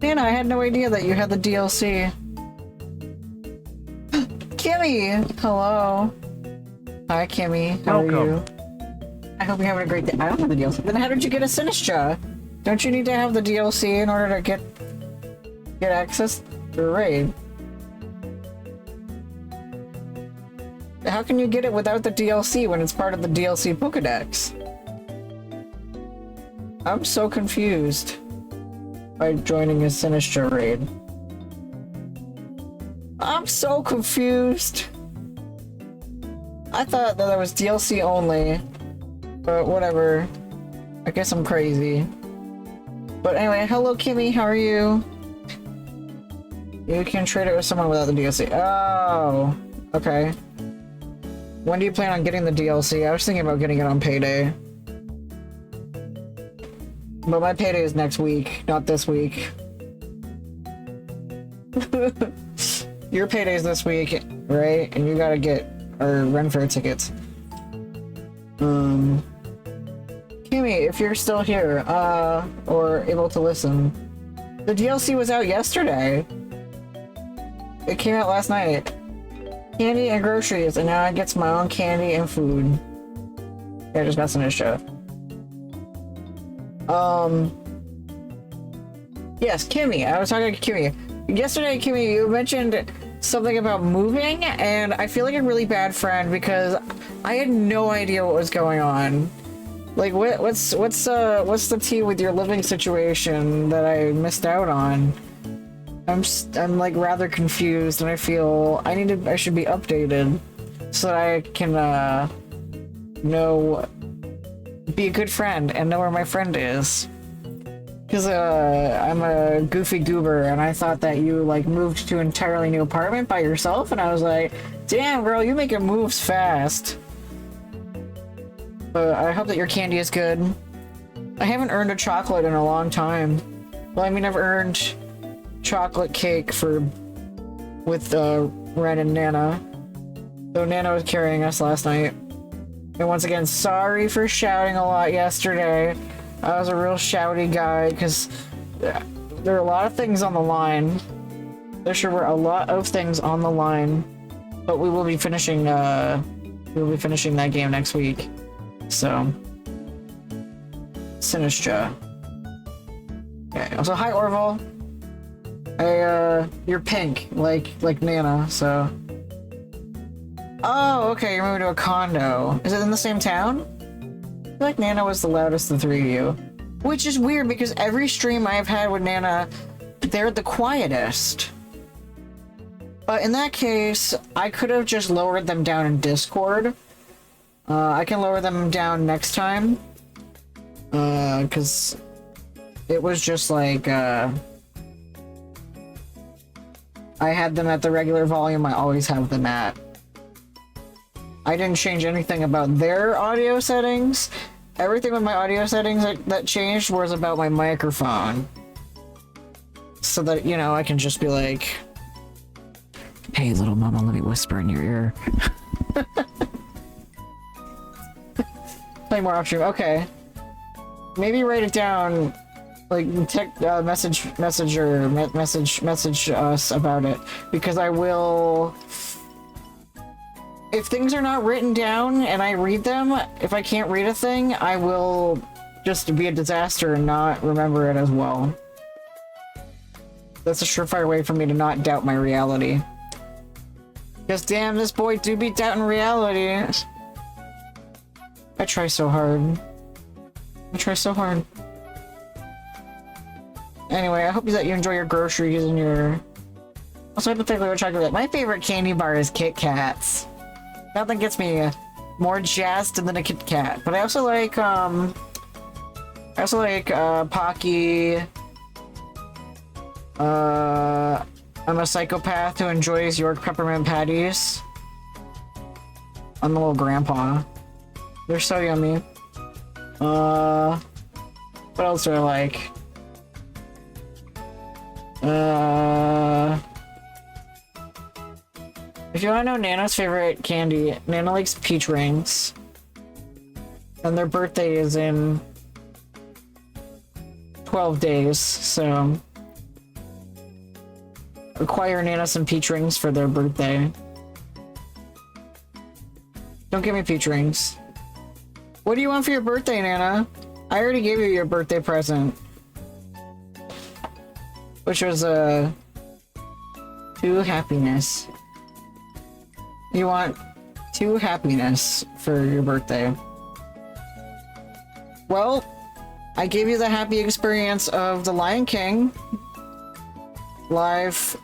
Nana, I had no idea that you had the DLC. Kimmy! Hello. Hi, Kimmy. How are you? I hope you're having a great day. I don't have the DLC. Then how did you get a Sinistra? Don't you need to have the DLC in order to get access to the raid? How can you get it without the DLC when it's part of the DLC Pokédex? I'm so confused by joining a Sinistra raid. I'm so confused. I thought that was DLC only, but whatever. I guess I'm crazy. But anyway, hello Kimmy, how are you? You can trade it with someone without the DLC. Oh, okay. When do you plan on getting the DLC? I was thinking about getting it on payday. But my payday is next week, not this week. Your payday is this week, right? And you gotta get our Renfair tickets. Kimmy, if you're still here, or able to listen, the DLC was out yesterday. It came out last night. Candy and groceries, and now I get my own candy and food. Yeah, I just got some show. Yes, Kimmy. I was talking to Kimmy. Yesterday, Kimmy, you mentioned something about moving, and I feel like a really bad friend because I had no idea what was going on. Like, what's the tea with your living situation that I missed out on? I'm like rather confused, and I feel I should be updated so that I can be a good friend and know where my friend is. Because I'm a goofy goober, and I thought that you like moved to an entirely new apartment by yourself, and I was like, damn girl, you making moves fast. But I hope that your candy is good. I haven't earned a chocolate in a long time. Well, I mean, I've earned chocolate cake with Ren and Nana. So Nana was carrying us last night. And once again, sorry for shouting a lot yesterday. I was a real shouty guy because there are a lot of things on the line. There sure were a lot of things on the line. But we will be finishing that game next week. So Sinistra. Okay. Also, hi Orville. You're pink, like Nana, so. Oh, okay, you're moving to a condo. Is it in the same town? I feel like Nana was the loudest of the three of you. Which is weird because every stream I've had with Nana, they're the quietest. In that case, I could have just lowered them down in Discord. I can lower them down next time. Because it was just like, I had them at the regular volume I always have them at. I didn't change anything about their audio settings. Everything with my audio settings that changed was about my microphone. So that, you know, I can just be like, hey, little mama, let me whisper in your ear. Play more off stream. Okay. Maybe write it down. Like, message us about it, because I will. If things are not written down and I read them, if I can't read a thing, I will just be a disaster and not remember it as well. That's a surefire way for me to not doubt my reality. Because damn, this boy do be doubting reality. I try so hard. I try so hard. Anyway, I hope that you enjoy your groceries and your... Also, hypothetically, what chocolate. My favorite candy bar is Kit Kats. Nothing gets me more jazzed than a Kit Kat. But I also like, Pocky. I'm a psychopath who enjoys York peppermint patties. I'm a little grandpa. They're so yummy. What else do I like? If you want to know Nana's favorite candy, Nana likes peach rings. And their birthday is in 12 days, so acquire Nana some peach rings for their birthday. Don't give me peach rings. What do you want for your birthday, Nana? I already gave you your birthday present. Which was, 2 happiness. You want 2 happiness for your birthday. Well, I gave you the happy experience of The Lion King live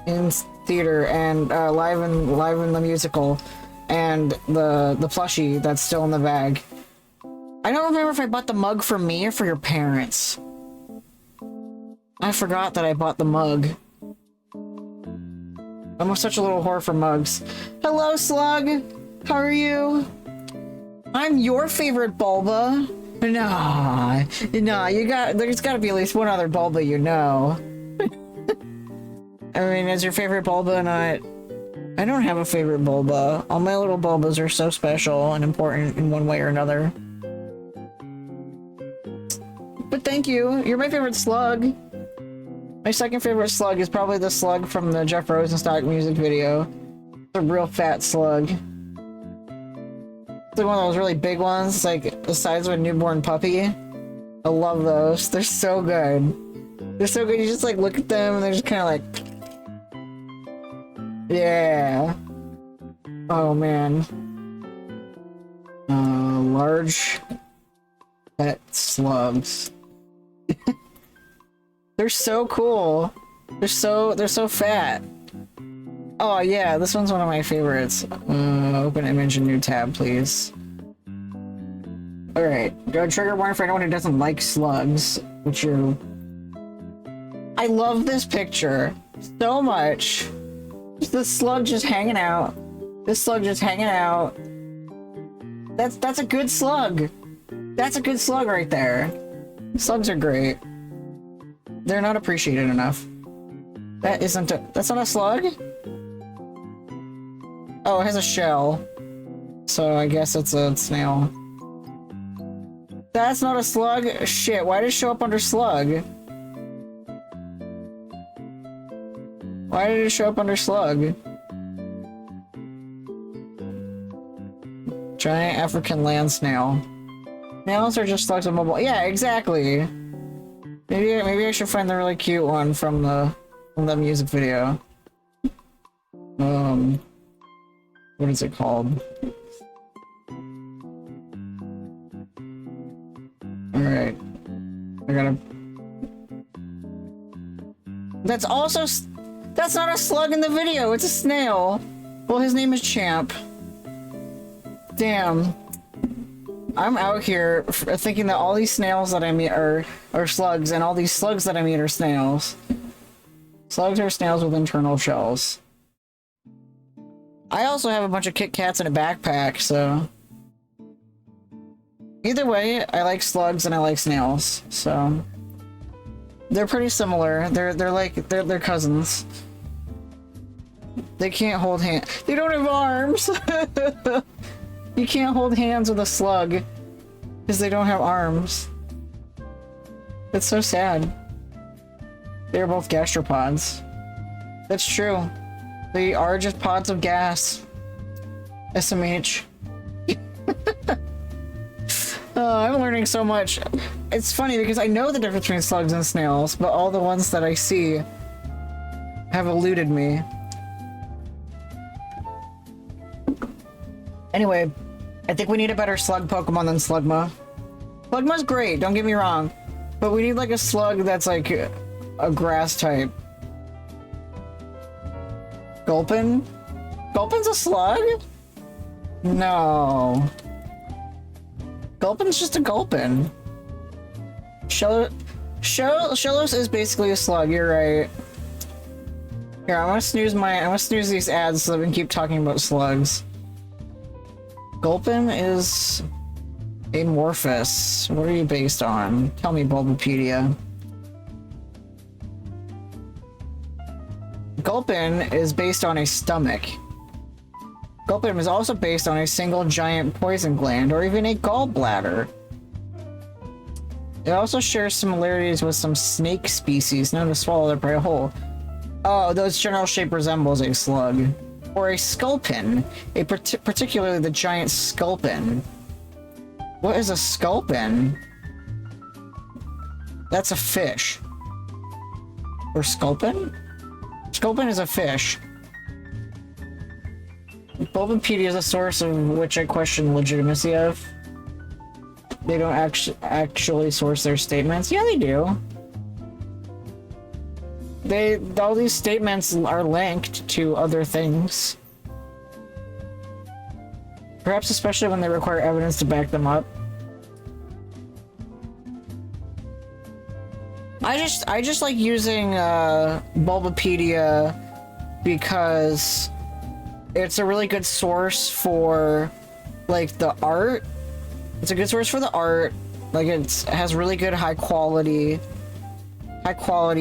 in theater and live in the musical, and the plushie that's still in the bag. I don't remember if I bought the mug for me or for your parents. I forgot that I bought the mug. I'm such a little whore for mugs. Hello, Slug! How are you? I'm your favorite Bulba. Nah, there's gotta be at least one other Bulba you know. I mean, is your favorite Bulba not... I don't have a favorite Bulba. All my little Bulbas are so special and important in one way or another. But thank you. You're my favorite Slug. My second favorite Slug is probably the Slug from the Jeff Rosenstock music video. It's a real fat slug. It's like one of those really big ones. It's like the size of a newborn puppy. I love those. They're so good. They're so good. You just like look at them and they're just kind of like... Yeah. Oh man. Large pet slugs. They're so cool. They're so fat. Oh yeah, this one's one of my favorites. Open image in new tab, please. Alright, go trigger warning for anyone who doesn't like slugs, which you... I love this picture so much. Just the slug just hanging out. This slug just hanging out. That's a good slug. That's a good slug right there. Slugs are great. They're not appreciated enough. That's not a slug? Oh, it has a shell. So I guess it's a snail. That's not a slug? Shit, why did it show up under slug? Why did it show up under slug? Giant African land snail. Snails are just slugs of mobile. Yeah, exactly. Maybe I should find the really cute one from the music video. What is it called? Alright. I gotta... That's not a slug in the video, it's a snail! Well, his name is Champ. Damn. I'm out here thinking that all these snails that I meet are slugs, and all these slugs that I meet are snails. Slugs are snails with internal shells. I also have a bunch of Kit Kats in a backpack, so... Either way, I like slugs and I like snails, so... They're pretty similar. They're cousins. They can't hold hands. They don't have arms! You can't hold hands with a slug because they don't have arms. It's so sad. They're both gastropods. That's true. They are just pods of gas. SMH. I'm learning so much. It's funny because I know the difference between slugs and snails, but all the ones that I see have eluded me. Anyway, I think we need a better slug Pokemon than Slugma. Slugma's great, don't get me wrong, but we need like a slug that's like a grass type. Gulpin? Gulpin's a slug? No. Gulpin's just a Gulpin. Shellos is basically a slug, you're right. Here, I'm gonna snooze these ads so that we can keep talking about slugs. Gulpin is amorphous. What are you based on? Tell me, Bulbapedia. Gulpin is based on a stomach. Gulpin is also based on a single giant poison gland, or even a gallbladder. It also shares similarities with some snake species known to swallow their prey whole. Oh, those general shape resembles a slug. Or a sculpin. Particularly the giant sculpin. What is a sculpin? That's a fish. Or sculpin? Sculpin is a fish. Bulbapedia is a source of which I question the legitimacy of. They don't actually source their statements. Yeah, they do. All these statements are linked to other things. Perhaps especially when they require evidence to back them up. I just like using Bulbapedia because it's a really good source for like the art. It's a good source for the art. Like it has really good high quality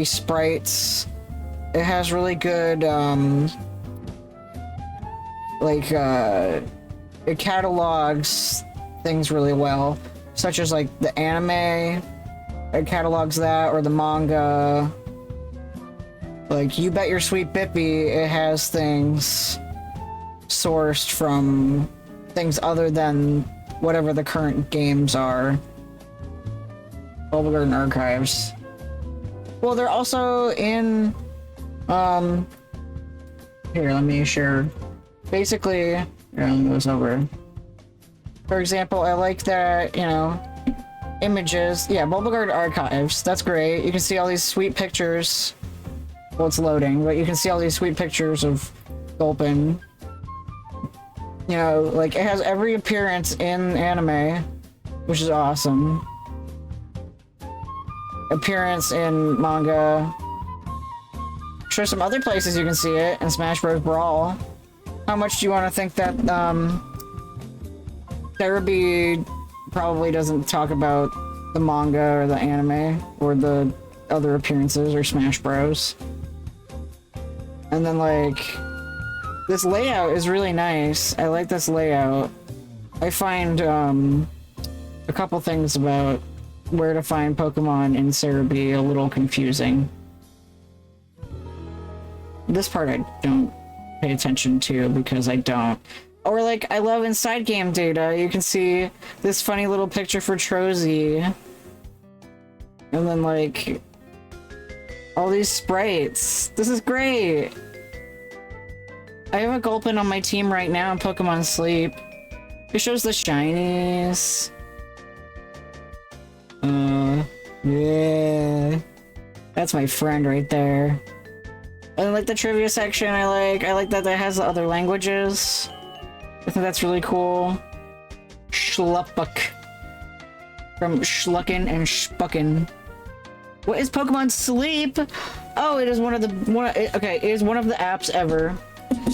sprites. It has really good it catalogs things really well, such as like the anime. It catalogs that, or the manga. Like You Bet Your Sweet Bippy, it has things sourced from things other than whatever the current games are. Bulbapedia Archives. Well, they're also in, here, let me share. Basically, here, let me go this over. For example, I like that, you know, images. Yeah, Bulbapedia Archives. That's great. You can see all these sweet pictures. Well, it's loading, but you can see all these sweet pictures of Gulpin. You know, like, it has every appearance in anime, which is awesome. Appearance in manga. Sure, some other places you can see it in Smash Bros. Brawl. How much do you want to think that, Therapy probably doesn't talk about the manga or the anime or the other appearances or Smash Bros. And then, like, this layout is really nice. I like this layout. I find, a couple things about where to find Pokemon in Cerebi a little confusing. This part I don't pay attention to because I don't. Or, like, I love inside game data. You can see this funny little picture for Trozy. And then, like, all these sprites. This is great! I have a Gulpin on my team right now in Pokemon Sleep. It shows the shinies. Yeah. That's my friend right there. And, like, the trivia section I like that it has the other languages. I think that's really cool. Schluppuk. From Schlucken and Spucken. What is Pokemon Sleep? Oh, it is it is one of the apps ever.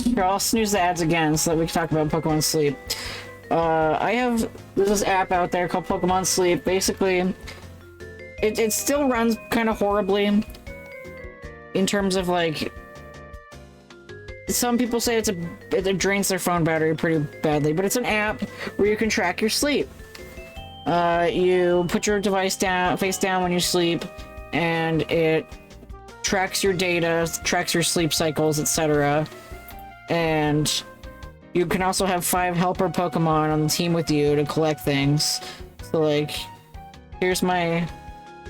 Here, I'll snooze the ads again so that we can talk about Pokemon Sleep. There's this app out there called Pokemon Sleep. Basically, it still runs kind of horribly in terms of, like, some people say it drains their phone battery pretty badly, but it's an app where you can track your sleep. You put your device face down when you sleep, and it tracks your data, tracks your sleep cycles, etc. And you can also have 5 helper Pokemon on the team with you to collect things. So, like, here's my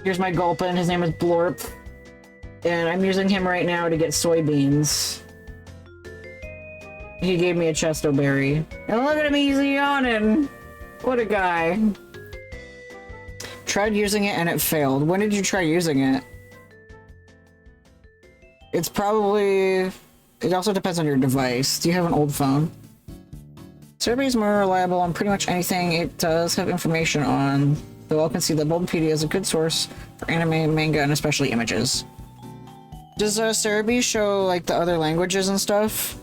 Gulpin. His name is Blorp, and I'm using him right now to get soybeans. He gave me a Chesto Berry. And look at him, he's yawning! What a guy. Tried using it and it failed. When did you try using it? It's probably... It also depends on your device. Do you have an old phone? Survey is more reliable on pretty much anything it does have information on. Though all can see that Bulbapedia is a good source for anime, manga, and especially images. Does Cerebi show, like, the other languages and stuff?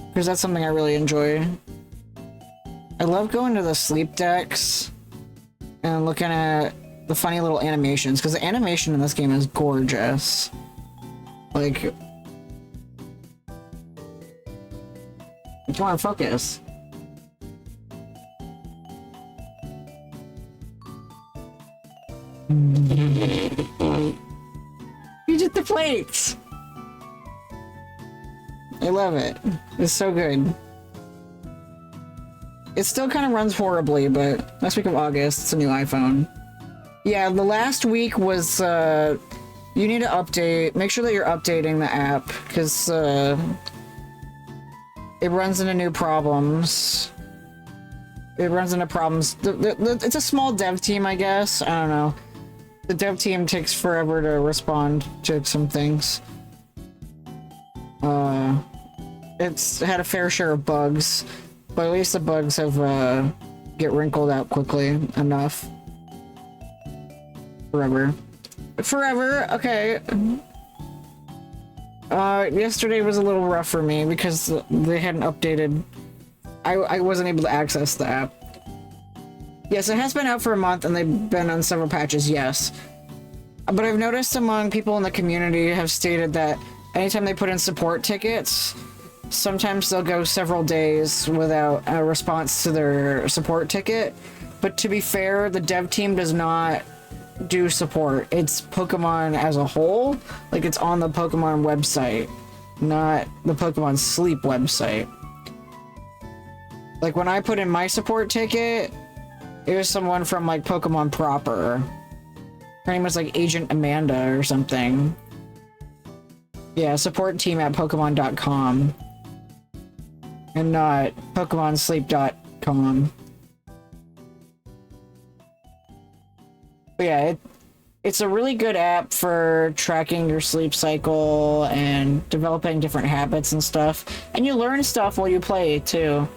Because that's something I really enjoy. I love going to the sleep decks and looking at the funny little animations, because the animation in this game is gorgeous. Like... Come on, focus. You did the plates! I love it. It's so good. It still kind of runs horribly, but last week of August, it's a new iPhone. Yeah, the last week was, you need to update, make sure that you're updating the app, because, it runs into new problems. It runs into problems. It's a small dev team, I guess. I don't know. The dev team takes forever to respond to some things. It's had a fair share of bugs, but at least the bugs have get wrinkled out quickly enough. Forever. Okay. Yesterday was a little rough for me because they hadn't updated. I wasn't able to access the app. Yes, it has been out for a month and they've been on several patches, yes. But I've noticed among people in the community have stated that anytime they put in support tickets, sometimes they'll go several days without a response to their support ticket. But to be fair, the dev team does not do support. It's Pokemon as a whole. Like, it's on the Pokemon website, not the Pokemon Sleep website. Like, when I put in my support ticket, it was someone from, like, Pokemon proper. Her name was, like, Agent Amanda or something. Yeah, support team at Pokemon.com. And not PokemonSleep.com. But yeah, it's a really good app for tracking your sleep cycle and developing different habits and stuff. And you learn stuff while you play, too.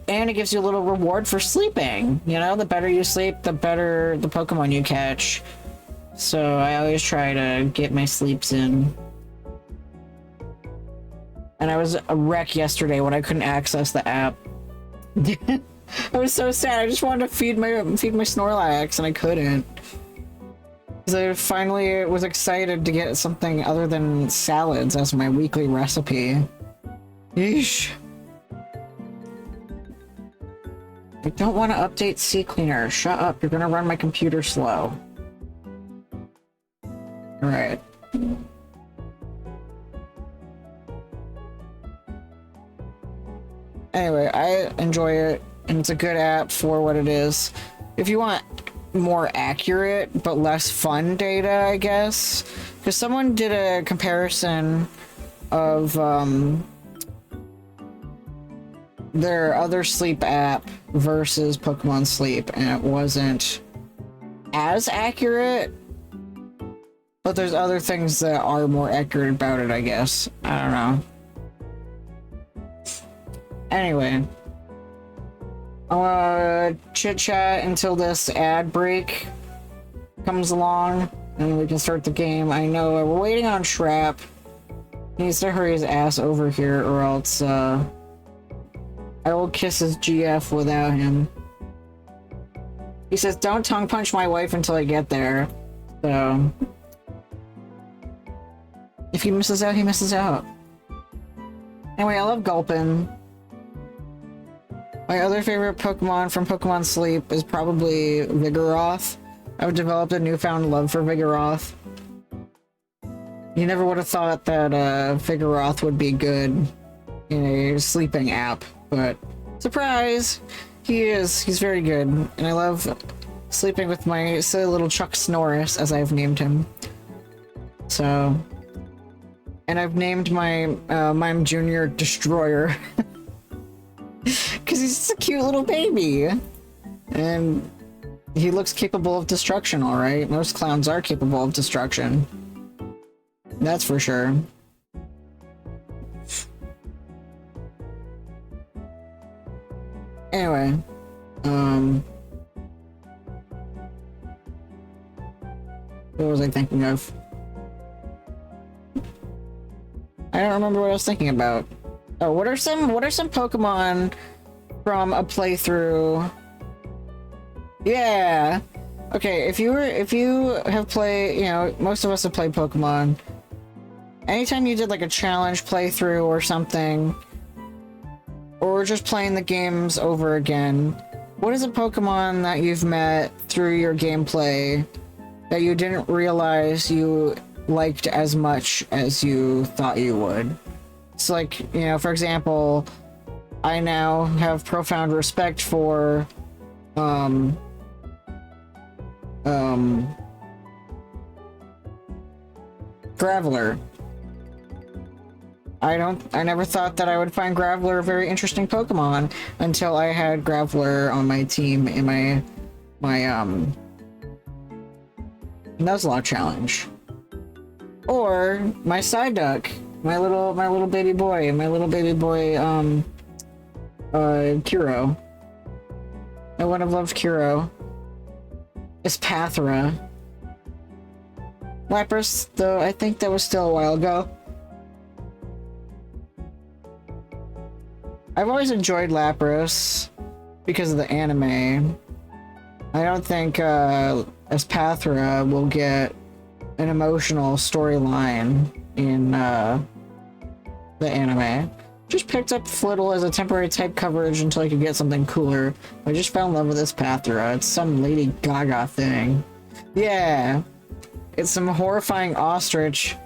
And it gives you a little reward for sleeping. You know, the better you sleep, the better the Pokemon you catch. So I always try to get my sleeps in. And I was a wreck yesterday when I couldn't access the app. I was so sad. I just wanted to feed my Snorlax and I couldn't. Because I finally was excited to get something other than salads as my weekly recipe. Yeesh. I don't want to update CCleaner. Shut up. You're gonna run my computer slow. Alright. Anyway, I enjoy it, and it's a good app for what it is. If you want more accurate but less fun data, I guess, because someone did a comparison of their other sleep app versus Pokemon Sleep, and it wasn't as accurate, but there's other things that are more accurate about it, I guess. I don't know. Anyway, I'll chit-chat until this ad break comes along, and we can start the game. I know we're waiting on Shrap. He needs to hurry his ass over here, or else, I will kiss his GF without him. He says, don't tongue punch my wife until I get there. So, if he misses out, he misses out. Anyway, I love Gulpin. My other favorite Pokemon from Pokemon Sleep is probably Vigoroth. I've developed a newfound love for Vigoroth. You never would have thought that Vigoroth would be good in a sleeping app, but surprise! He is. He's very good. And I love sleeping with my silly little Chuck Snorris, as I've named him. So... And I've named my Mime Jr. Destroyer. Because he's just a cute little baby. And he looks capable of destruction, alright? Most clowns are capable of destruction. That's for sure. Anyway. What was I thinking of? I don't remember what I was thinking about. Oh, what are some Pokemon from a playthrough? Yeah. Okay, if you have played, you know, most of us have played Pokemon. Anytime you did like a challenge playthrough or something, or just playing the games over again, what is a Pokemon that you've met through your gameplay that you didn't realize you liked as much as you thought you would? So, like, you know, for example, I now have profound respect for, Graveler. I never thought that I would find Graveler a very interesting Pokemon until I had Graveler on my team in my Nuzlocke challenge. Or my Psyduck, my little baby boy, Kuro. I would have loved Kuro. Espathra. Lapras, though, I think that was still a while ago. I've always enjoyed Lapras because of the anime. I don't think Espathra will get an emotional storyline in the anime. Just picked up Flittle as a temporary type coverage until I could get something cooler. I just fell in love with Espathra. It's some Lady Gaga thing. Yeah. It's some horrifying ostrich.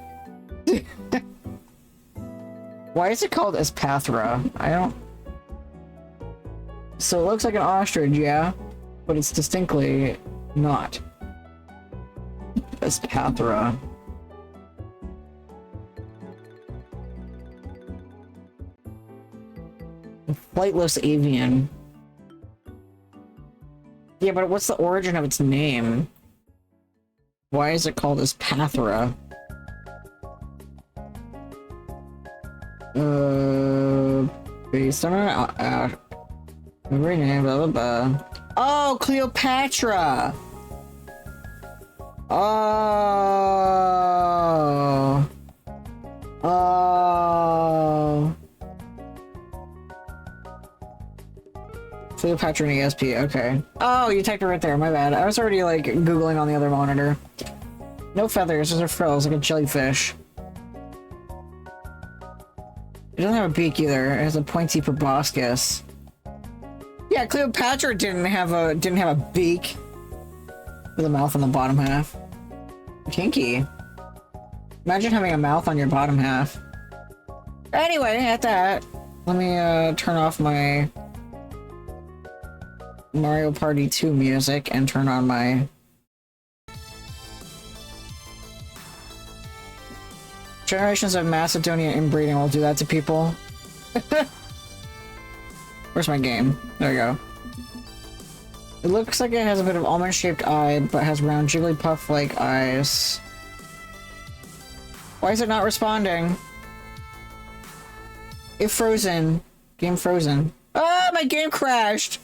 Why is it called Espathra? I don't... So it looks like an ostrich, yeah? But it's distinctly not. Espathra. Flightless avian. Yeah, but what's the origin of its name? Why is it called Espathra? Based on every name, blah blah blah. Oh, Cleopatra! Oh. Oh. Cleopatra and ESP, okay. Oh, you typed it right there, my bad. I was already, like, Googling on the other monitor. No feathers, those are frills, like a jellyfish. It doesn't have a beak either, it has a pointy proboscis. Yeah, Cleopatra didn't have a beak. With a mouth on the bottom half. Kinky. Imagine having a mouth on your bottom half. Anyway, at that, let me turn off my Mario Party 2 music and turn on my generations of Macedonian inbreeding will do that to people. Where's my game? There we go. It looks like it has a bit of almond-shaped eye, but has round Jigglypuff-like eyes. Why is it not responding? It frozen. Game frozen. Ah, my game crashed!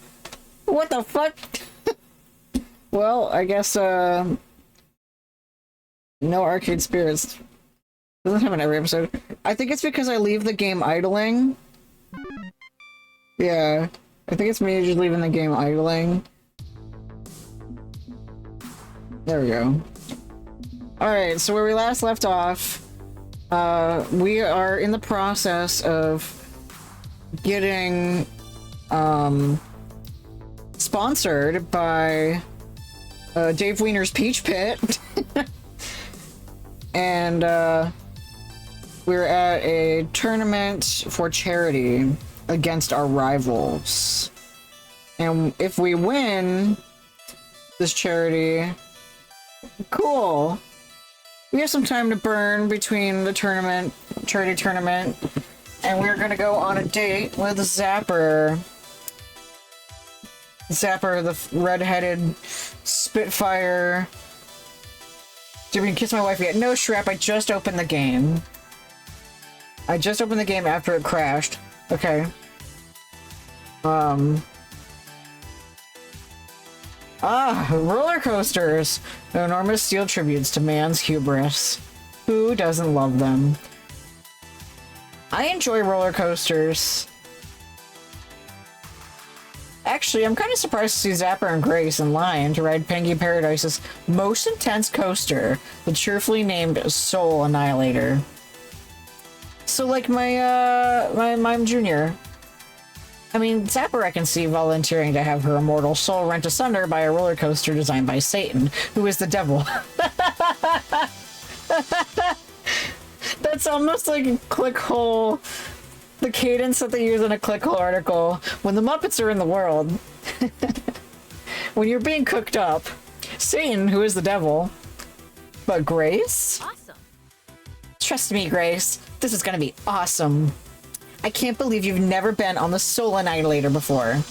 What the fuck? Well, I guess, no arcade spirits. Doesn't happen every episode. I think it's because I leave the game idling. Yeah. I think it's me just leaving the game idling. There we go. Alright, so where we last left off, we are in the process of getting, sponsored by, Dave Wiener's Peach Pit. And, we're at a tournament for charity against our rivals. And if we win this charity... Cool. We have some time to burn between the charity tournament, and we're gonna go on a date with Zapper. Zapper, the red-headed Spitfire. Did we kiss my wife yet? No, Shrap, I just opened the game. I just opened the game after it crashed. Okay. Roller coasters! Enormous steel tributes to man's hubris. Who doesn't love them? I enjoy roller coasters. Actually, I'm kind of surprised to see Zapper and Grace in line to ride Pengy Paradise's most intense coaster, the cheerfully named Soul Annihilator. So, like my Mime Jr. I mean, Zapper I can see volunteering to have her immortal soul rent asunder by a roller coaster designed by Satan, who is the devil. That's It's almost like a clickhole, the cadence that they use in a clickhole article. When the Muppets are in the world, when you're being cooked up, Satan, who is the devil, but Grace? Awesome. Trust me, Grace. This is gonna be awesome. I can't believe you've never been on the Soul Annihilator before.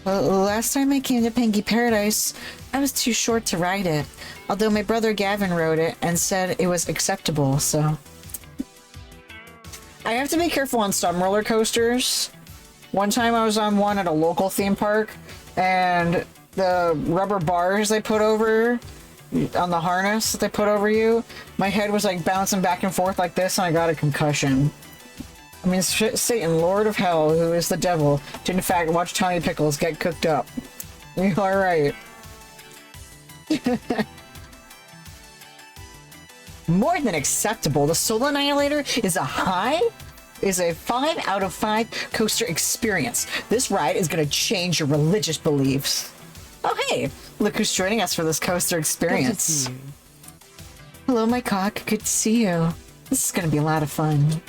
Last time I came to Pinky Paradise, I was too short to ride it. Although my brother Gavin rode it and said it was acceptable, so... I have to be careful on some roller coasters. One time I was on one at a local theme park, and the rubber bars they put over on the harness that they put over you, my head was like bouncing back and forth like this, and I got a concussion. I mean, Satan, Lord of Hell, who is the devil, did in fact watch Tommy Pickles get cooked up. You are right. More than acceptable. The Soul Annihilator is a 5 out of 5 coaster experience. This ride is going to change your religious beliefs. Oh, hey, look who's joining us for this coaster experience. Hello, my cock. Good to see you. This is going to be a lot of fun.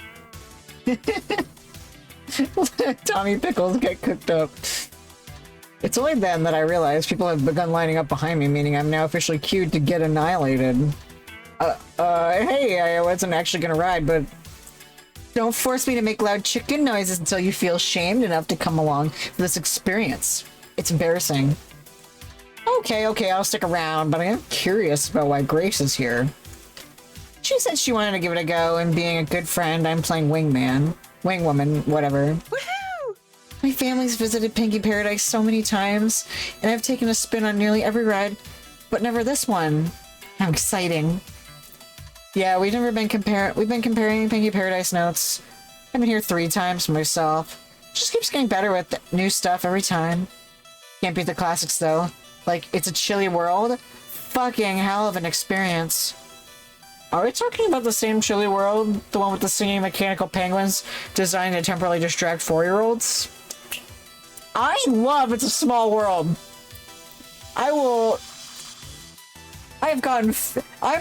Tommy Pickles get cooked up. It's only then that I realized people have begun lining up behind me, meaning I'm now officially queued to get annihilated. Hey, I wasn't actually gonna ride, but don't force me to make loud chicken noises until you feel shamed enough to come along for this experience. It's embarrassing. Okay, I'll stick around, but I am curious about why Grace is here. She said she wanted to give it a go, and being a good friend, I'm playing wingman. Wingwoman, whatever. Woohoo! My family's visited Pinky Paradise so many times, and I've taken a spin on nearly every ride, but never this one. How exciting. Yeah, we've been comparing Pinky Paradise notes. I've been here 3 times myself. Just keeps getting better with new stuff every time. Can't beat the classics though. Like, It's a Chilly World. Fucking hell of an experience. Are we talking about the same Chilly World? The one with the singing mechanical penguins designed to temporarily distract 4-year-olds? I love It's a Small World. I'm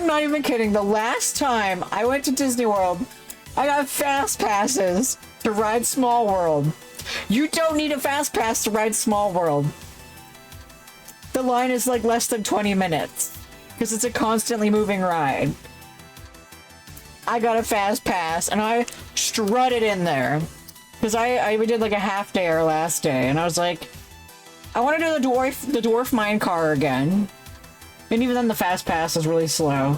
not even kidding. The last time I went to Disney World, I got fast passes to ride Small World. You don't need a fast pass to ride Small World. The line is like less than 20 minutes because it's a constantly moving ride. I got a fast pass and I strutted in there because we did like a half day our last day, and I was like, I want to do the dwarf mine car again. And even then the fast pass is really slow.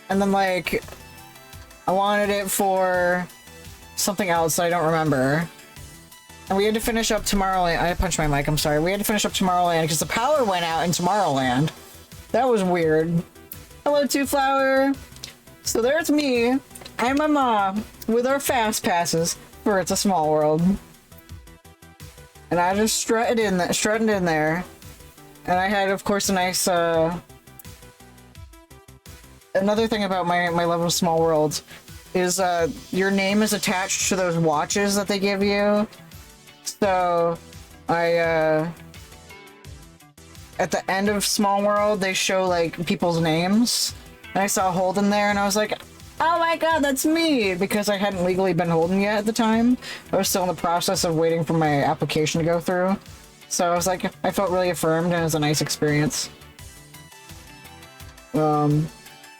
And then like I wanted it for something else I don't remember. And we had to finish up Tomorrowland. I punched my mic, I'm sorry. We had to finish up Tomorrowland because the power went out in Tomorrowland. That was weird. Hello, Two Flower. So there's me and my mom with our fast passes for It's a Small World. And I just strutted in there. And I had, of course, a nice, another thing about my love of Small World is, your name is attached to those watches that they give you. So, at the end of Small World, they show, like, people's names. And I saw Holden there, and I was like, oh my god, that's me! Because I hadn't legally been Holden yet at the time. I was still in the process of waiting for my application to go through. So I was like, I felt really affirmed, and it was a nice experience. The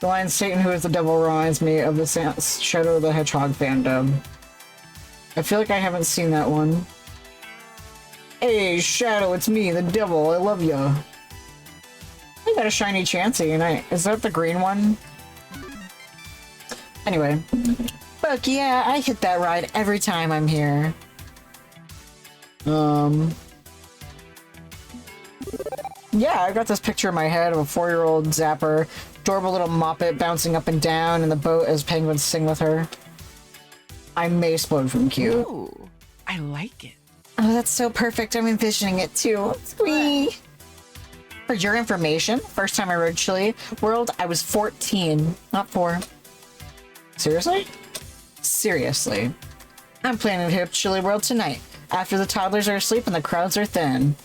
line Satan, who is the devil, reminds me of the Shadow the Hedgehog fandom. I feel like I haven't seen that one. Hey, Shadow, it's me, the devil, I love ya. I got a shiny Chansey, and is that the green one? Anyway. Fuck yeah, I hit that ride every time I'm here. Yeah, I got this picture in my head of a 4-year-old Zapper, adorable little moppet bouncing up and down in the boat as penguins sing with her. I may explode from cute. Ooh, I like it. Oh, that's so perfect. I'm envisioning it too. Squee! For your information, first time I rode Chilly World, I was 14, not 4. Seriously? Seriously. I'm planning to hit up Chilly World tonight, after the toddlers are asleep and the crowds are thin.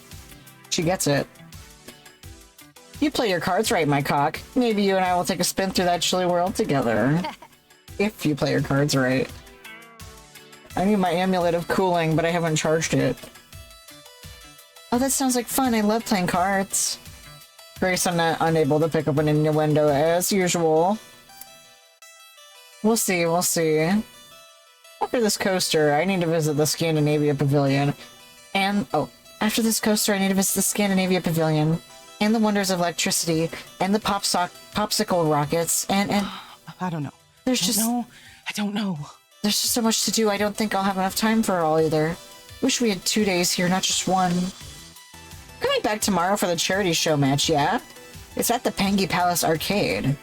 She gets it. You play your cards right, my cock. Maybe you and I will take a spin through that chilly world together. If you play your cards right. I need my amulet of cooling, but I haven't charged it. Oh, that sounds like fun. I love playing cards. Grace, I'm not unable to pick up an innuendo as usual. We'll see, we'll see. After this coaster, I need to visit the Scandinavia Pavilion. And, oh, after this coaster, I need to visit the Scandinavia Pavilion. And the wonders of electricity. And the popsicle rockets. And I don't know. There's just... No, I don't know. There's just so much to do. I don't think I'll have enough time for it all either. Wish we had 2 days here, not just one. Coming back tomorrow for the charity show match, yeah? It's at the Pengy Palace Arcade.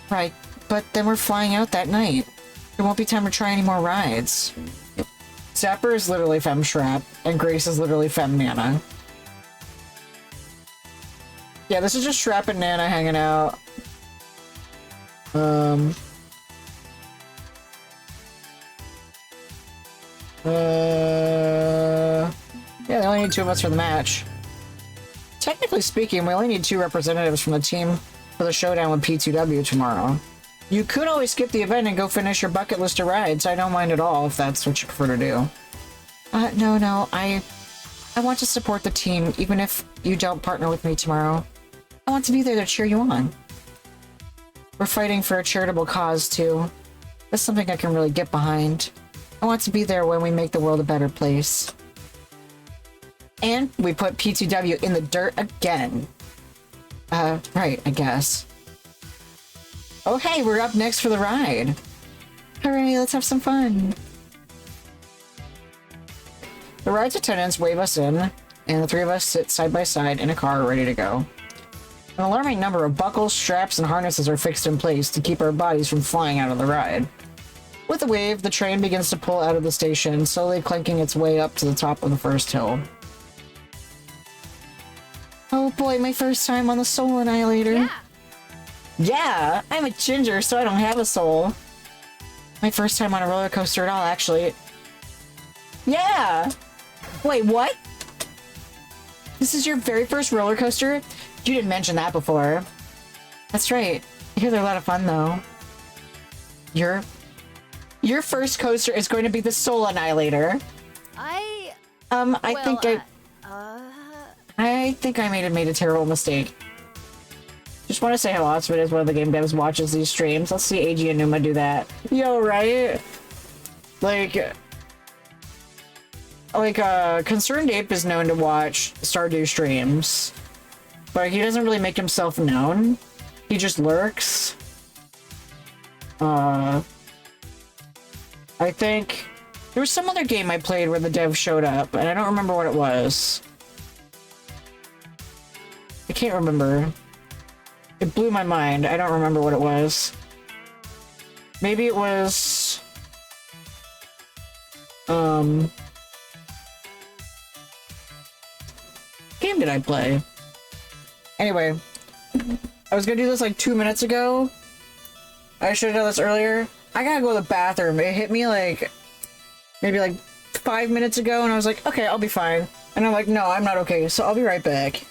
Right, but then we're flying out that night. There won't be time to try any more rides. Zapper is literally Femme Shrap, and Grace is literally Femme Nana. Yeah, this is just Shrap and Nana hanging out. Yeah, they only need 2 of us for the match. Technically speaking, we only need 2 representatives from the team for the showdown with P2W tomorrow. You could always skip the event and go finish your bucket list of rides. I don't mind at all if that's what you prefer to do. No, I want to support the team, even if you don't partner with me tomorrow. I want to be there to cheer you on. We're fighting for a charitable cause, too. That's something I can really get behind. I want to be there when we make the world a better place. And we put P2W in the dirt again. Right, I guess. Oh hey, we're up next for the ride. Hooray, let's have some fun. The ride's attendants wave us in, and the 3 of us sit side by side in a car ready to go. An alarming number of buckles, straps, and harnesses are fixed in place to keep our bodies from flying out of the ride. With a wave, the train begins to pull out of the station, slowly clanking its way up to the top of the first hill. Oh boy, my first time on the Soul Annihilator. Yeah. Yeah, I'm a ginger, so I don't have a soul. My first time on a roller coaster at all, actually. Yeah! Wait, what? This is your very first roller coaster? You didn't mention that before. That's right. I hear they're a lot of fun, though. Your first coaster is going to be the Soul Annihilator. I think I made a terrible mistake. Just want to say how awesome it is when the game devs watches these streams. Let's see AG and Numa do that. Yo, right? Concerned Ape is known to watch Stardew streams, but he doesn't really make himself known. He just lurks. I think there was some other game I played where the dev showed up, and I don't remember what it was. I can't remember. It blew my mind. I don't remember what it was. Maybe it was... What game did I play? Anyway. I was gonna do this like 2 minutes ago. I should have done this earlier. I gotta go to the bathroom. It hit me like... maybe like 5 minutes ago, and I was like, okay, I'll be fine. And I'm like, no, I'm not okay, so I'll be right back.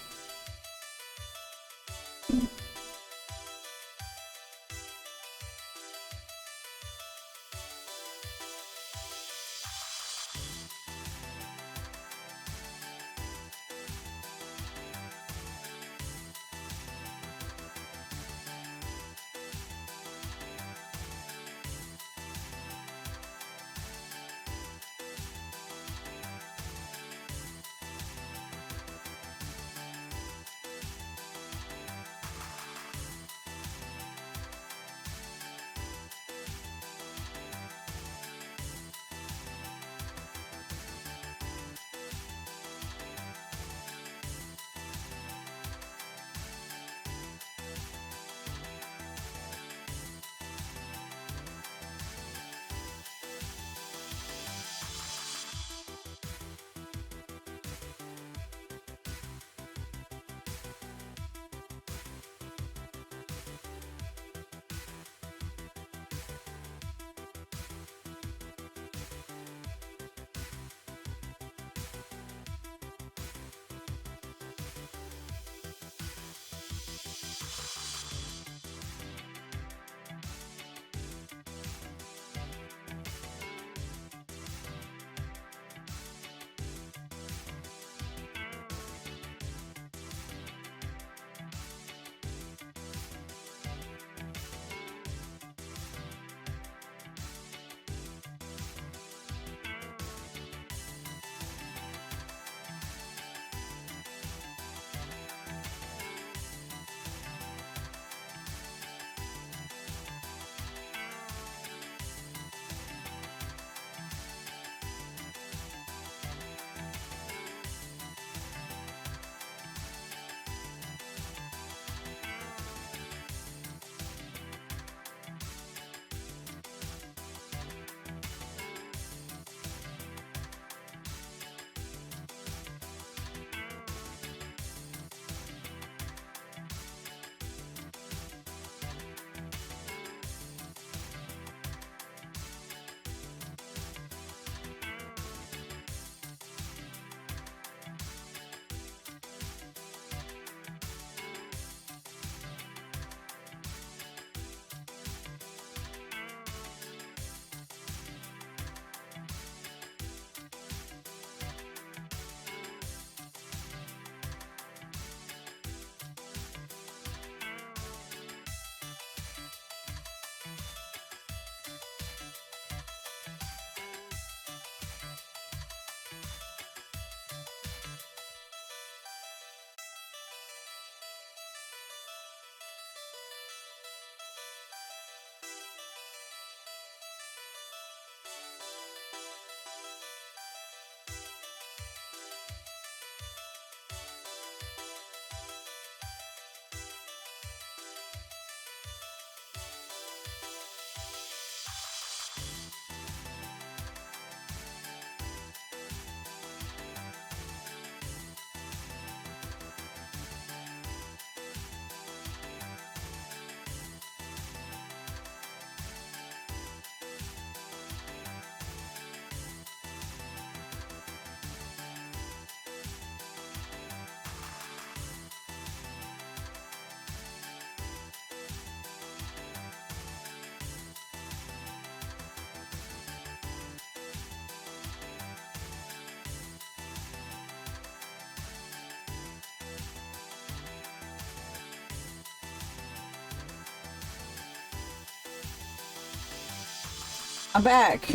I'm back.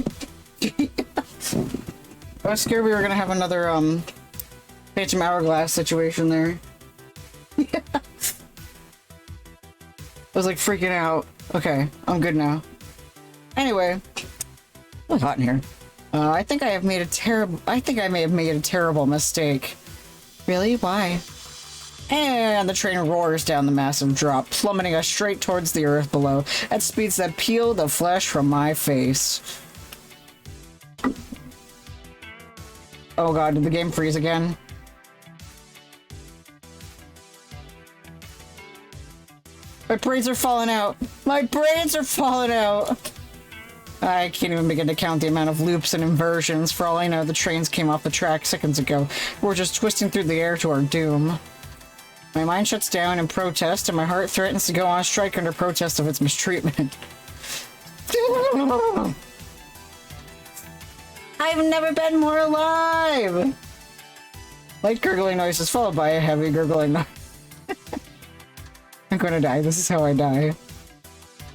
I was scared we were gonna have another Phantom Hourglass situation there. Yeah. I was like freaking out. Okay, I'm good now. Anyway, it's hot in here. I think I have made a terrible. I think I may have made a terrible mistake. Really? Why? And the train roars down the massive drop, plummeting us straight towards the earth below at speeds that peel the flesh from my face. Oh god, did the game freeze again? My brains are falling out! My brains are falling out! I can't even begin to count the amount of loops and inversions. For all I know, the trains came off the track seconds ago. We're just twisting through the air to our doom. My mind shuts down in protest, and my heart threatens to go on strike under protest of its mistreatment. I've never been more alive! Light gurgling noises followed by a heavy gurgling noise. I'm gonna die. This is how I die.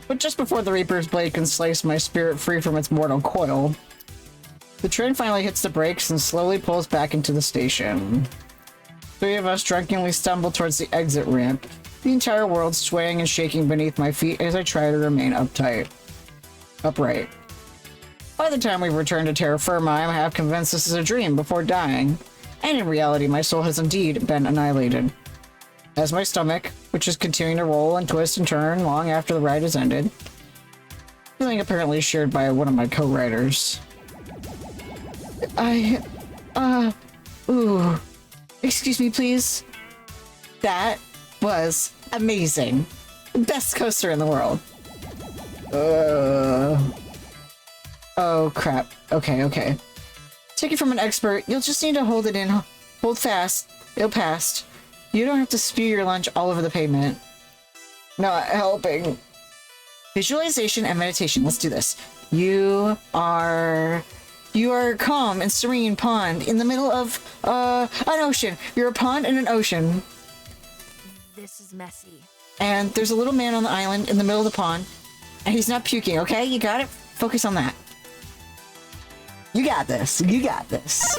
But just before the Reaper's blade can slice my spirit free from its mortal coil, the train finally hits the brakes and slowly pulls back into the station. Three of us drunkenly stumble towards the exit ramp, the entire world swaying and shaking beneath my feet as I try to remain upright. By the time we return to terra firma, I'm half convinced this is a dream before dying, and in reality my soul has indeed been annihilated. As my stomach, which is continuing to roll and twist and turn long after the ride has ended, feeling apparently shared by one of my co-writers. Excuse me, please? That was amazing. Best coaster in the world. Oh, crap. Okay. Take it from an expert. You'll just need to hold it in. Hold fast. It'll pass. You don't have to spew your lunch all over the pavement. Not helping. Visualization and meditation. Let's do this. You are a calm and serene pond in the middle of an ocean. You're a pond in an ocean. This is messy. And there's a little man on the island in the middle of the pond, and he's not puking, okay? You got it? Focus on that. You got this. You got this.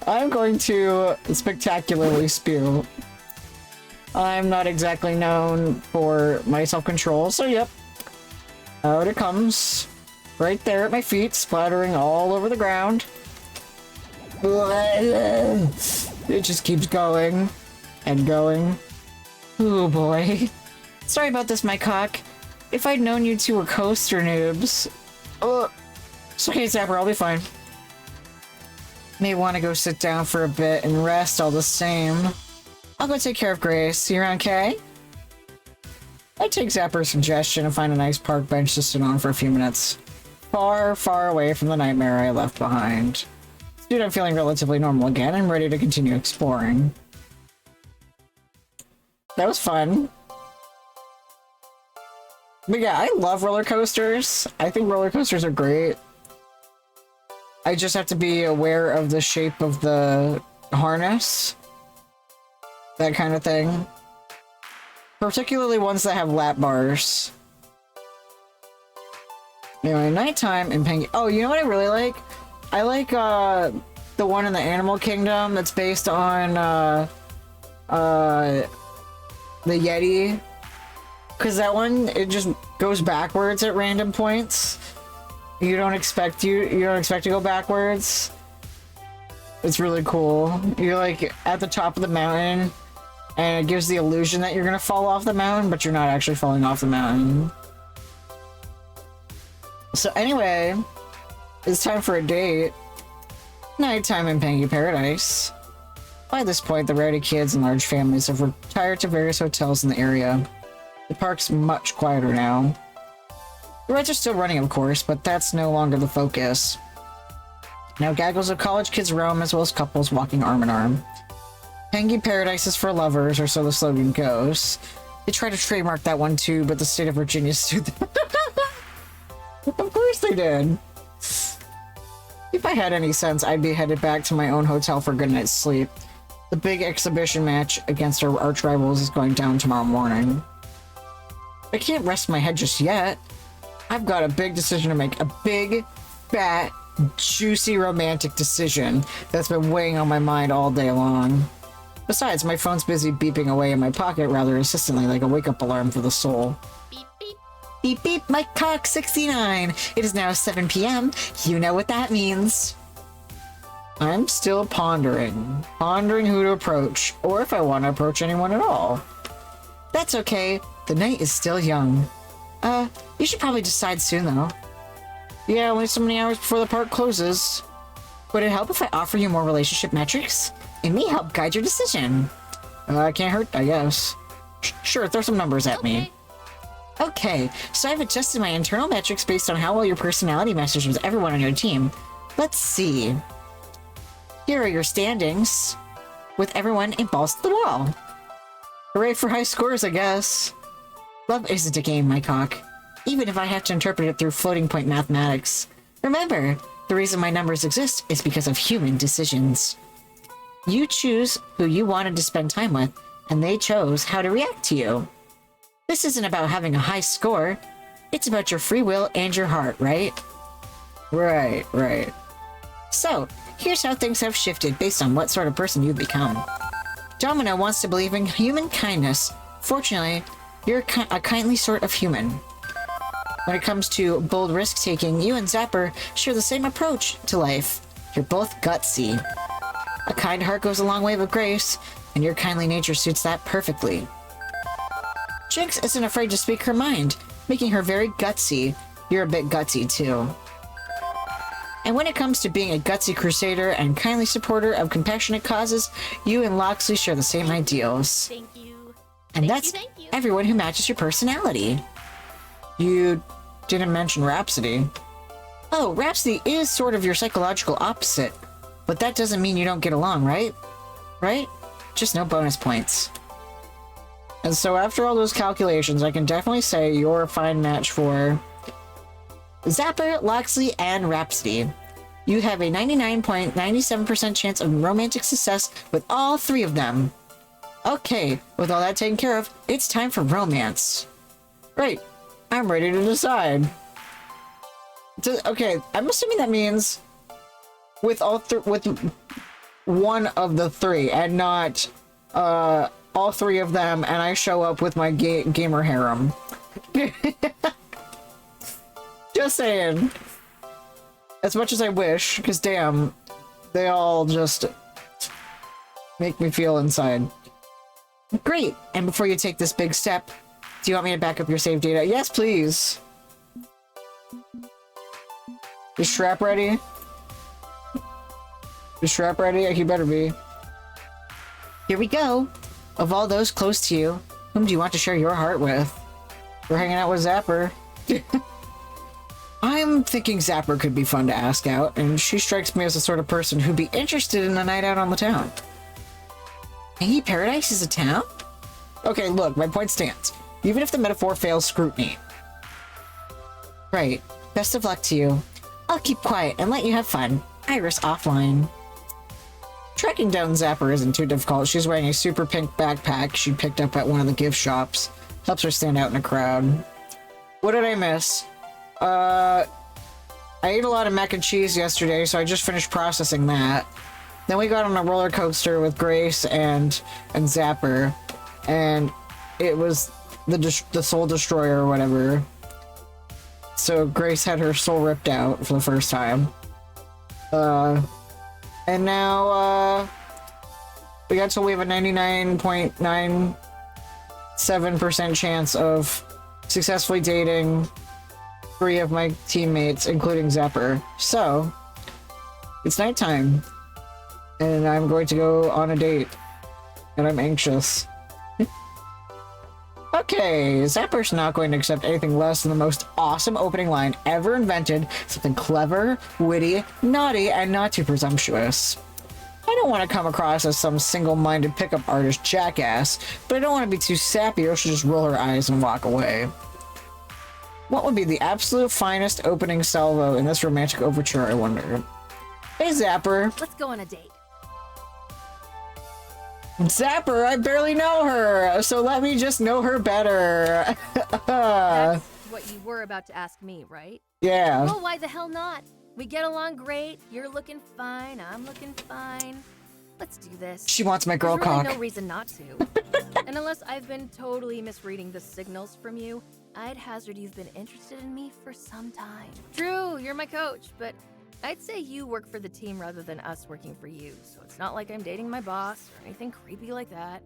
I'm going to spectacularly spew. I'm not exactly known for my self-control, so yep. Out it comes. Right there at my feet, splattering all over the ground. It just keeps going and going. Oh boy. Sorry about this, my cock. If I'd known you two were coaster noobs. It's okay, Zapper, I'll be fine. May want to go sit down for a bit and rest all the same. I'll go take care of Grace. You around, Kay? I take Zapper's suggestion and find a nice park bench to sit on for a few minutes. Far, far away from the nightmare I left behind. Dude, I'm feeling relatively normal again. I'm ready to continue exploring. That was fun. But yeah, I love roller coasters. I think roller coasters are great. I just have to be aware of the shape of the harness. That kind of thing. Particularly ones that have lap bars. Anyway, nighttime in Penguin. Oh, you know what I really like? I like the one in the Animal Kingdom that's based on the Yeti. Because that one, it just goes backwards at random points. You don't expect to go backwards. It's really cool. You're like at the top of the mountain, and it gives the illusion that you're gonna fall off the mountain, but you're not actually falling off the mountain. So anyway, it's time for a date. Nighttime in Penguin Paradise. By this point, the rowdy kids and large families have retired to various hotels in the area. The park's much quieter now. The rides are still running, of course, but that's no longer the focus. Now gaggles of college kids roam, as well as couples walking arm in arm. Penguin Paradise is for lovers, or so the slogan goes. They tried to trademark that one too, but the state of Virginia sued them. Of course they did. If I had any sense, I'd be headed back to my own hotel for a good night's sleep. The big exhibition match against our arch rivals is going down tomorrow morning. I can't rest my head just yet. I've got a big decision to make. A big, fat, juicy romantic decision that's been weighing on my mind all day long. Besides, my phone's busy beeping away in my pocket rather insistently like a wake-up alarm for the soul. Beep beep. Beep beep, my cock 69. It is now 7 p.m. You know what that means. I'm still pondering who to approach, or if I want to approach anyone at all. That's okay. The night is still young. You should probably decide soon, though. Yeah, only so many hours before the park closes. Would it help if I offer you more relationship metrics? It may help guide your decision. Can't hurt, I guess. Sure, throw some numbers at me. Okay, so I've adjusted my internal metrics based on how well your personality meshes with everyone on your team. Let's see. Here are your standings, with everyone in balls to the wall. Hooray for high scores, I guess. Love isn't a game, my cock. Even if I have to interpret it through floating point mathematics. Remember, the reason my numbers exist is because of human decisions. You choose who you wanted to spend time with, and they chose how to react to you. This isn't about having a high score. It's about your free will and your heart, right? Right. So, here's how things have shifted based on what sort of person you've become. Domino wants to believe in human kindness. Fortunately, you're a kindly sort of human. When it comes to bold risk-taking, you and Zapper share the same approach to life. You're both gutsy. A kind heart goes a long way with grace, and your kindly nature suits that perfectly. Jinx isn't afraid to speak her mind, making her very gutsy. You're a bit gutsy, too. And when it comes to being a gutsy crusader and kindly supporter of compassionate causes, you and Loxley share the same ideals. Thank you. And that's everyone who matches your personality. You didn't mention Rhapsody. Oh, Rhapsody is sort of your psychological opposite, but that doesn't mean you don't get along, right? Right? Just no bonus points. And so after all those calculations, I can definitely say you're a fine match for Zapper, Loxley, and Rhapsody. You have a 99.97% chance of romantic success with all three of them. Okay, with all that taken care of, it's time for romance. Great, I'm ready to decide. Okay, I'm assuming that means with with one of the three, and not all three of them, and I show up with my gamer harem. Just saying. As much as I wish, because damn, they all just make me feel inside. Great! And before you take this big step, do you want me to back up your save data? Yes, please! Is Shrap ready? Is Shrap ready? You better be. Here we go! Of all those close to you, whom do you want to share your heart with? We're hanging out with Zapper. I'm thinking Zapper could be fun to ask out, and she strikes me as the sort of person who'd be interested in a night out on the town. Hey, Paradise is a town? Okay, look, my point stands. Even if the metaphor fails scrutiny. Right. Best of luck to you. I'll keep quiet and let you have fun. Iris offline. Tracking down Zapper isn't too difficult. She's wearing a super pink backpack she picked up at one of the gift shops. Helps her stand out in a crowd. What did I miss? I ate a lot of mac and cheese yesterday, so I just finished processing that. Then we got on a roller coaster with Grace and Zapper, and it was the Soul Destroyer or whatever. So Grace had her soul ripped out for the first time. And now, we have a 99.97% chance of successfully dating 3 of my teammates, including Zapper. So, it's nighttime, and I'm going to go on a date, and I'm anxious. Okay, Zapper's not going to accept anything less than the most awesome opening line ever invented. Something clever, witty, naughty, and not too presumptuous. I don't want to come across as some single-minded pickup artist jackass, but I don't want to be too sappy or she'll just roll her eyes and walk away. What would be the absolute finest opening salvo in this romantic overture, I wonder? Hey, Zapper. Let's go on a date. Zapper, I barely know her, so let me just know her better. That's what you were about to ask me, right? Yeah. Well, why the hell not? We get along great. You're looking fine. I'm looking fine. Let's do this. She wants my girl There's really cock. no reason not to. And unless I've been totally misreading the signals from you, I'd hazard you've been interested in me for some time. True, you're my coach, but I'd say you work for the team rather than us working for you. So it's not like I'm dating my boss or anything creepy like that.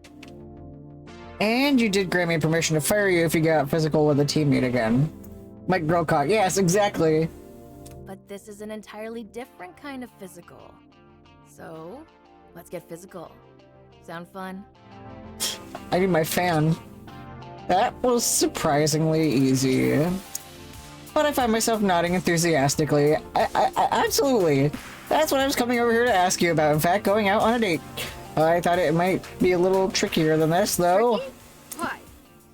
And you did grant me permission to fire you if you got physical with a teammate again. My girl cock. Yes, exactly. But this is an entirely different kind of physical. So, let's get physical. Sound fun? I need my fan. That was surprisingly easy. But I find myself nodding enthusiastically. I absolutely. That's what I was coming over here to ask you about. In fact, going out on a date. I thought it might be a little trickier than this, though. Tricky? Why?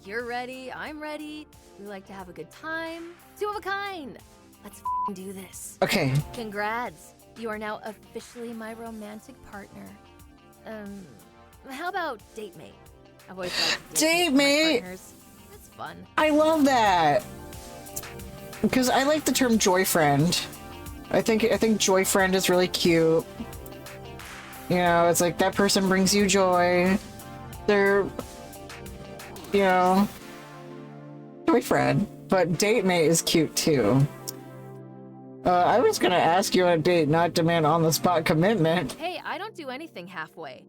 You're ready, I'm ready. We like to have a good time. Two of a kind. Let's f***ing do this. Okay. Congrats. You are now officially my romantic partner. How about date mate? I've always liked Date mate. It's fun. I love that. Because I like the term joy friend. I think joy friend is really cute. You know, it's like that person brings you joy. They're, you know, joy friend. But date mate is cute too. I was gonna ask you on a date, not demand on-the-spot commitment. Hey, I don't do anything halfway.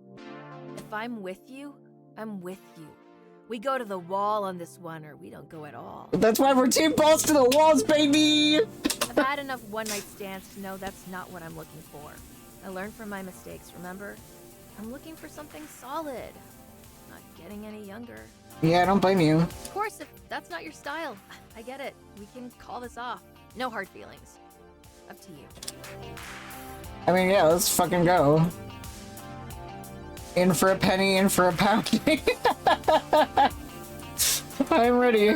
If I'm with you, I'm with you. We go to the wall on this one, or we don't go at all. That's why we're team balls to the walls, baby! I've had enough one-night stands to know that's not what I'm looking for. I learned from my mistakes, remember? I'm looking for something solid. Not getting any younger. Yeah, I don't blame you. Of course, if that's not your style, I get it. We can call this off. No hard feelings. Up to you. I mean, yeah, let's fucking go. In for a penny, in for a pound. I'm ready.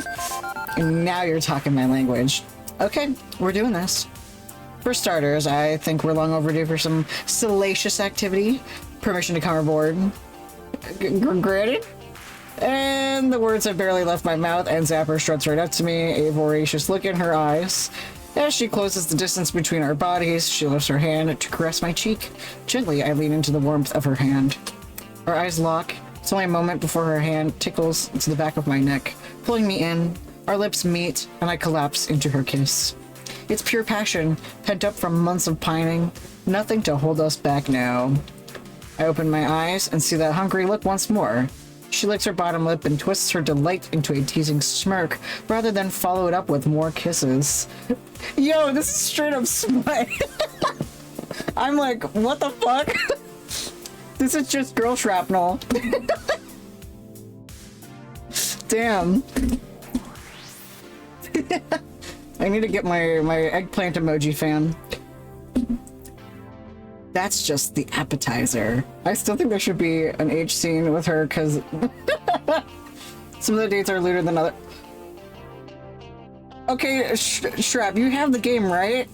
And now you're talking my language. Okay, we're doing this. For starters, I think we're long overdue for some salacious activity. Permission to come aboard. Granted. And the words have barely left my mouth, and Zapper struts right up to me, a voracious look in her eyes. As she closes the distance between our bodies, she lifts her hand to caress my cheek. Gently, I lean into the warmth of her hand. Our eyes lock. It's only a moment before her hand tickles to the back of my neck, pulling me in. Our lips meet, and I collapse into her kiss. It's pure passion, pent up from months of pining. Nothing to hold us back now. I open my eyes and see that hungry look once more. She licks her bottom lip and twists her delight into a teasing smirk, rather than follow it up with more kisses. Yo, this is straight up smut. I'm like, what the fuck? This is just girl shrapnel. Damn. I need to get my eggplant emoji fan. That's just the appetizer. I still think there should be an H scene with her, because some of the dates are lewder than other. Okay, Shrap, you have the game, right?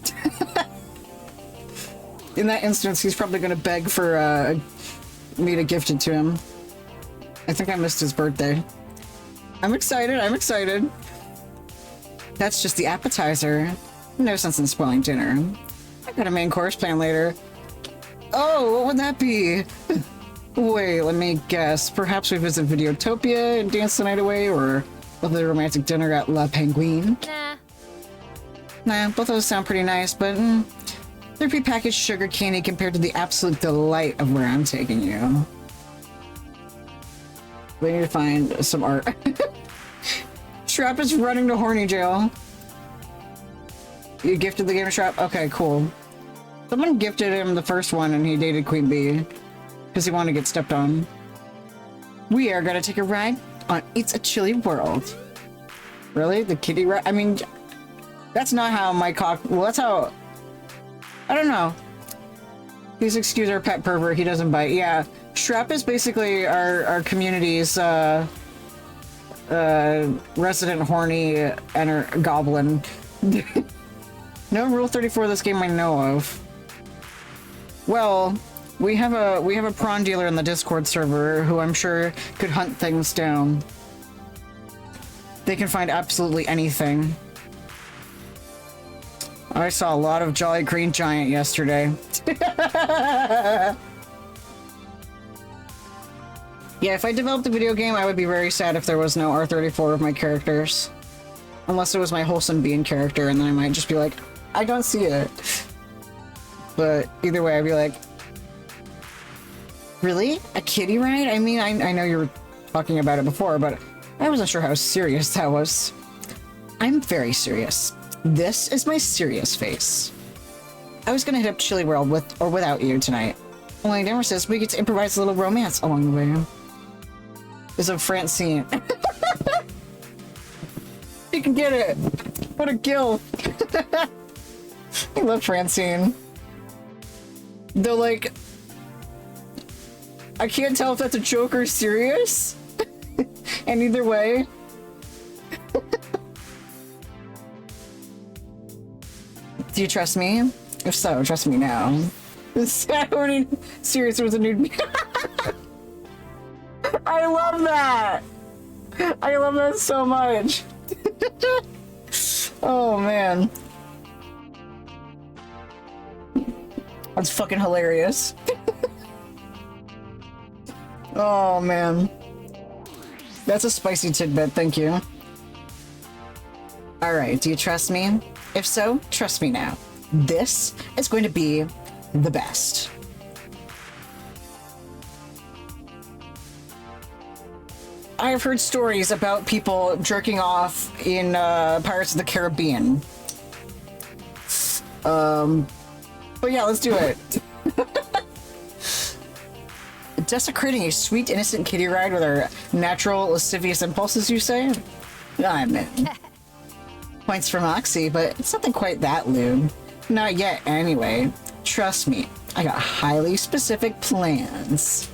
In that instance, he's probably gonna beg for me to gift it to him. I think I missed his birthday. I'm excited, I'm excited. That's just the appetizer. No sense in spoiling dinner. I got a main course planned later. Oh, what would that be? Wait, let me guess. Perhaps we visit Videotopia and dance the night away, or a lovely romantic dinner at La Penguin? Nah, both of those sound pretty nice, but they're prepackaged sugar candy compared to the absolute delight of where I'm taking you. We need to find some art. Shrap is running to horny jail. You gifted the game to Shrap? Okay, cool. Someone gifted him the first one and he dated Queen Bee because he wanted to get stepped on. We are gonna take a ride on It's a Chilly World. Really? The kitty ride? I mean, that's not how my cock... Well, that's how... I don't know. Please excuse our pet pervert. He doesn't bite. Yeah. Shrap is basically our community's resident horny goblin. No Rule 34 of this game I know of. Well, We have a prawn dealer in the Discord server who I'm sure could hunt things down. They can find absolutely anything. I saw a lot of Jolly Green Giant yesterday. Yeah, if I developed a video game, I would be very sad if there was no R34 of my characters. Unless it was my Wholesome Bean character, and then I might just be like, I don't see it. But either way, I'd be like, really? A kiddie ride? I mean, I know you were talking about it before, but I wasn't sure how serious that was. I'm very serious. This is my serious face. I was gonna hit up Chili World with or without you tonight. Only difference is we get to improvise a little romance along the way. Is a Francine. You can get it. What a gill. I love Francine. Though, like, I can't tell if that's a joke or serious. And either way. Do you trust me? If so, trust me now. Serious was a nude. I love that! I love that so much. Oh man. That's fucking hilarious. Oh man. That's a spicy tidbit, thank you. Alright, do you trust me? If so, trust me now. This is going to be the best. I've heard stories about people jerking off in Pirates of the Caribbean. But yeah, let's do it. Desecrating a sweet, innocent kiddie ride with our natural, lascivious impulses, you say? I'm in. Points for Moxie, but it's nothing quite that lewd. Not yet, anyway. Trust me, I got highly specific plans.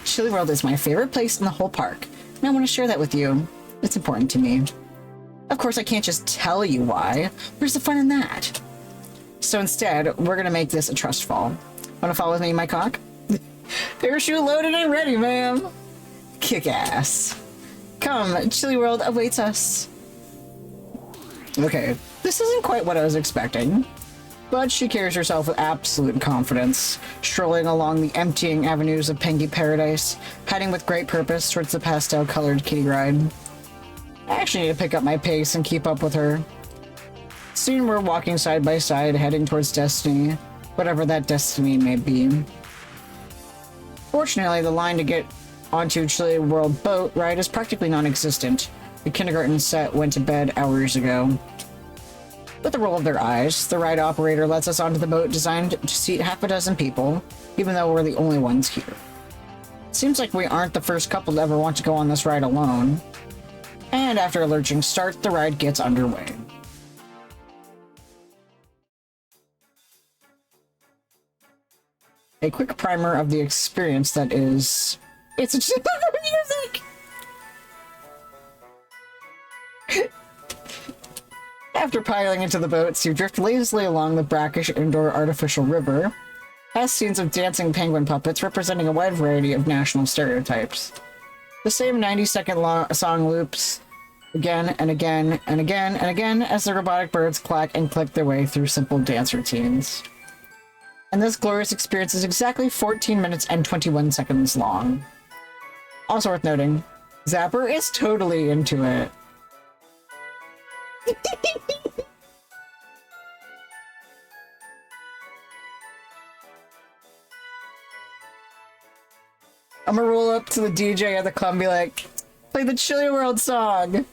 Chili World is my favorite place in the whole park, and I want to share that with you. It's important to me. Of course, I can't just tell you why. Where's the fun in that? So instead, we're gonna make this a trust fall. Wanna fall with me, my cock? Parachute loaded and ready, ma'am. Kick ass. Come, Chili World awaits us. Okay, this isn't quite what I was expecting. But she carries herself with absolute confidence, strolling along the emptying avenues of Pengy Paradise, heading with great purpose towards the pastel-colored kiddie ride. I actually need to pick up my pace and keep up with her. Soon we're walking side by side, heading towards destiny, whatever that destiny may be. Fortunately, the line to get onto Chili World boat ride is practically non-existent. The kindergarten set went to bed hours ago. With a roll of their eyes, the ride operator lets us onto the boat designed to seat half a dozen people, even though we're the only ones here. Seems like we aren't the first couple to ever want to go on this ride alone. And after a lurching start, the ride gets underway. A quick primer of the experience that is... It's just music! After piling into the boats, you drift lazily along the brackish indoor artificial river, past scenes of dancing penguin puppets representing a wide variety of national stereotypes. The same 90-second song loops again and again and again and again as the robotic birds clack and click their way through simple dance routines. And this glorious experience is exactly 14 minutes and 21 seconds long. Also worth noting, Zapper is totally into it. I'm gonna roll up to the DJ at the club and be like, play the Chili World song.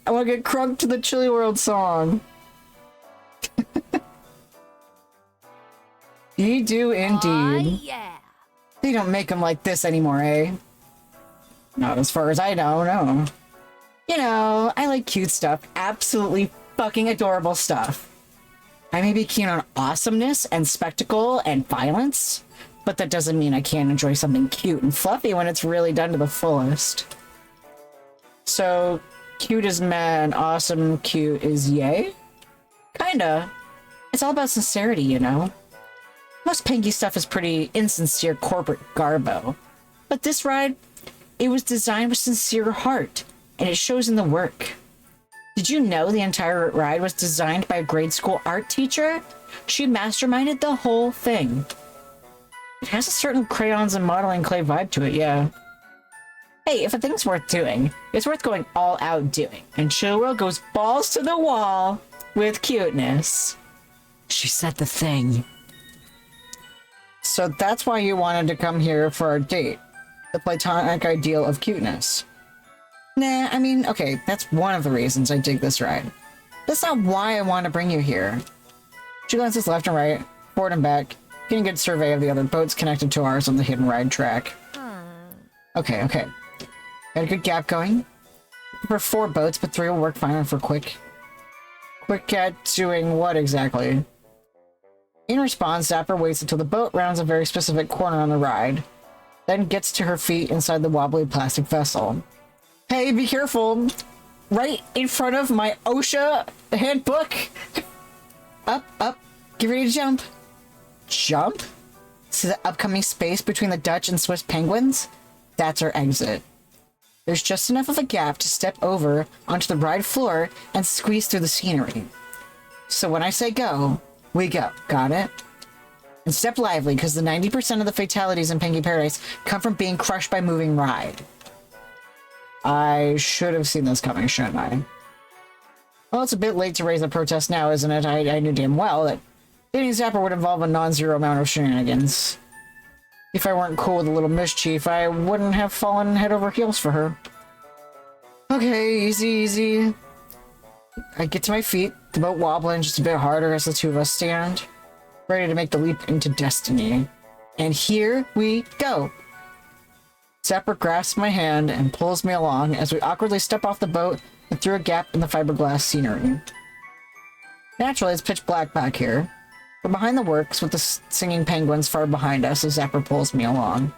I wanna get crunk to the Chili World song. You do indeed. Yeah. They don't make them like this anymore, eh? Not as far as I know, no. You know, I like cute stuff. Absolutely fucking adorable stuff. I may be keen on awesomeness and spectacle and violence, but that doesn't mean I can't enjoy something cute and fluffy when it's really done to the fullest. So, cute is meh and awesome cute is yay? Kinda. It's all about sincerity, you know? Most Pinky stuff is pretty insincere corporate garbo. But this ride, it was designed with sincere heart, and it shows in the work. Did you know the entire ride was designed by a grade school art teacher? She masterminded the whole thing. It has a certain crayons and modeling clay vibe to it, yeah. Hey, if a thing's worth doing, it's worth going all out doing. And Chill World goes balls to the wall with cuteness. She said the thing. So that's why you wanted to come here for our date. The platonic ideal of cuteness. Nah, I mean, okay, that's one of the reasons I dig this ride. That's not why I want to bring you here. She glances left and right, forward and back, getting a good survey of the other boats connected to ours on the hidden ride track. Okay. Got a good gap going. For 4 boats, but 3 will work fine for quick. Quick at doing what exactly? In response, Zapper waits until the boat rounds a very specific corner on the ride, then gets to her feet inside the wobbly plastic vessel. Hey, be careful! Right in front of my OSHA handbook! Up, get ready to jump! Jump? See the upcoming space between the Dutch and Swiss penguins? That's our exit. There's just enough of a gap to step over onto the ride floor and squeeze through the scenery. So when I say go, we go. Got it? And step lively, because the 90% of the fatalities in Pinky Paradise come from being crushed by moving ride. I should have seen this coming, shouldn't I? Well, it's a bit late to raise a protest now, isn't it? I knew damn well that dating Zapper would involve a non-zero amount of shenanigans. If I weren't cool with a little mischief, I wouldn't have fallen head over heels for her. Okay, easy. I get to my feet, the boat wobbling just a bit harder as the two of us stand, ready to make the leap into destiny. And here we go! Zapper grasps my hand and pulls me along as we awkwardly step off the boat and through a gap in the fiberglass scenery. Naturally, it's pitch black back here. We're behind the works with the singing penguins far behind us as Zapper pulls me along.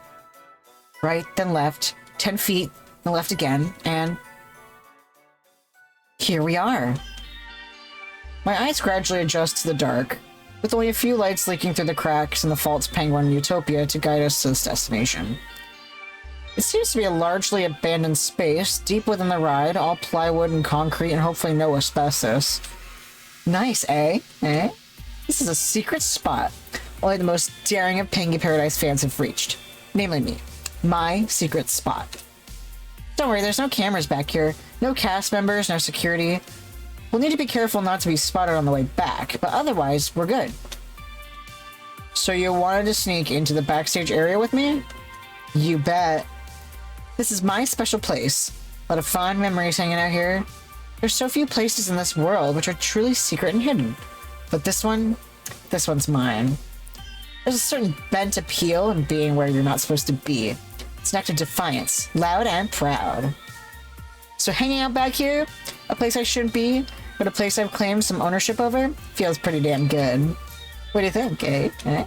Right, then left, 10 feet, then left again, and here we are. My eyes gradually adjust to the dark, with only a few lights leaking through the cracks in the false penguin utopia to guide us to this destination. It seems to be a largely abandoned space, deep within the ride, all plywood and concrete and hopefully no asbestos. Nice, eh? This is a secret spot only the most daring of Pinky Paradise fans have reached. Namely me. My secret spot. Don't worry, there's no cameras back here. No cast members, no security. We'll need to be careful not to be spotted on the way back, but otherwise, we're good. So you wanted to sneak into the backstage area with me? You bet. This is my special place. A lot of fond memories hanging out here. There's so few places in this world which are truly secret and hidden. But this one's mine. There's a certain bent appeal in being where you're not supposed to be. It's an act of defiance, loud and proud. So hanging out back here, a place I shouldn't be, but a place I've claimed some ownership over, feels pretty damn good. What do you think, eh?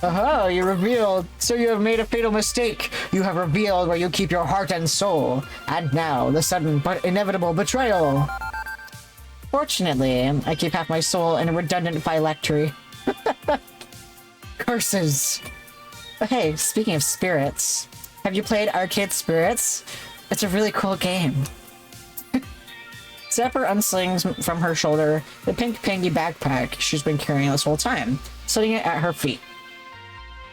Aha, you revealed. So you have made a fatal mistake. You have revealed where you keep your heart and soul. And now, the sudden but inevitable betrayal. Fortunately, I keep half my soul in a redundant phylactery. Curses. But hey, speaking of spirits, have you played Arcade Spirits? It's a really cool game. Zapper unslings from her shoulder the pink Pinky backpack she's been carrying this whole time, setting it at her feet.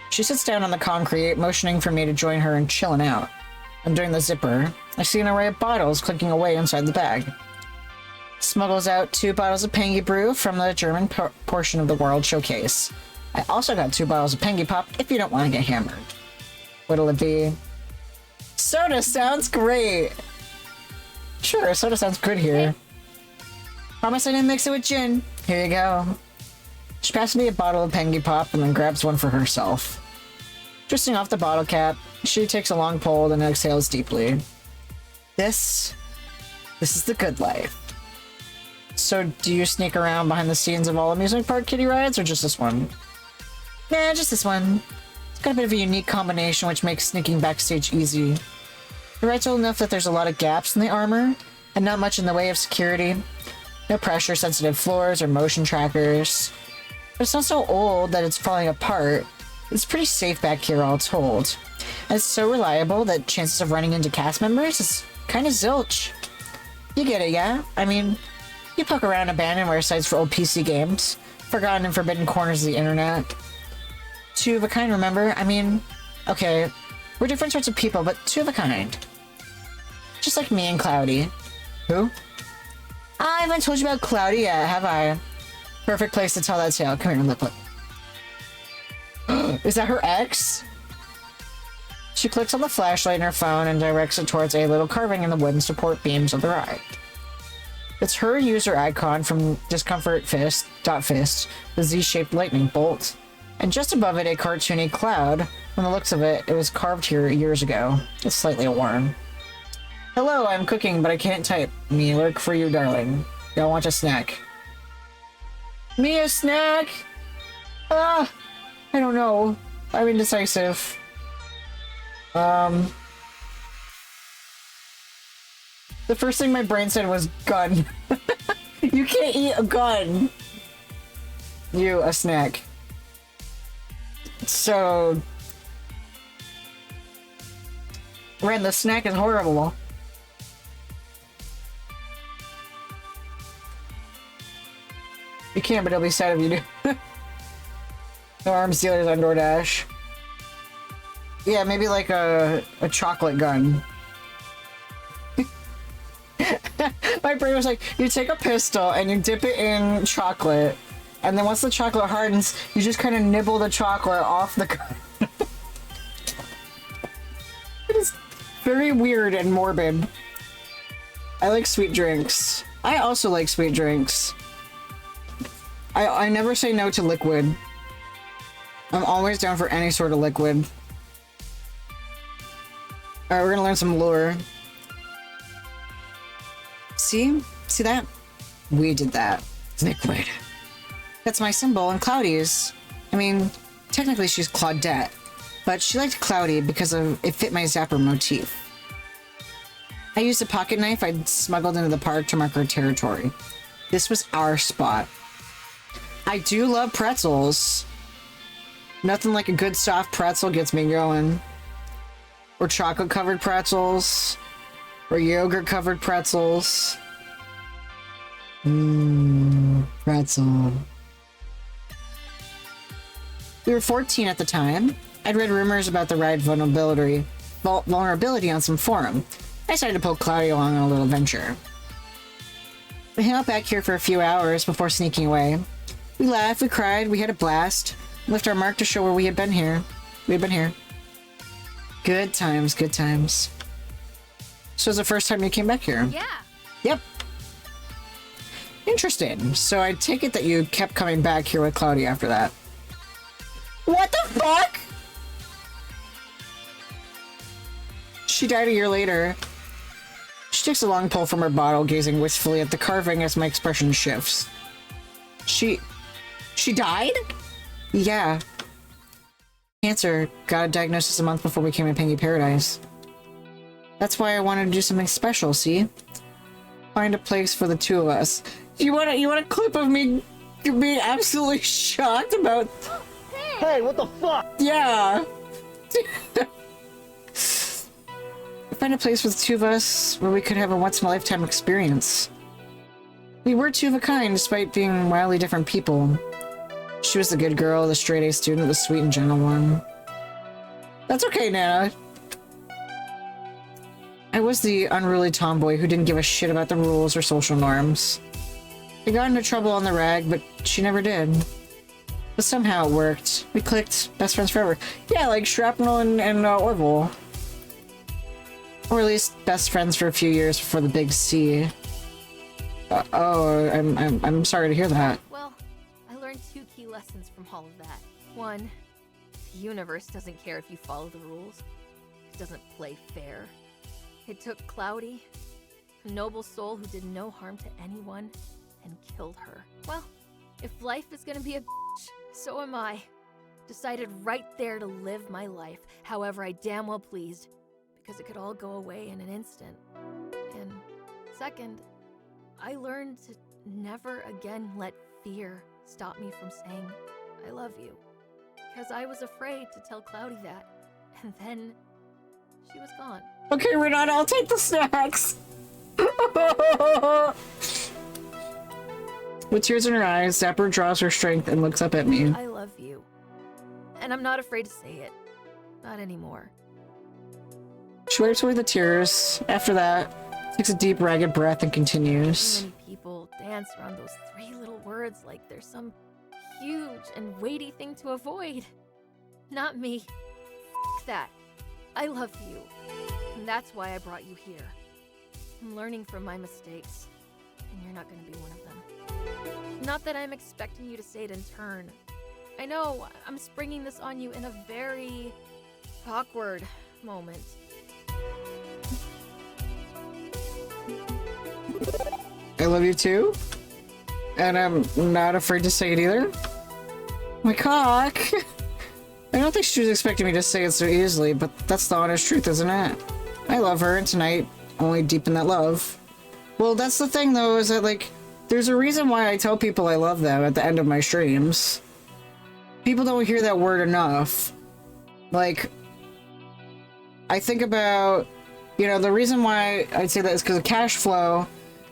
She sits down on the concrete, motioning for me to join her and chilling out. Undoing the zipper, I see an array of bottles clicking away inside the bag. Smuggles out 2 bottles of Pinky Brew from the German portion of the World Showcase. I also got 2 bottles of Pinky Pop if you don't want to get hammered. What'll it be? Soda sounds great! Sure, soda sounds good here. Promise I didn't mix it with gin. Here you go. She passes me a bottle of Pinky Pop and then grabs one for herself. Twisting off the bottle cap, she takes a long pull and exhales deeply. This is the good life. So, do you sneak around behind the scenes of all amusement park kiddie rides, or just this one? Nah, just this one. It's got a bit of a unique combination which makes sneaking backstage easy. The ride's old enough that there's a lot of gaps in the armor, and not much in the way of security. No pressure-sensitive floors or motion trackers. But it's not so old that it's falling apart. It's pretty safe back here, all told. And it's so reliable that chances of running into cast members is kind of zilch. You get it, yeah? I mean, you poke around abandonware sites for old PC games, forgotten and forbidden corners of the internet. Two of a kind, remember? I mean, okay, we're different sorts of people, but two of a kind. Just like me and Cloudy. Who? I haven't told you about Cloudy yet, have I? Perfect place to tell that tale. Come here, look. Is that her ex? She clicks on the flashlight in her phone and directs it towards a little carving in the wooden support beams of the ride. It's her user icon from Discomfort Fist, the Z-shaped lightning bolt, and just above it a cartoony cloud. From the looks of it, it was carved here years ago. It's slightly worn. Hello, I'm cooking, but I can't type. Me lurk for you, darling. Y'all want a snack? Me a snack? I don't know. I'm indecisive. The first thing my brain said was gun. You can't eat a gun. You, a snack. So... Ren, the snack is horrible. You can, but it'll be sad if you do. No arms dealers on DoorDash. Yeah, maybe like a chocolate gun. My brain was like, you take a pistol and you dip it in chocolate, and then once the chocolate hardens, you just kind of nibble the chocolate off the gun. It is very weird and morbid. I like sweet drinks. I also like sweet drinks. I never say no to liquid. I'm always down for any sort of liquid. Alright, we're gonna learn some lore. See? See that? We did that. Liquid. That's my symbol and Cloudy's. I mean, technically she's Claudette, but she liked Cloudy because it fit my Zapper motif. I used a pocket knife I'd smuggled into the park to mark our territory. This was our spot. I do love pretzels. Nothing like a good soft pretzel gets me going. Or chocolate-covered pretzels. Or yogurt-covered pretzels. Pretzel. We were 14 at the time. I'd read rumors about the ride vulnerability on some forum. I decided to poke Cloudy along on a little venture. We hung out back here for a few hours before sneaking away. We laughed, we cried, we had a blast. Left our mark to show where we had been here. We had been here. Good times, good times. So it was the first time you came back here? Yeah. Yep. Interesting. So I take it that you kept coming back here with Cloudy after that. What the fuck? She died a year later. She takes a long pull from her bottle, gazing wistfully at the carving as my expression shifts. She died? Yeah. Cancer. Got a diagnosis a month before we came to Pengy Paradise. That's why I wanted to do something special, see? Find a place for the two of us. You want a clip of me being absolutely shocked about... Hey, what the fuck? Yeah. Find a place for the two of us where we could have a once-in-a-lifetime experience. We were two of a kind, despite being wildly different people. She was the good girl, the straight-A student, the sweet and gentle one. That's okay, Nana. I was the unruly tomboy who didn't give a shit about the rules or social norms. I got into trouble on the rag, but she never did. But somehow it worked. We clicked, best friends forever. Yeah, like Shrapnel and Orville. Or at least best friends for a few years before the big C. I'm sorry to hear that. Well, I learned 2 key lessons from all of that. 1, the universe doesn't care if you follow the rules. It doesn't play fair. It took Cloudy, a noble soul who did no harm to anyone, and killed her. Well, if life is gonna be a bitch, so am I. Decided right there to live my life, however I damn well pleased, because it could all go away in an instant. And Second, I learned to never again let fear stop me from saying, I love you. Because I was afraid to tell Cloudy that. And then she was gone. Okay, Renata, I'll take the snacks. With tears in her eyes, Dapper draws her strength and looks up at me. I love you. And I'm not afraid to say it. Not anymore. She wipes away the tears. After that, takes a deep, ragged breath and continues. So many people dance around those 3 little words like there's some huge and weighty thing to avoid. Not me. F that. I love you. And that's why I brought you here. I'm learning from my mistakes, and you're not going to be one of them. Not that I'm expecting you to say it in turn. I know I'm springing this on you in a very awkward moment. I love you too. And I'm not afraid to say it either. My cock. I don't think she was expecting me to say it so easily, but that's the honest truth, isn't it? I love her, and tonight only deepened that love. Well, that's the thing though, is that like, there's a reason why I tell people I love them at the end of my streams. People don't hear that word enough. Like, I think about, you know, the reason why I'd say that is because of cash flow.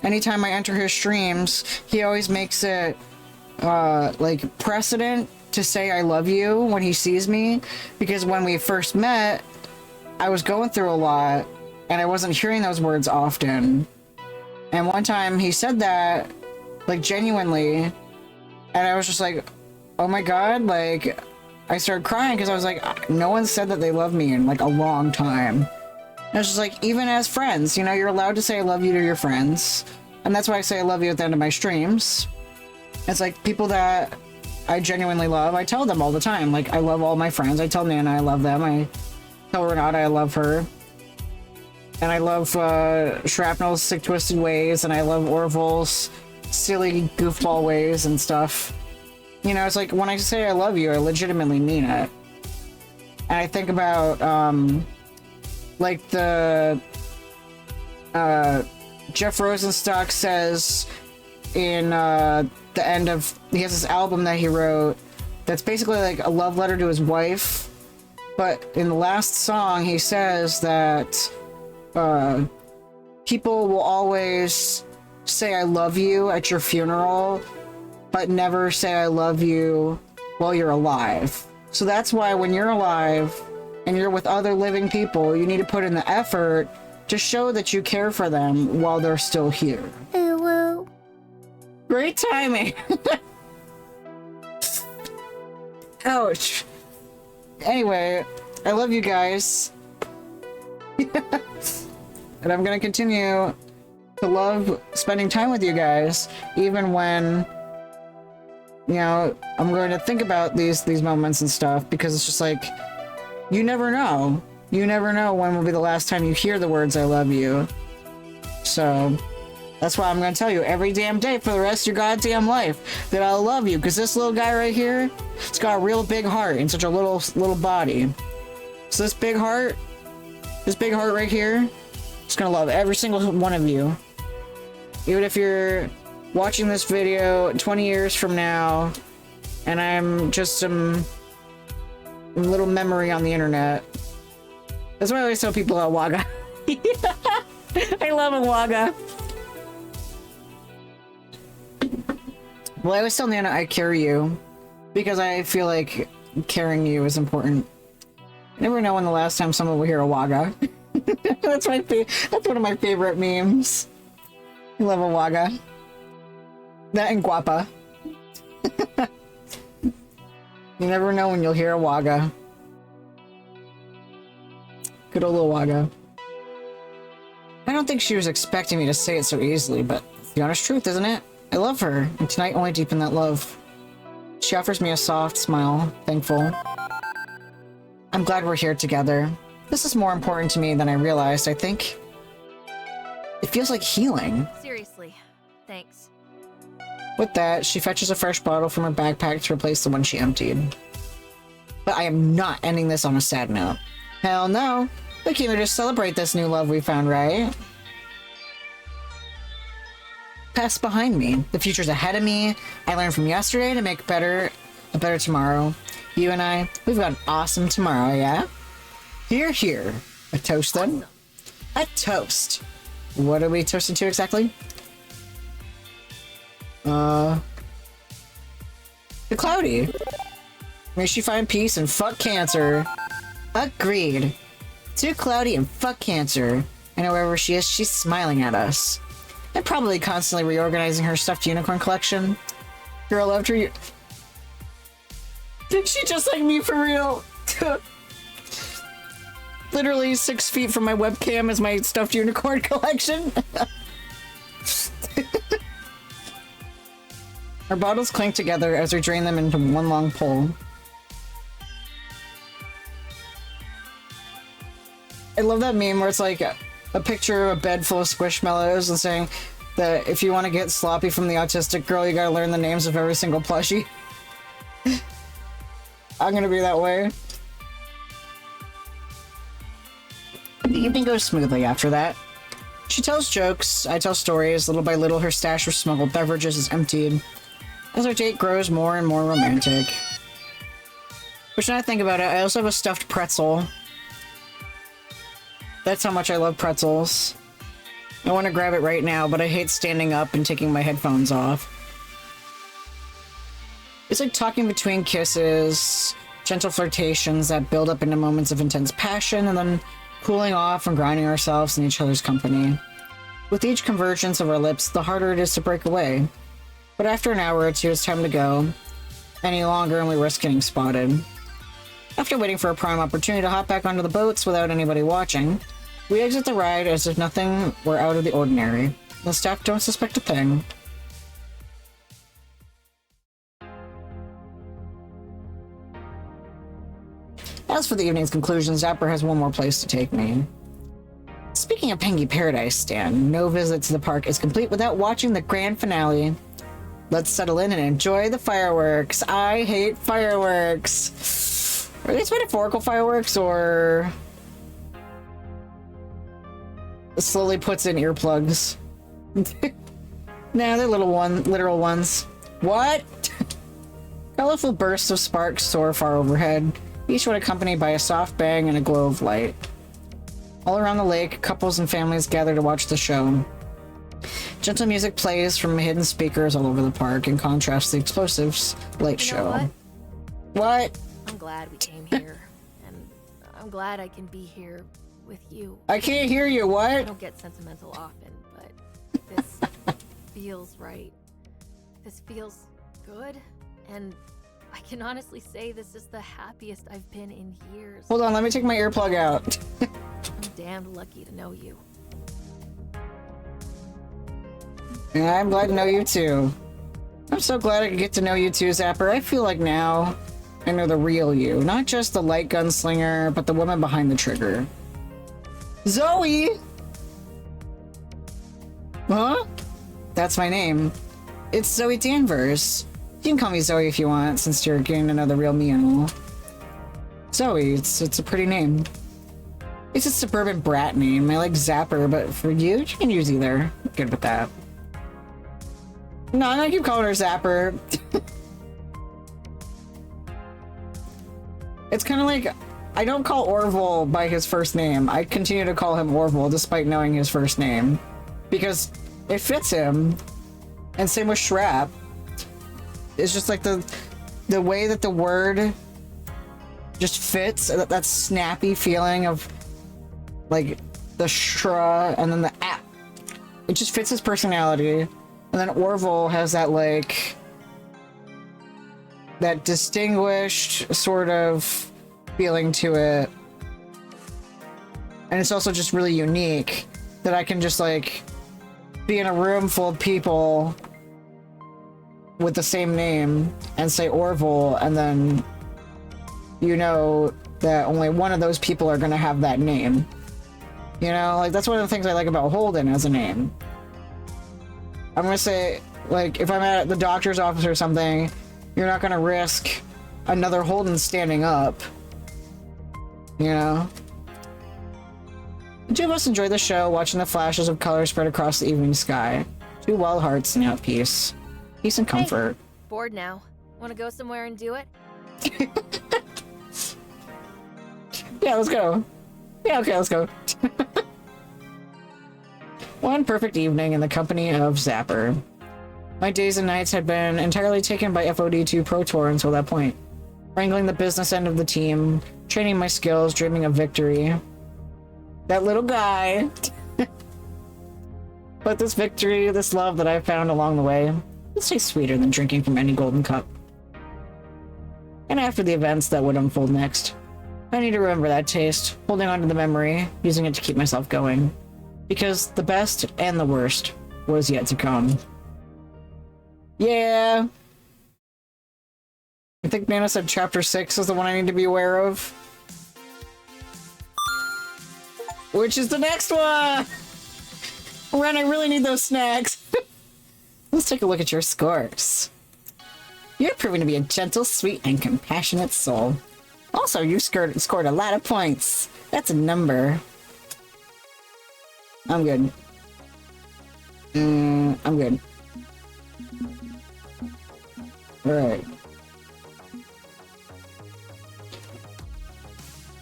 Anytime I enter his streams, he always makes it, like, precedent to say I love you when he sees me. Because when we first met, I was going through a lot, and I wasn't hearing those words often. And one time he said that, like, genuinely, and I was just like, oh my god, like, I started crying because I was like, no one said that they love me in, like, a long time. And it's just like, even as friends, you know, you're allowed to say I love you to your friends. And that's why I say I love you at the end of my streams. It's like, people that I genuinely love, I tell them all the time. Like, I love all my friends. I tell Nana I love them. I tell Renata I love her. And I love Shrapnel's sick, twisted ways. And I love Orville's silly goofball ways and stuff. You know, it's like, when I say I love you, I legitimately mean it. And I think about, like, the Jeff Rosenstock says in the end of, he has this album that he wrote that's basically like a love letter to his wife, but in the last song he says that people will always say I love you at your funeral, but never say I love you while you're alive. So that's why when you're alive and you're with other living people, you need to put in the effort to show that you care for them while they're still here. Hello. Great timing. Ouch. Anyway, I love you guys. And I'm gonna continue to love spending time with you guys, even when, you know, I'm going to think about these moments and stuff, because it's just like, you never know. You never know when will be the last time you hear the words I love you. So that's why I'm going to tell you every damn day for the rest of your goddamn life that I love you, because this little guy right here, it's got a real big heart in such a little body. So this big heart right here, it's going to love every single one of you. Even if you're watching this video 20 years from now and I'm just some little memory on the internet. That's why I always tell people about Waga. I love a Waga. Well, I always tell Nana I carry you because I feel like carrying you is important. I never know when the last time someone will hear a Waga. That's one of my favorite memes. I love a Waga. That and Guapa. You never know when you'll hear a Waga. Good old little Waga. I don't think she was expecting me to say it so easily, but it's the honest truth, isn't it? I love her, and tonight only deepened that love. She offers me a soft smile, thankful. I'm glad we're here together. This is more important to me than I realized, I think. It feels like healing. Seriously, thanks. With that, she fetches a fresh bottle from her backpack to replace the one she emptied. But I am not ending this on a sad note. Hell no! We came here to celebrate this new love we found, right? past behind me. The future's ahead of me. I learned from yesterday to make a better tomorrow. You and I, we've got an awesome tomorrow, yeah? Here, here. A toast, then? A toast. What are we toasting to exactly? The Cloudy. May she find peace and fuck cancer. Agreed. To Cloudy and fuck cancer. And wherever she is, she's smiling at us. And probably constantly reorganizing her stuffed unicorn collection. Girl loved her. Did she just like me for real? Literally 6 feet from my webcam is my stuffed unicorn collection. Our bottles clink together as we drain them into one long pull. I love that meme where it's like a picture of a bed full of squishmallows and saying that if you want to get sloppy from the autistic girl, you gotta learn the names of every single plushie. I'm gonna be that way. The evening goes smoothly after that. She tells jokes, I tell stories. Little by little, her stash of smuggled beverages is emptied as our date grows more and more romantic. Which, now I think about it, I also have a stuffed pretzel. That's how much I love pretzels. I want to grab it right now, but I hate standing up and taking my headphones off. It's like talking between kisses, gentle flirtations that build up into moments of intense passion, and then cooling off and grinding ourselves in each other's company. With each convergence of our lips, the harder it is to break away. But after an hour or two, it's time to go. Any longer and we risk getting spotted. After waiting for a prime opportunity to hop back onto the boats without anybody watching, we exit the ride as if nothing were out of the ordinary. The staff don't suspect a thing. As for the evening's conclusion, Zapper has one more place to take me. Speaking of Pengy Paradise, Stan, no visit to the park is complete without watching the grand finale. Let's settle in and enjoy the fireworks. I hate fireworks. Are these metaphorical fireworks or slowly puts in earplugs? Nah, they're literal ones. What? Colorful bursts of sparks soar far overhead, each one accompanied by a soft bang and a glow of light. All around the lake, couples and families gather to watch the show. Gentle music plays from hidden speakers all over the park, in contrast to the explosives light show. What? I'm glad we came here, and I'm glad I can be here with you. I can't hear you, I what? don't get sentimental often, but this feels right. This feels good, and I can honestly say this is the happiest I've been in years. Hold on, let me take my earplug out. I'm damned lucky to know you. And I'm glad to know you too. I'm so glad I could get to know you too, Zapper. I feel like now I know the real you. Not just the light gunslinger, but the woman behind the trigger. Zoe! Huh? That's my name. It's Zoe Danvers. You can call me Zoe if you want, since you're getting to know the real me and all. Zoe, it's a pretty name. It's a suburban brat name. I like Zapper, but for you can use either. I'm good with that. No, I'm gonna keep calling her Zapper. It's kind of like, I don't call Orville by his first name. I continue to call him Orville despite knowing his first name. Because it fits him. And same with Shrap. It's just like the way that the word just fits, that snappy feeling of like the shra and then the app. It just fits his personality. And then Orville has that like that distinguished sort of feeling to it. And it's also just really unique that I can just like be in a room full of people with the same name and say Orville, and then you know that only one of those people are gonna have that name. You know, like that's one of the things I like about Holden as a name. I'm gonna say, like, if I'm at the doctor's office or something, you're not gonna risk another Holden standing up. You know? The two of us enjoy the show, watching the flashes of color spread across the evening sky. 2 wild hearts, now peace. Peace and comfort. Bored now. Want to go somewhere and do it? Yeah, let's go. Yeah, okay, let's go. One perfect evening in the company of Zapper. My days and nights had been entirely taken by FOD2 Pro Tour until that point. Wrangling the business end of the team, training my skills, dreaming of victory. That little guy. But this victory, this love that I've found along the way, it tastes sweeter than drinking from any golden cup. And after the events that would unfold next, I need to remember that taste, holding on to the memory, using it to keep myself going. Because the best and the worst was yet to come. Yeah. I think Nana said chapter 6 is the one I need to be aware of. Which is the next one! Ren, I really need those snacks. Let's take a look at your scores. You're proving to be a gentle, sweet, and compassionate soul. Also, you scored a lot of points. That's a number. I'm good. I'm good. Alright.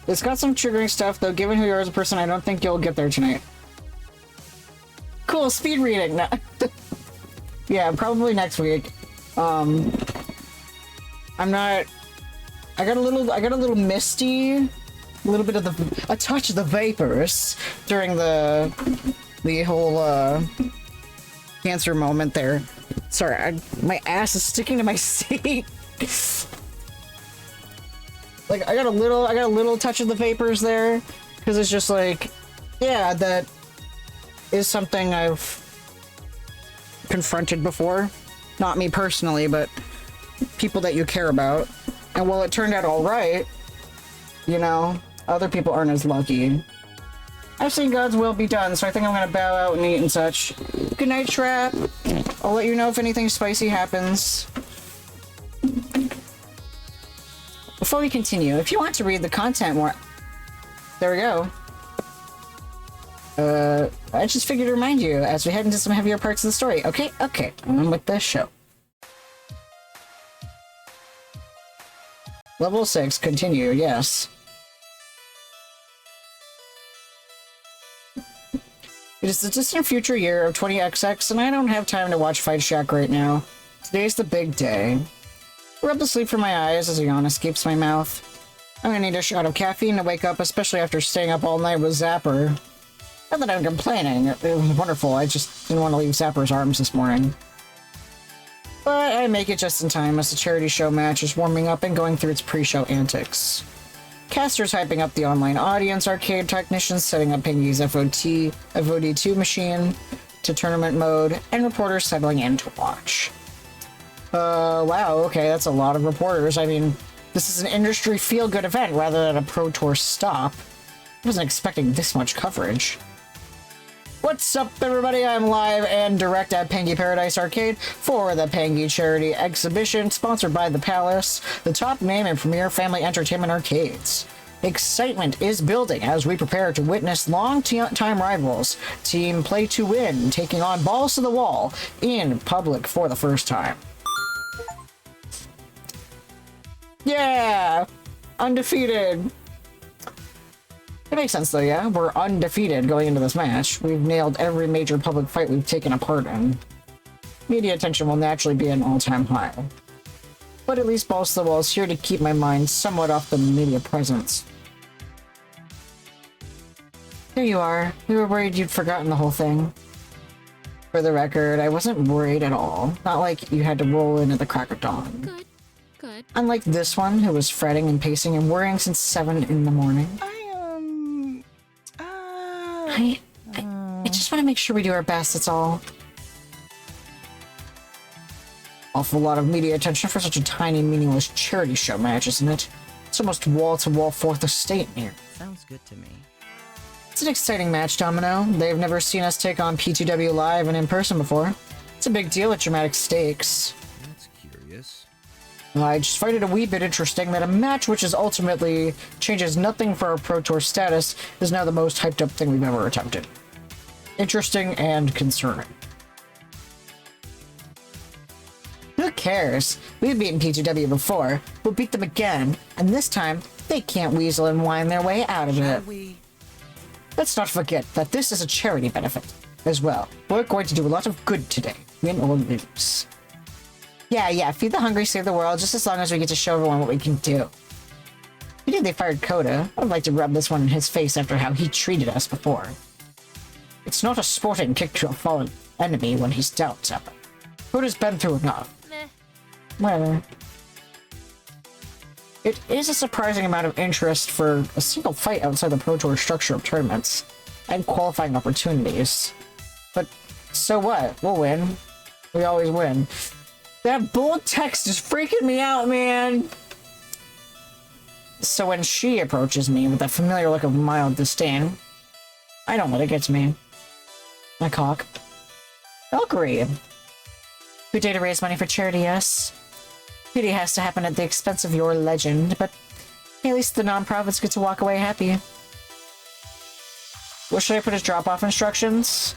It's got some triggering stuff, though. Given who you are as a person, I don't think you'll get there tonight. Cool, speed reading. No. Yeah, probably next week. I'm not. I got a little misty, a little bit of a touch of the vapors during the whole cancer moment there. Sorry, my ass is sticking to my seat. Like I got a little touch of the vapors there because it's just like, yeah, that is something I've confronted before. Not me personally, but people that you care about. And while it turned out all right, you know, other people aren't as lucky. I've seen God's will be done, so I think I'm gonna bow out and eat and such. Good night, Trap. I'll let you know if anything spicy happens. Before we continue, if you want to read the content more... There we go. I just figured to remind you as we head into some heavier parts of the story. Okay, on with the show. Level 6, continue, yes. It is the distant future year of 20XX, and I don't have time to watch Fight Shack right now. Today's the big day. Rub the sleep from my eyes as a yawn escapes my mouth. I'm gonna need a shot of caffeine to wake up, especially after staying up all night with Zapper. Not that I'm complaining, it was wonderful, I just didn't want to leave Zapper's arms this morning. But I make it just in time as the charity show match is warming up and going through its pre-show antics. Casters hyping up the online audience, arcade technicians setting up Pingy's FOD2 machine to tournament mode, and reporters settling in to watch. Wow, okay, that's a lot of reporters. I mean, this is an industry feel-good event rather than a Pro Tour stop. I wasn't expecting this much coverage. What's up, everybody? I'm live and direct at Pangy Paradise Arcade for the Pangy Charity Exhibition, sponsored by The Palace, the top name in premier family entertainment arcades. Excitement is building as we prepare to witness long-time rivals, Team Play to Win, taking on Balls to the Wall in public for the first time. Yeah! Undefeated! It makes sense though, yeah? We're undefeated going into this match. We've nailed every major public fight we've taken a part in. Media attention will naturally be an all-time high. But at least Balls to the Wall is here to keep my mind somewhat off the media presence. There you are. We were worried you'd forgotten the whole thing. For the record, I wasn't worried at all. Not like you had to roll in at the crack of dawn. Good. Unlike this one, who was fretting and pacing and worrying since 7 in the morning. I just want to make sure we do our best, that's all. Awful lot of media attention for such a tiny, meaningless charity show match, isn't it? It's almost wall-to-wall Fourth Estate here. Sounds good to me. It's an exciting match, Domino. They've never seen us take on P2W live and in person before. It's a big deal with dramatic stakes. That's curious. I just find it a wee bit interesting that a match which is ultimately changes nothing for our Pro Tour status is now the most hyped up thing we've ever attempted. Interesting and concerning. cares? We've beaten P2W before. We'll beat them again. And this time, they can't weasel and whine their way out of it. Let's not forget that this is a charity benefit as well. We're going to do a lot of good today. Win or lose. Yeah, feed the hungry, save the world, just as long as we get to show everyone what we can do. You think they fired Coda? I'd like to rub this one in his face after how he treated us before. It's not a sporting kick to a fallen enemy when he's dealt, Zappa. Coda's been through enough. Meh. Whatever. It is a surprising amount of interest for a single fight outside the Pro Tour structure of tournaments and qualifying opportunities. But so what? We'll win. We always win. That bold text is freaking me out, man! So when she approaches me with that familiar look of mild disdain, I don't let it get to me. My cock. Valkyrie. Good day to raise money for charity, yes. Beauty has to happen at the expense of your legend, but at least the non-profits get to walk away happy. What should I put as drop-off instructions?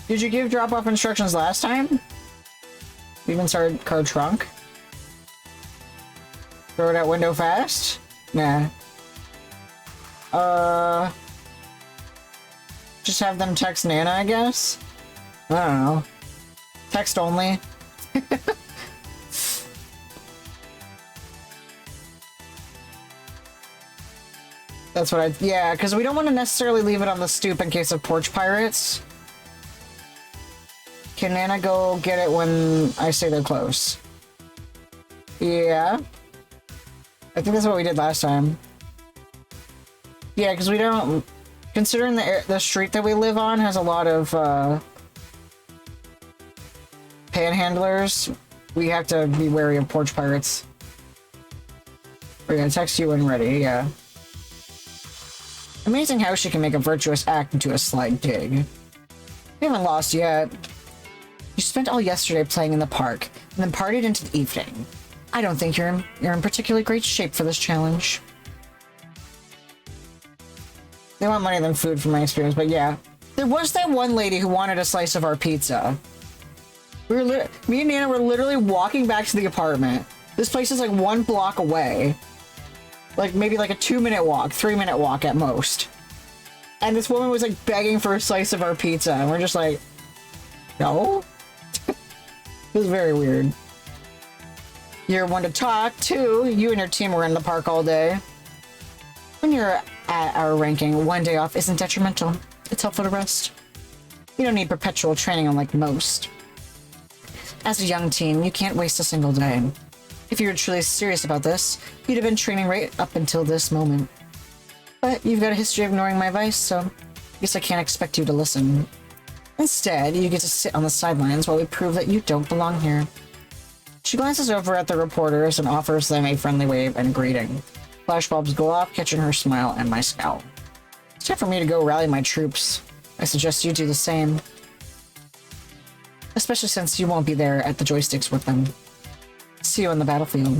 Did you give drop-off instructions last time? Even started card trunk? Throw it out window fast? Nah. Just have them text Nana, I guess? I don't know. Text only? That's what yeah, because we don't want to necessarily leave it on the stoop in case of porch pirates. Can Nana go get it when I say they're close? Yeah. I think that's what we did last time. Yeah, because we don't... Considering the street that we live on has a lot of panhandlers, we have to be wary of porch pirates. We're gonna text you when ready, yeah. Amazing how she can make a virtuous act into a slight dig. We haven't lost yet. You spent all yesterday playing in the park, and then partied into the evening. I don't think you're in particularly great shape for this challenge. They want money than food from my experience, but yeah. There was that one lady who wanted a slice of our pizza. Me and Nana were literally walking back to the apartment. This place is like 1 block away. Like maybe like a 2-minute walk, 3-minute walk at most. And this woman was like begging for a slice of our pizza, and we're just like, no? It was very weird. You're one to talk, too. You and your team were in the park all day. When you're at our ranking, 1 day off isn't detrimental. It's helpful to rest. You don't need perpetual training unlike most. As a young teen, you can't waste a single day. If you were truly serious about this, you'd have been training right up until this moment. But you've got a history of ignoring my advice, so I guess I can't expect you to listen. Instead, you get to sit on the sidelines while we prove that you don't belong here. She glances over at the reporters and offers them a friendly wave and greeting. Flashbulbs go off, catching her smile and my scowl. It's time for me to go rally my troops. I suggest you do the same. Especially since you won't be there at the joysticks with them. See you on the battlefield.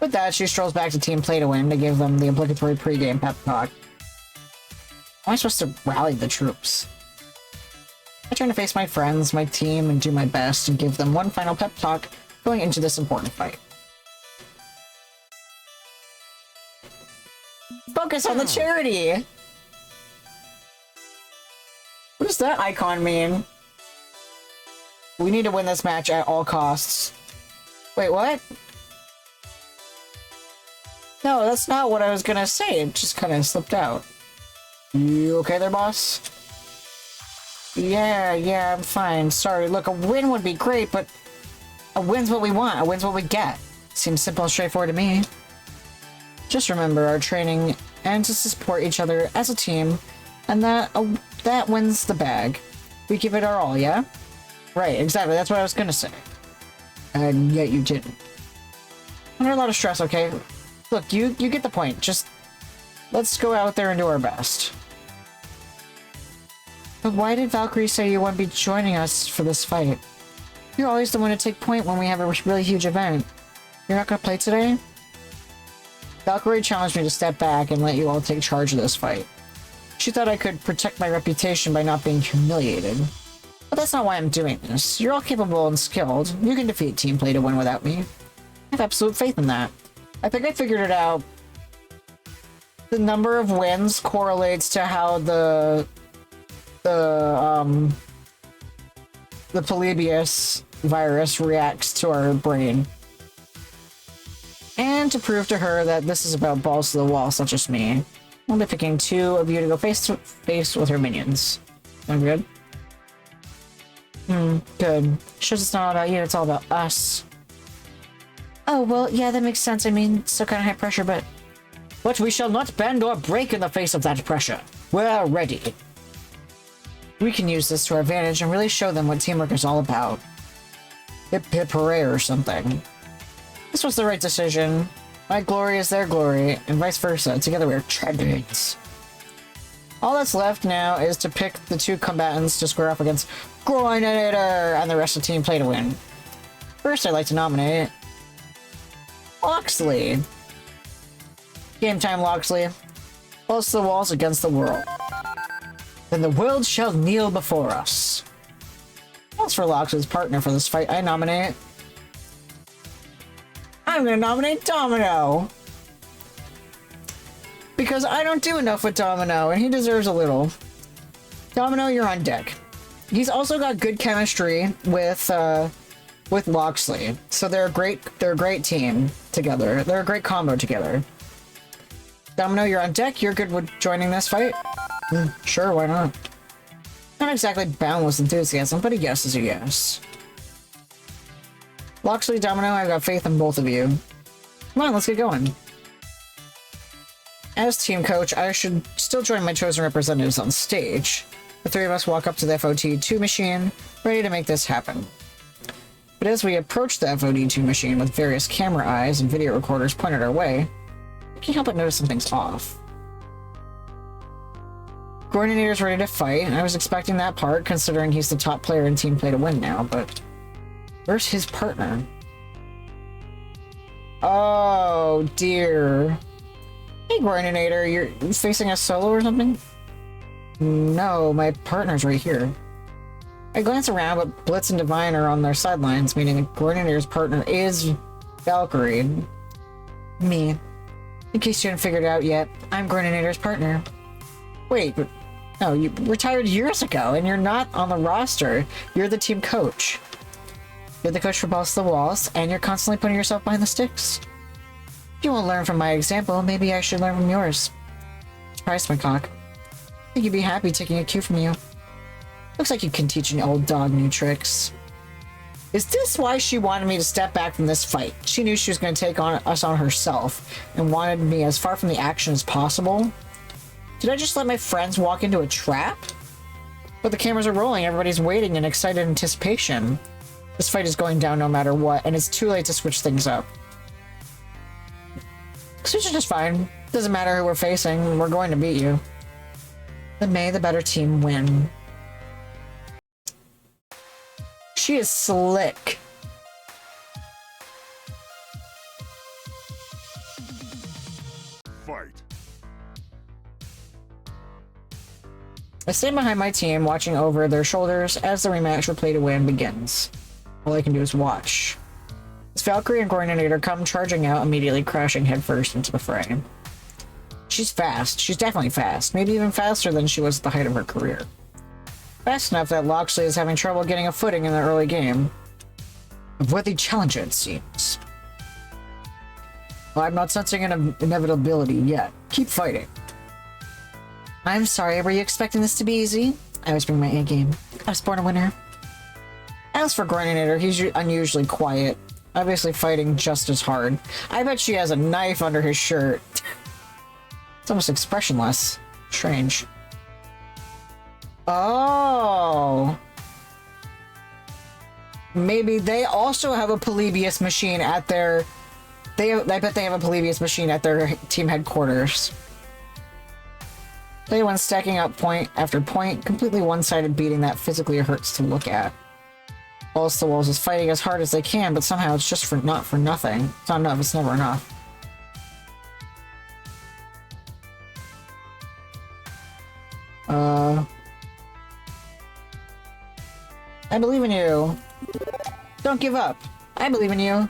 With that, she strolls back to Team Play to Win to give them the obligatory pregame pep talk. How am I supposed to rally the troops? I turn to face my friends, my team, and do my best to give them one final pep talk going into this important fight. Focus on the charity! What does that icon mean? We need to win this match at all costs. Wait, what? No, that's not what I was gonna say. It just kind of slipped out. You okay there, boss? Yeah, I'm fine. Sorry, look, a win would be great, but a win's what we want. A win's what we get. Seems simple and straightforward to me. Just remember our training and to support each other as a team, and that wins the bag. We give it our all, yeah? Right, exactly. That's what I was gonna say. And yet you didn't. Under a lot of stress, okay? Look, you get the point. Just let's go out there and do our best. But why did Valkyrie say you wouldn't be joining us for this fight? You're always the one to take point when we have a really huge event. You're not gonna play today? Valkyrie challenged me to step back and let you all take charge of this fight. She thought I could protect my reputation by not being humiliated. But that's not why I'm doing this. You're all capable and skilled. You can defeat Team Play to win without me. I have absolute faith in that. I think I figured it out. The number of wins correlates to how the Polybius virus reacts to our brain. And to prove to her that this is about balls to the wall, such as me, I'll be picking 2 of you to go face to face with her minions. Sound good? Good. Shows it's not all about you, it's all about us. Oh, well, yeah, that makes sense. I mean, it's still kind of high pressure, but... But we shall not bend or break in the face of that pressure. We're ready. We can use this to our advantage and really show them what teamwork is all about. Hip hip hooray or something. This was the right decision. My glory is their glory, and vice versa. Together we're champions. All that's left now is to pick the 2 combatants to square off against Groinator and the rest of Team Play to win. First, I'd like to nominate... Loxley. Game time, Loxley. Close the walls against the world. Then the world shall kneel before us. As for Loxley's partner for this fight, I nominate... I'm gonna nominate Domino! Because I don't do enough with Domino, and he deserves a little. Domino, you're on deck. He's also got good chemistry with Loxley, so they're a great team together. They're a great combo together. Domino, you're on deck. You're good with joining this fight? Sure, why not? Not exactly boundless enthusiasm, but a yes is a yes. Loxley, Domino, I've got faith in both of you. Come on, let's get going. As team coach, I should still join my chosen representatives on stage. The 3 of us walk up to the FOD2 machine, ready to make this happen. But as we approach the FOD2 machine with various camera eyes and video recorders pointed our way, I can't help but notice something's off. Coordinator's ready to fight, and I was expecting that part considering he's the top player in Team Play to win now, but where's his partner? Oh dear. Hey Coordinator, you're facing us solo or something? No, my partner's right here. I glance around, but Blitz and Divine are on their sidelines, meaning the Coordinator's partner is Valkyrie. Me. In case you haven't figured it out yet, I'm Coordinator's partner. Wait, but no, you retired years ago, and you're not on the roster. You're the team coach. You're the coach for Balls to the Walls, and you're constantly putting yourself behind the sticks. If you won't learn from my example, maybe I should learn from yours. Surprise, my cock. I think you'd be happy taking a cue from you. Looks like you can teach an old dog new tricks. Is this why she wanted me to step back from this fight? She knew she was going to take us on herself, and wanted me as far from the action as possible? Did I just let my friends walk into a trap? But the cameras are rolling, everybody's waiting in excited anticipation. This fight is going down no matter what, and it's too late to switch things up. Switch is just fine. Doesn't matter who we're facing, we're going to beat you. Then may the better team win. She is slick. Fight. I stand behind my team, watching over their shoulders as the rematch for Play to Win begins. All I can do is watch. As Valkyrie and Coordinator come charging out, immediately crashing headfirst into the fray. She's fast. She's definitely fast. Maybe even faster than she was at the height of her career. Fast enough that Loxley is having trouble getting a footing in the early game. A worthy challenger, it seems. Well, I'm not sensing an inevitability yet. Keep fighting. I'm sorry, were you expecting this to be easy? I always bring my A game. I was born a winner. As for Coordinator, he's unusually quiet. Obviously fighting just as hard. I bet she has a knife under his shirt. It's almost expressionless. Strange. Oh. Maybe they also have a Polybius machine at their... I bet they have a Polybius machine at their team headquarters. They went stacking up point after point, completely one-sided beating that physically hurts to look at. Balls to the Walls is fighting as hard as they can, but somehow it's just not for nothing. It's not enough, it's never enough. I believe in you. Don't give up. I believe in you.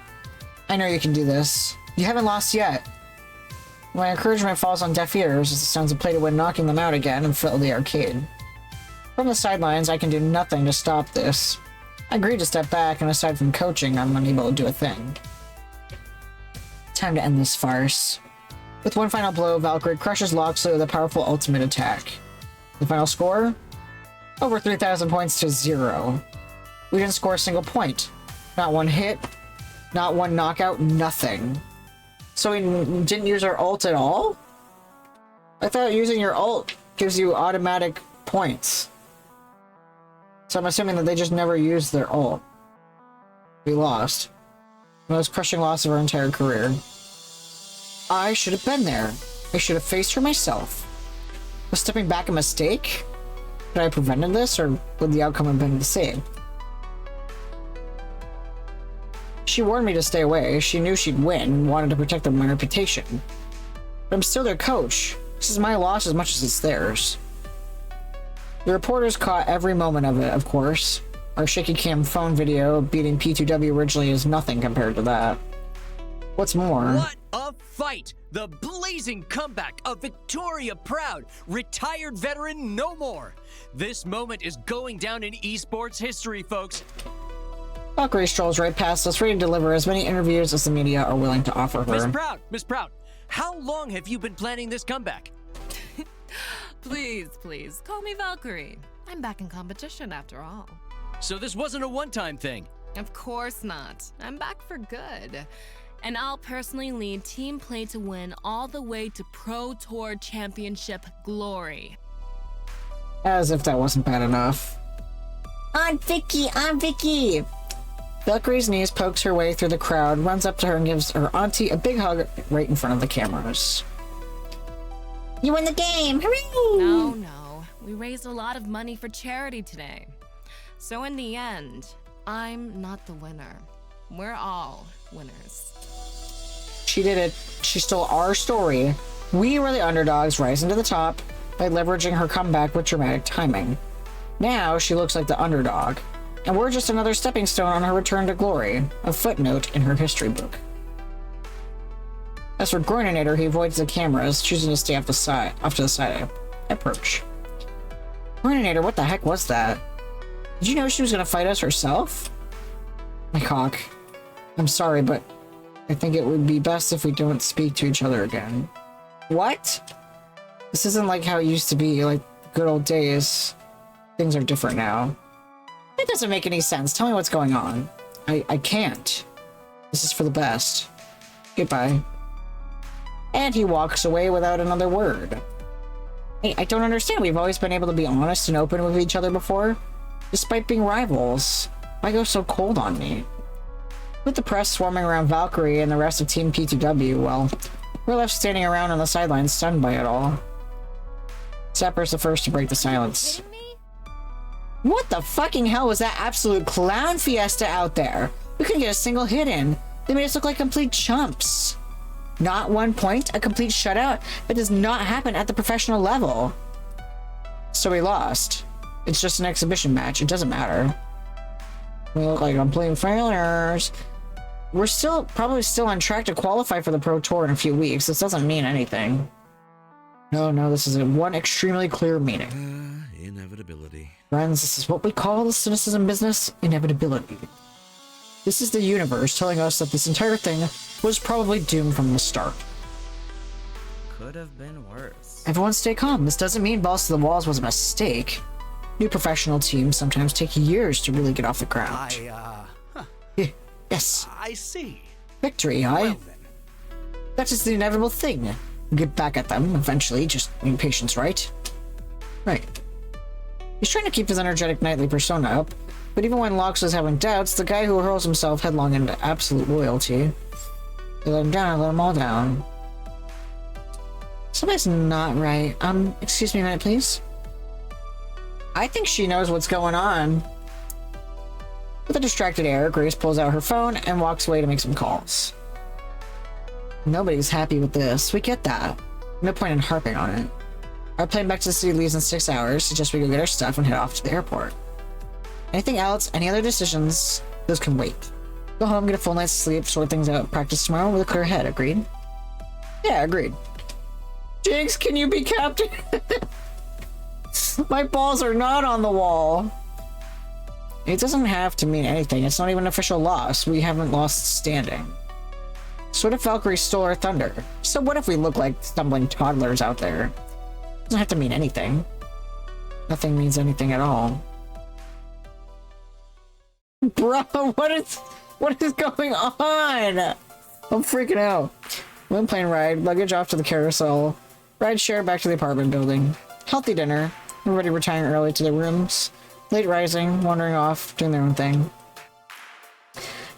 I know you can do this. You haven't lost yet. My encouragement falls on deaf ears as the sounds of play-to-win knocking them out again and fill the arcade. From the sidelines, I can do nothing to stop this. I agreed to step back, and aside from coaching, I'm unable to do a thing. Time to end this farce. With one final blow, Valkyrie crushes Loxley with a powerful ultimate attack. The final score? Over 3,000 points to 0. We didn't score a single point. Not one hit, not one knockout, nothing. So we didn't use our ult at all? I thought using your ult gives you automatic points. So I'm assuming that they just never used their ult. We lost. The most crushing loss of our entire career. I should have been there. I should have faced her myself. Was stepping back a mistake? Could I have prevented this, or would the outcome have been the same? She warned me to stay away. She knew she'd win and wanted to protect my reputation. But I'm still their coach. This is my loss as much as it's theirs. The reporters caught every moment of it, of course. Our shaky cam phone video beating P2W originally is nothing compared to that. What's more... What a fight! The blazing comeback of Victoria Proud, retired veteran no more. This moment is going down in esports history, folks. Valkyrie strolls right past us, ready to deliver as many interviews as the media are willing to offer her. Miss Proud, how long have you been planning this comeback? Please, please, call me Valkyrie. I'm back in competition after all. So this wasn't a one-time thing? Of course not. I'm back for good. And I'll personally lead Team Play to win all the way to Pro Tour Championship glory. As if that wasn't bad enough. I'm Vicky! Valkyrie's niece pokes her way through the crowd, runs up to her and gives her auntie a big hug right in front of the cameras. You win the game! Hooray! No. We raised a lot of money for charity today. So in the end, I'm not the winner. We're all winners. She did it. She stole our story. We were the underdogs rising to the top by leveraging her comeback with dramatic timing. Now she looks like the underdog, and we're just another stepping stone on her return to glory, a footnote in her history book. As for Groininator, he avoids the cameras, choosing to stay off to the side I approach. Groininator, what the heck was that? Did you know she was gonna fight us herself? My cock. I'm sorry, but I think it would be best if we don't speak to each other again. What? This isn't like how it used to be, like the good old days. Things are different now. It doesn't make any sense. Tell me what's going on. I can't. This is for the best. Goodbye. And he walks away without another word. Hey, I don't understand. We've always been able to be honest and open with each other before. Despite being rivals. Why go so cold on me? With the press swarming around Valkyrie and the rest of Team P2W, well, we're left standing around on the sidelines stunned by it all. Zapper's the first to break the silence. What the fucking hell was that absolute clown fiesta out there? We couldn't get a single hit in. They made us look like complete chumps. Not 1 point, a complete shutout? That does not happen at the professional level. So we lost. It's just an exhibition match, it doesn't matter. We look like complete failures. We're probably still on track to qualify for the Pro Tour in a few weeks. This doesn't mean anything. No, this is one extremely clear meaning. Inevitability. Friends, this is what we call the cynicism business, inevitability. This is the universe telling us that this entire thing was probably doomed from the start. Could have been worse. Everyone stay calm. This doesn't mean Balls to the Walls was a mistake. New professional teams sometimes take years to really get off the ground. Yes. I see. Victory, Well then. That is the inevitable thing. Get back at them eventually, just need patience, right? Right. He's trying to keep his energetic knightly persona up, but even when Lox is having doubts, the guy who hurls himself headlong into absolute loyalty. They let him down, let them all down. Something's not right. Excuse me a minute, please. I think she knows what's going on. With a distracted air, Grace pulls out her phone and walks away to make some calls. Nobody's happy with this. We get that. No point in harping on it. Our plane back to the city leaves in 6 hours. Suggest we go get our stuff and head off to the airport. Anything else? Any other decisions? Those can wait. Go home, get a full night's sleep, sort things out, practice tomorrow with a clear head. Agreed? Yeah, agreed. Jinx, can you be captain? My balls are not on the wall. It doesn't have to mean anything. It's not even an official loss. We haven't lost standing. Sort of Valkyrie stole our thunder. So what if we look like stumbling toddlers out there? It doesn't have to mean anything. Nothing means anything at all. Bro, what is going on? I'm freaking out. One plane ride, luggage off to the carousel, ride share back to the apartment building. Healthy dinner, everybody retiring early to their rooms. Late rising, wandering off, doing their own thing.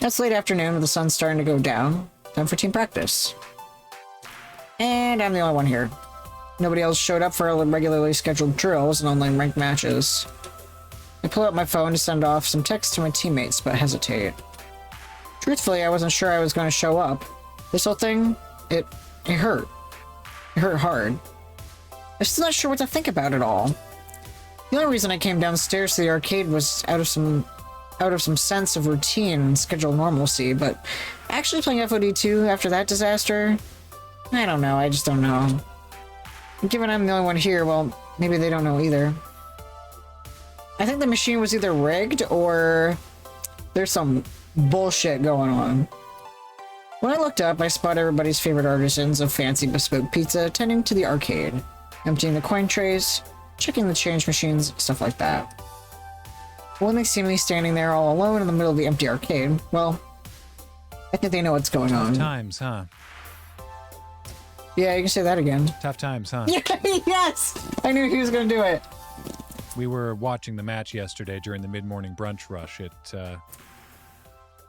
It's late afternoon with the sun starting to go down. Time for team practice. And I'm the only one here. Nobody else showed up for our regularly scheduled drills and online ranked matches. I pull out my phone to send off some texts to my teammates, but hesitate. Truthfully, I wasn't sure I was going to show up. This whole thing, it hurt. It hurt hard. I'm still not sure what to think about it all. The only reason I came downstairs to the arcade was out of some sense of routine and scheduled normalcy, but actually playing FOD2 after that disaster? I don't know, I just don't know. Given I'm the only one here, well, maybe they don't know either. I think the machine was either rigged or there's some bullshit going on. When I looked up, I spotted everybody's favorite artisans of fancy bespoke pizza tending to the arcade, emptying the coin trays, checking the change machines, stuff like that. When they see me standing there all alone in the middle of the empty arcade, well, I think they know what's going on. Tough times, huh? Yeah, you can say that again. Tough times, huh? Yeah, yes! I knew he was gonna do it. We were watching the match yesterday during the mid-morning brunch rush.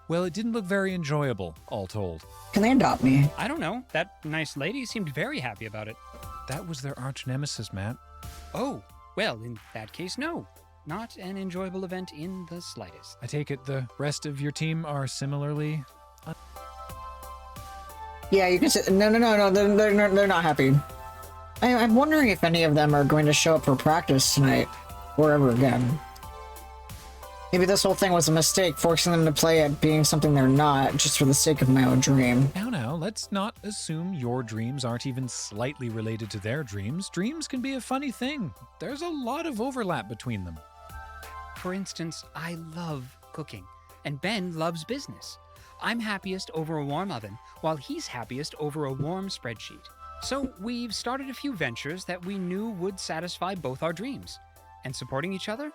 Well, it didn't look very enjoyable, all told. Can they adopt me? I don't know. That nice lady seemed very happy about it. That was their arch nemesis, Matt. Oh, well, in that case, no. Not an enjoyable event in the slightest. I take it the rest of your team are similarly... Yeah, you can say... No, they're not happy. I'm wondering if any of them are going to show up for practice tonight, or ever again. Maybe this whole thing was a mistake, forcing them to play at being something they're not, just for the sake of my own dream. Now, let's not assume your dreams aren't even slightly related to their dreams. Dreams can be a funny thing. There's a lot of overlap between them. For instance, I love cooking, and Ben loves business. I'm happiest over a warm oven, while he's happiest over a warm spreadsheet. So we've started a few ventures that we knew would satisfy both our dreams. And supporting each other?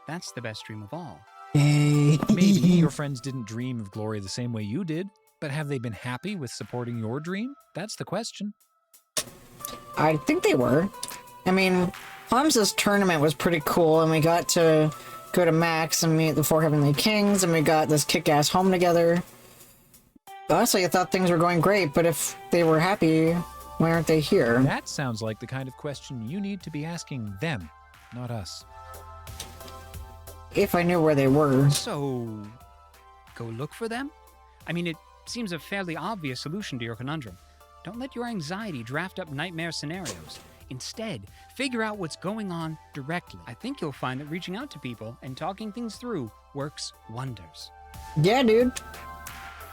That's the best dream of all. Yay. Maybe your friends didn't dream of glory the same way you did, but have they been happy with supporting your dream? That's the question. I think they were. I mean, Hamza's tournament was pretty cool, and we got to go to Max and meet the Four Heavenly Kings, and we got this kick-ass home together. Honestly, I thought things were going great, but if they were happy, why aren't they here? That sounds like the kind of question you need to be asking them, not us. If I knew where they were. So, go look for them? I mean, it seems a fairly obvious solution to your conundrum. Don't let your anxiety draft up nightmare scenarios. Instead, figure out what's going on directly. I think you'll find that reaching out to people and talking things through works wonders. Yeah, dude.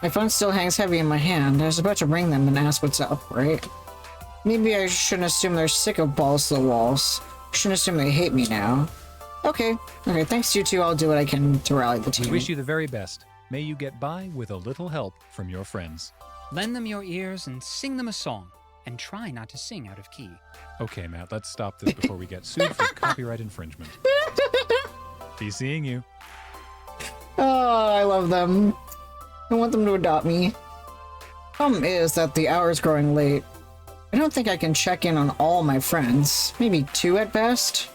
My phone still hangs heavy in my hand. I was about to ring them and ask what's up, right? Maybe I shouldn't assume they're sick of balls to the walls. I shouldn't assume they hate me now. Okay, thanks to you two, I'll do what I can to rally the team. Wish you the very best. May you get by with a little help from your friends. Lend them your ears and sing them a song. And try not to sing out of key. Okay, Matt, let's stop this before we get sued for copyright infringement. Be seeing you. Oh, I love them. I want them to adopt me. Problem is that the hour's growing late. I don't think I can check in on all my friends. Maybe 2 at best.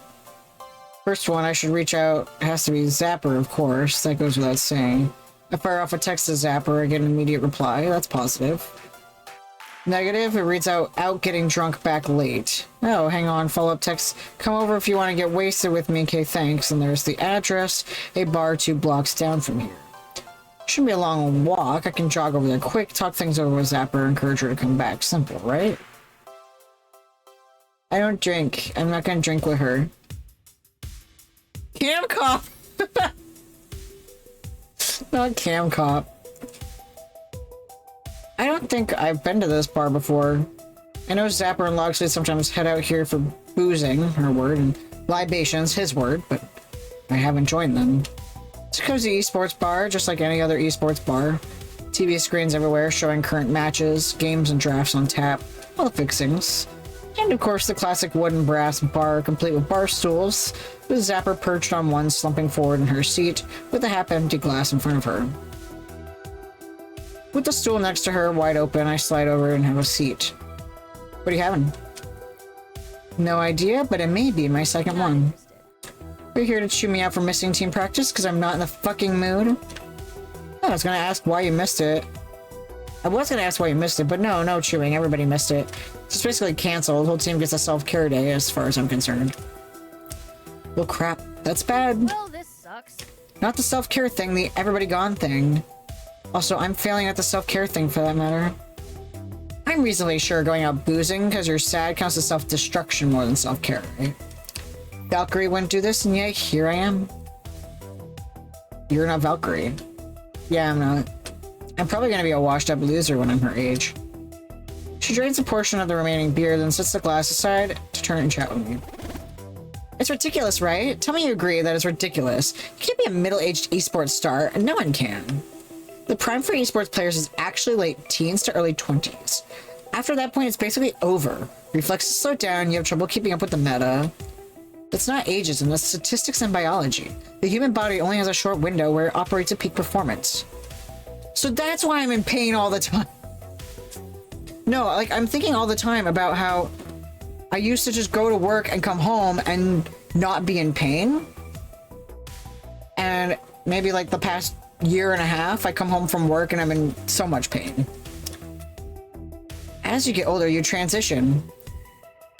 First one I should reach out has to be Zapper, of course. That goes without saying. I fire off a text to Zapper, I get an immediate reply. That's positive. Negative, it reads out getting drunk back late. Oh, hang on, follow-up text. Come over if you want to get wasted with me, okay, thanks. And there's the address, a bar 2 blocks down from here. Shouldn't be a long walk. I can jog over there quick, talk things over with Zapper, encourage her to come back. Simple, right? I don't drink. I'm not gonna drink with her. Cam Cop! Not Cam Cop. I don't think I've been to this bar before. I know Zapper and Loxley sometimes head out here for boozing, her word, and libations, his word, but I haven't joined them. It's a cozy esports bar, just like any other esports bar. TV screens everywhere showing current matches, games and drafts on tap, all the fixings. And of course the classic wooden brass bar complete with bar stools, with Zapper perched on one slumping forward in her seat with a half-empty glass in front of her. With the stool next to her wide open, I slide over and have a seat. What are you having? No idea, but it may be my second one. Are you here to chew me out for missing team practice because I'm not in the fucking mood? I was gonna ask why you missed it. I was gonna ask why you missed it, but no chewing. Everybody missed it. It's basically canceled. The whole team gets a self-care day as far as I'm concerned. Well, crap. That's bad. Well, this sucks. Not the self-care thing, the everybody gone thing. Also, I'm failing at the self-care thing for that matter. I'm reasonably sure going out boozing because you're sad counts as self-destruction more than self-care, right? Valkyrie wouldn't do this, and yet here I am. You're not Valkyrie. Yeah, I'm not. I'm probably gonna be a washed-up loser when I'm her age. She drains a portion of the remaining beer, then sets the glass aside to turn and chat with me. It's ridiculous, right? Tell me you agree that it's ridiculous. You can't be a middle-aged esports star, and no one can. The prime for esports players is actually late teens to early 20s. After that point, it's basically over. Reflexes slow down, you have trouble keeping up with the meta. It's not ageism, that's statistics and biology. The human body only has a short window where it operates at peak performance. So that's why I'm in pain all the time. No, like, I'm thinking all the time about how I used to just go to work and come home and not be in pain. And maybe like the past year and a half, I come home from work and I'm in so much pain. As you get older, you transition.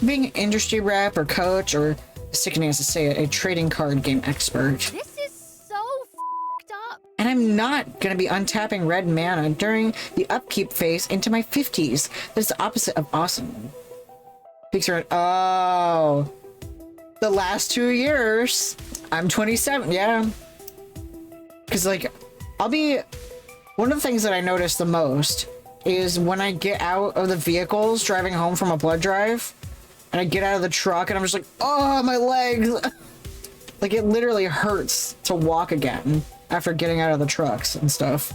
Being an industry rep or coach or, sickening as to say it, a trading card game expert. This is so f***ed up. And I'm not going to be untapping red mana during the upkeep phase into my 50s. That's the opposite of awesome. Peaks are, oh, the last 2 years. I'm 27, yeah. Because, like, I'll be... One of the things that I notice the most is when I get out of the vehicles driving home from a blood drive, and I get out of the truck, and I'm just like, oh, my legs! Like, it literally hurts to walk again after getting out of the trucks and stuff.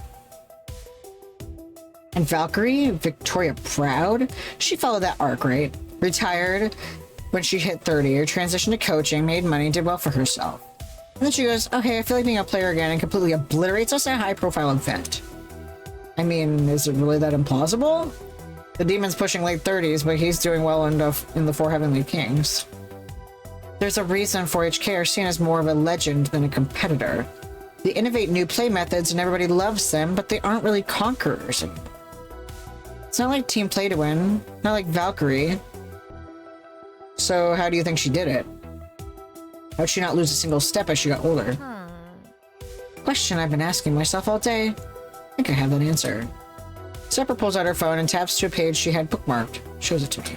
And Valkyrie, Victoria Proud, she followed that arc, right? Retired when she hit 30, or transitioned to coaching, made money, did well for herself. And then she goes, okay, I feel like being a player again, and completely obliterates us at a high-profile event. I mean, is it really that implausible? The demon's pushing late 30s, but he's doing well in the Four Heavenly Kings. There's a reason 4HK are seen as more of a legend than a competitor. They innovate new play methods and everybody loves them, but they aren't really conquerors anymore. It's not like team play to win, not like Valkyrie. So how do you think she did it? How'd she not lose a single step as she got older? Question I've been asking myself all day. I think I have that answer. Sepper pulls out her phone and taps to a page she had bookmarked. Shows it to me.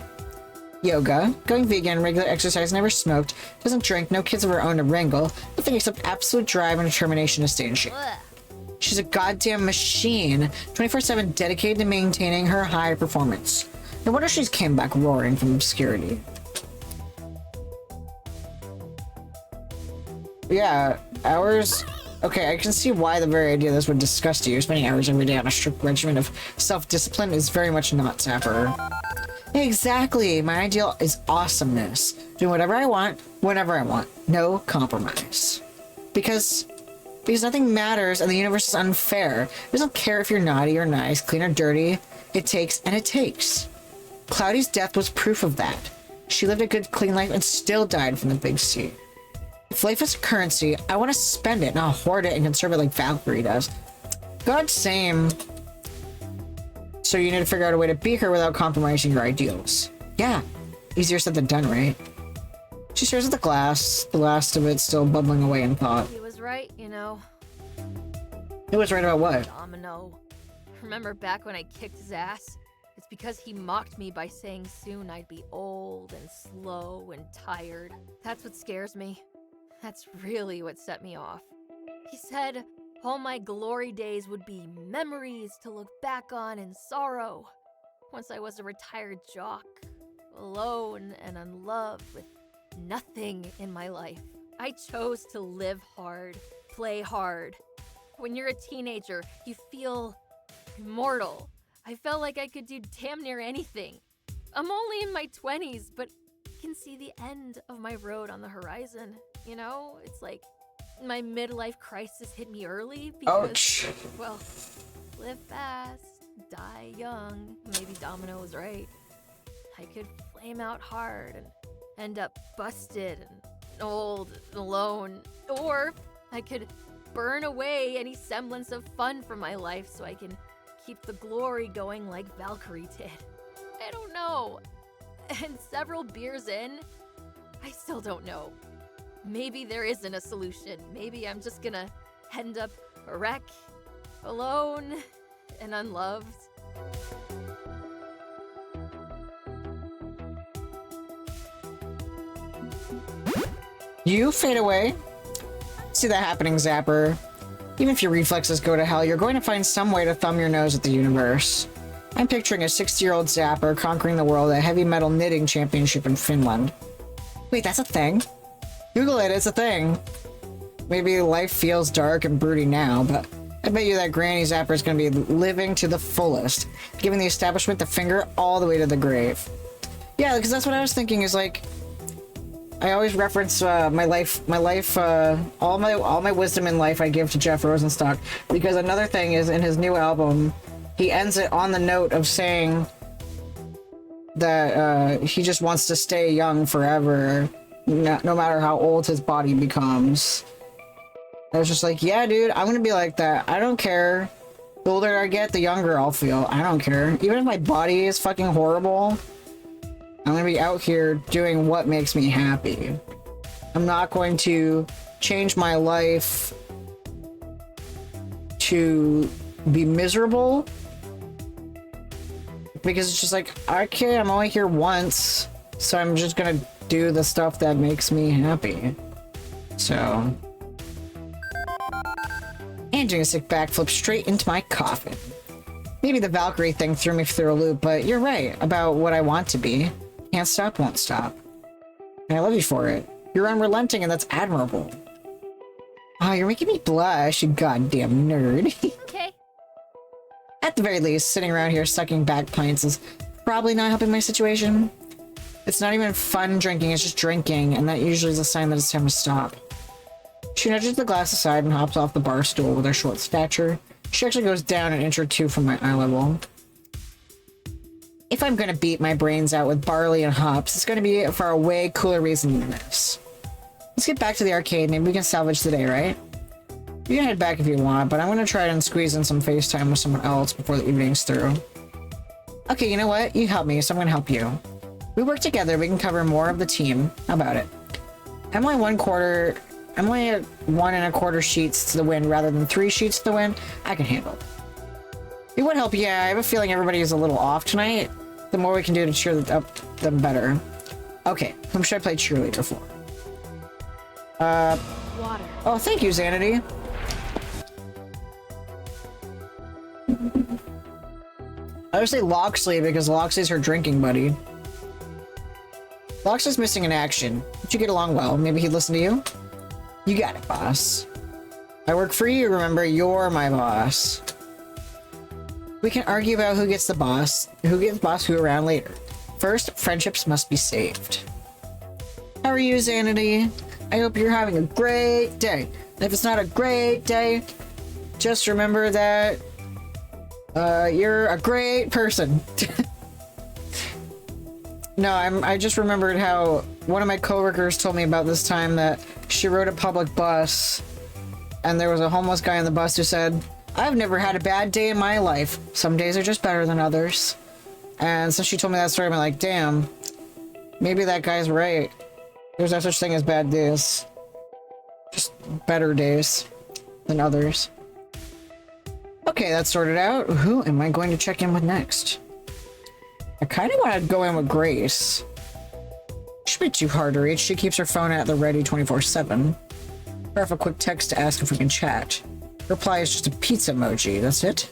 Yoga, going vegan, regular exercise, never smoked, doesn't drink, no kids of her own to wrangle, nothing except absolute drive and determination to stay in shape. She's a goddamn machine, 24/7 dedicated to maintaining her high performance. No wonder she's came back roaring from obscurity. Yeah, hours... Okay, I can see why the very idea of this would disgust you. Spending hours every day on a strict regimen of self-discipline is very much not Zapper. Exactly! My ideal is awesomeness. Doing whatever I want, whenever I want. No compromise. Because nothing matters and the universe is unfair. It doesn't care if you're naughty or nice, clean or dirty. It takes and it takes. Cloudy's death was proof of that. She lived a good, clean life and still died from the big C. If life is a currency, I want to spend it, not hoard it and conserve it like Valkyrie does. God, same. So you need to figure out a way to beat her without compromising your ideals. Yeah, easier said than done, right? She stares at the glass, the last of it still bubbling away in thought. He was right, you know. He was right about what? Domino. Remember back when I kicked his ass? It's because he mocked me by saying soon I'd be old and slow and tired. That's what scares me. That's really what set me off. He said all my glory days would be memories to look back on in sorrow. Once I was a retired jock, alone and unloved with nothing in my life. I chose to live hard, play hard. When you're a teenager, you feel immortal. I felt like I could do damn near anything. I'm only in my 20s, but I can see the end of my road on the horizon. You know, it's like my midlife crisis hit me early because, Ouch. well, live fast, die young. Maybe Domino was right. I could flame out hard and end up busted and old and alone. Or I could burn away any semblance of fun from my life so I can keep the glory going like Valkyrie did. I don't know. And several beers in, I still don't know. Maybe there isn't a solution. Maybe I'm just gonna end up a wreck, alone, and unloved. You fade away. See that happening, Zapper. Even if your reflexes go to hell, you're going to find some way to thumb your nose at the universe. I'm picturing a 60-year-old Zapper conquering the world at a heavy metal knitting championship in Finland. Wait, that's a thing? Google it, it's a thing. Maybe life feels dark and broody now, but I bet you that Granny Zapper is going to be living to the fullest, giving the establishment the finger all the way to the grave. Yeah, because that's what I was thinking is like, I always reference all my wisdom in life I give to Jeff Rosenstock, because another thing is in his new album, he ends it on the note of saying that he just wants to stay young forever, no matter how old his body becomes. I was just like, yeah, dude, I'm gonna be like that. I don't care. The older I get, the younger I'll feel. I don't care. Even if my body is fucking horrible, I'm gonna be out here doing what makes me happy. I'm not going to change my life to be miserable, because it's just like, okay, I'm only here once, so I'm just gonna do the stuff that makes me happy. So, and doing a sick backflip straight into my coffin. Maybe the Valkyrie thing threw me through a loop, but you're right about what I want to be. Can't stop, won't stop. And I love you for it. You're unrelenting, and that's admirable. Oh, you're making me blush, you goddamn nerd. Okay. At the very least, sitting around here sucking back pints is probably not helping my situation. It's not even fun drinking, it's just drinking, and that usually is a sign that it's time to stop. She nudges the glass aside and hops off the bar stool with her short stature. She actually goes down an inch or two from my eye level. If I'm gonna beat my brains out with barley and hops, it's gonna be for a way cooler reason than this. Let's get back to the arcade, maybe we can salvage the day, right? You can head back if you want, but I'm gonna try and squeeze in some FaceTime with someone else before the evening's through. Okay, you know what? You help me, so I'm gonna help you. We work together, we can cover more of the team. How about it? I'm only 1.25 sheets to the win rather than 3 sheets to the win. I can handle it. It would help, yeah. I have a feeling everybody is a little off tonight. The more we can do to cheer them up, the better. Okay, whom should I play cheerleader for? Water. Oh, thank you, Xanity. I would say Loxley because Loxley's her drinking buddy. Loxley's missing in action, but you get along well. Maybe he'd listen to you? You got it, boss. I work for you, remember, you're my boss. We can argue about who gets boss who around later. First, friendships must be saved. How are you, Xanity? I hope you're having a great day. And if it's not a great day, just remember that you're a great person. No, I just remembered how one of my coworkers told me about this time that she rode a public bus and there was a homeless guy on the bus who said, I've never had a bad day in my life. Some days are just better than others. And since she told me that story, I'm like, damn, maybe that guy's right. There's no such thing as bad days. Just better days than others. Okay, that's sorted out. Who am I going to check in with next? I kind of want to go in with Grace. Should be too hard to reach. She keeps her phone at the ready 24/7. Or have a quick text to ask if we can chat. Reply is just a pizza emoji. That's it.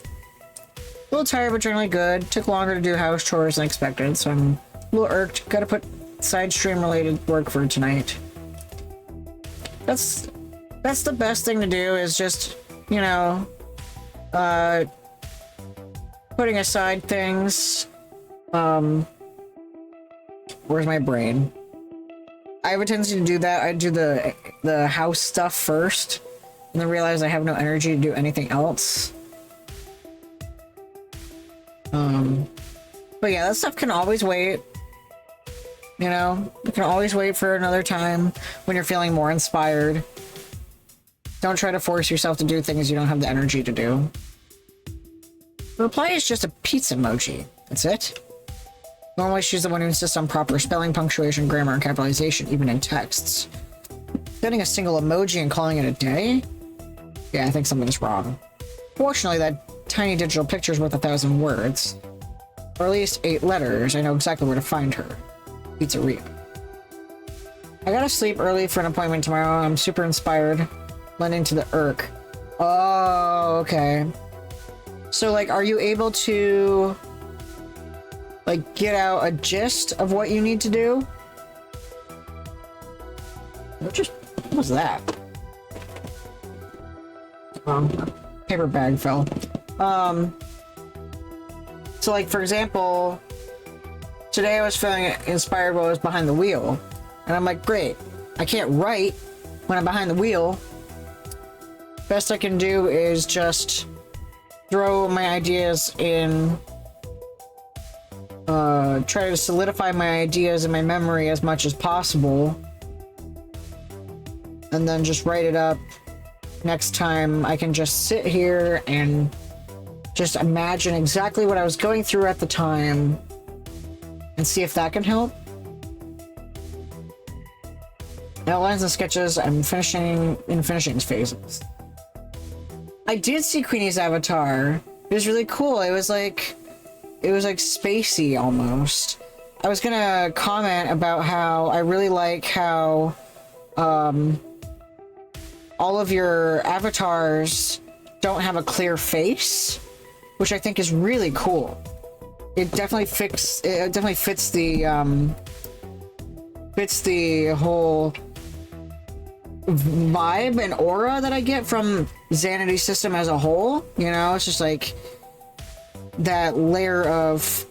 A little tired, but generally good. Took longer to do house chores than expected, so I'm a little irked. Gotta put side stream related work for tonight. That's the best thing to do, is just, you know, putting aside things. Where's my brain? I have a tendency to do that. I do the house stuff first, and then realize I have no energy to do anything else. But yeah, that stuff can always wait. You know, you can always wait for another time when you're feeling more inspired. Don't try to force yourself to do things you don't have the energy to do. The reply is just a pizza emoji. That's it. Normally she's the one who insists on proper spelling, punctuation, grammar, and capitalization, even in texts. Sending a single emoji and calling it a day? Yeah, I think something is wrong. Fortunately, that tiny digital picture is worth 1,000 words. Or at least 8 letters. I know exactly where to find her. Pizzeria. I gotta sleep early for an appointment tomorrow. I'm super inspired. Lending to the irk. Oh, okay. So, like, are you able to, like, get out a gist of what you need to do? What was that? Paper bag fell. So, like, for example, today I was feeling inspired while I was behind the wheel. And I'm like, great. I can't write when I'm behind the wheel. Best I can do is just throw my ideas in, try to solidify my ideas in my memory as much as possible, and then just write it up. Next time I can just sit here and just imagine exactly what I was going through at the time and see if that can help. Outlines and sketches, I'm finishing phases. I did see Queenie's avatar. It was really cool. It was like spacey almost. I was gonna comment about how I really like how all of your avatars don't have a clear face, which I think is really cool. It definitely fits the whole vibe and aura that I get from Xanadu system as a whole. You know, it's just like that layer of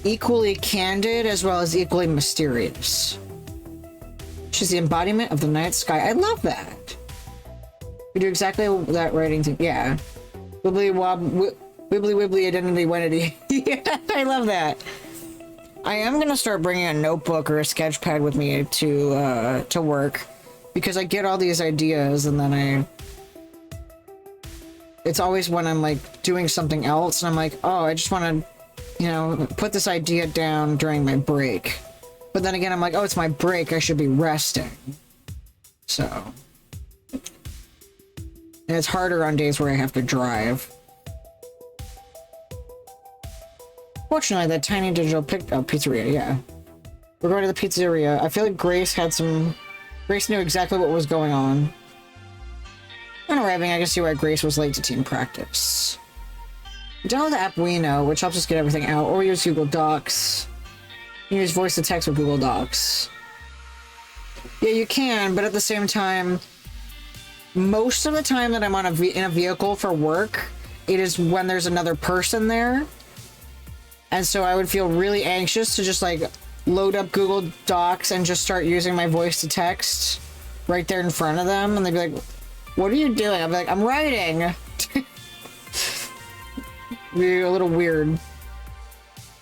equally candid as well as equally mysterious. She's the embodiment of the night sky. I love that. We do exactly that writing thing. Yeah. Wibbly wibbly identity wenity. Yeah, I love that. I am gonna start bringing a notebook or a sketch pad with me to work, because I get all these ideas and then it's always when I'm like doing something else and I'm like, oh, I just want to, you know, put this idea down during my break. But then again, I'm like, oh, it's my break. I should be resting. So. And it's harder on days where I have to drive. Fortunately, that tiny digital pizzeria, yeah. We're going to the pizzeria. I feel like Grace knew exactly what was going on. On arriving, I can see why Grace was late to team practice. We download the app We Know, which helps us get everything out, or we use Google Docs. You use voice to text with Google Docs. Yeah, you can, but at the same time, most of the time that I'm in a vehicle for work, it is when there's another person there. And so I would feel really anxious to just like load up Google Docs and just start using my voice to text right there in front of them. And they'd be like, what are you doing? I'd be like, I'm writing. Be a little weird.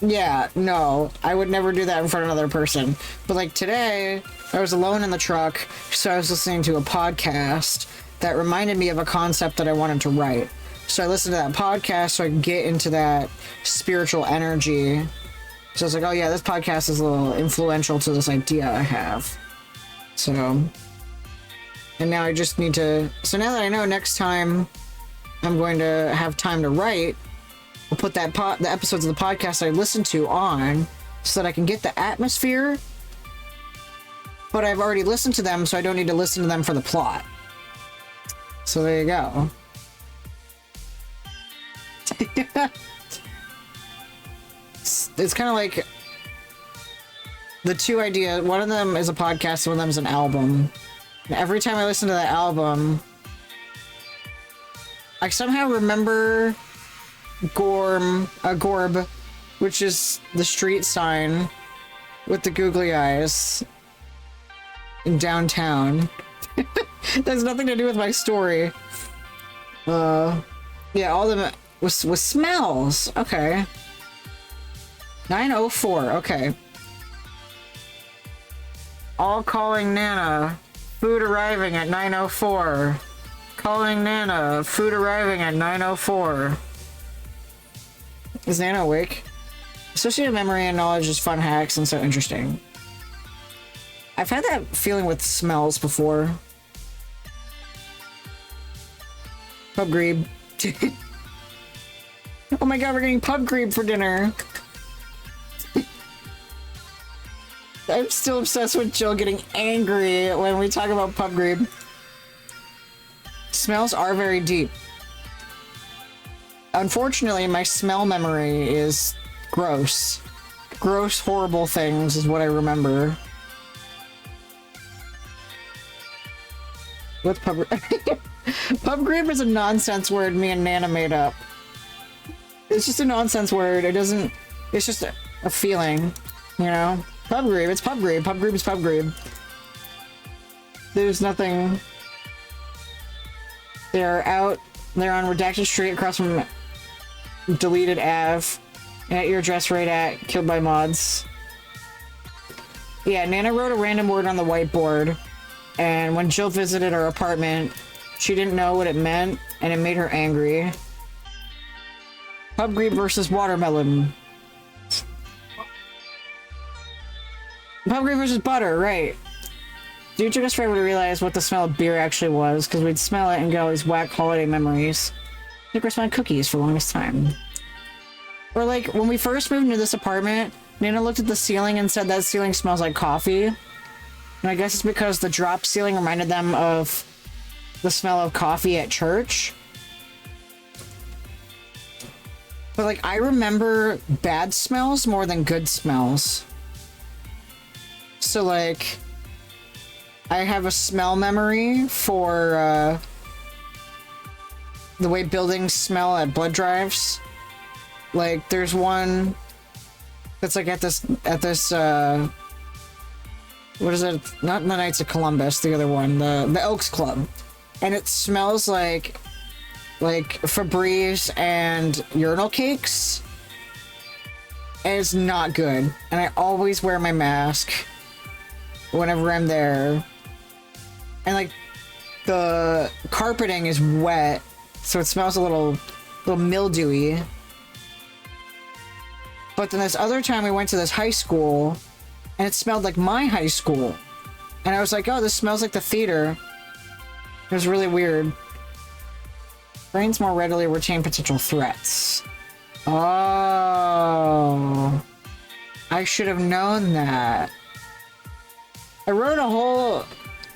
Yeah, no, I would never do that in front of another person. But like today, I was alone in the truck, so I was listening to a podcast that reminded me of a concept that I wanted to write. So I listened to that podcast so I could get into that spiritual energy. So I was like, oh yeah, this podcast is a little influential to this idea I have. So, and now I just need to, so now that I know next time I'm going to have time to write, will put the episodes of the podcast I listen to on so that I can get the atmosphere. But I've already listened to them, so I don't need to listen to them for the plot. So there you go. It's kind of like the two ideas. One of them is a podcast, one of them is an album. And every time I listen to that album, I somehow remember Gorb, which is the street sign with the googly eyes in downtown. That has nothing to do with my story. Yeah, all of them with smells. Okay. 9:04. Okay. All calling Nana. Food arriving at 9:04. Calling Nana. Food arriving at 9:04. Is Nana awake? Associative memory and knowledge is fun hacks and so interesting. I've had that feeling with smells before. Pub grebe. Oh my god, we're getting pub grebe for dinner. I'm still obsessed with Jill getting angry when we talk about pub grebe. Smells are very deep. Unfortunately, my smell memory is gross. Gross, horrible things is what I remember. What's pub grebe? Pub grebe is a nonsense word me and Nana made up. It's just a nonsense word. It doesn't... It's just a feeling, you know? Pub grebe, it's pub grebe. Pub grebe is pub grebe. There's nothing... They're out... They're on Redacted Street across from Deleted Ave. And at your address right at Killed by Mods. Yeah, Nana wrote a random word on the whiteboard. And when Jill visited our apartment, she didn't know what it meant, and it made her angry. Pub grebe versus watermelon. Pub grebe versus butter, right. Dude took us forever to realize what the smell of beer actually was, because we'd smell it and get all these whack holiday memories. I think we're smelling cookies for the longest time. Or like, when we first moved into this apartment, Nana looked at the ceiling and said that ceiling smells like coffee. And I guess it's because the drop ceiling reminded them of the smell of coffee at church. But like, I remember bad smells more than good smells. So like, I have a smell memory for the way buildings smell at blood drives. Like, there's one that's like at this what is it? Not the Knights of Columbus, the other one, the Elks Club. And it smells like Febreze and urinal cakes. And it's not good. And I always wear my mask whenever I'm there. And like, the carpeting is wet, so it smells a little mildewy. But then this other time we went to this high school, and it smelled like my high school. And I was like, oh, this smells like the theater. It was really weird. Brains more readily retain potential threats. Oh. I should have known that. I wrote a whole...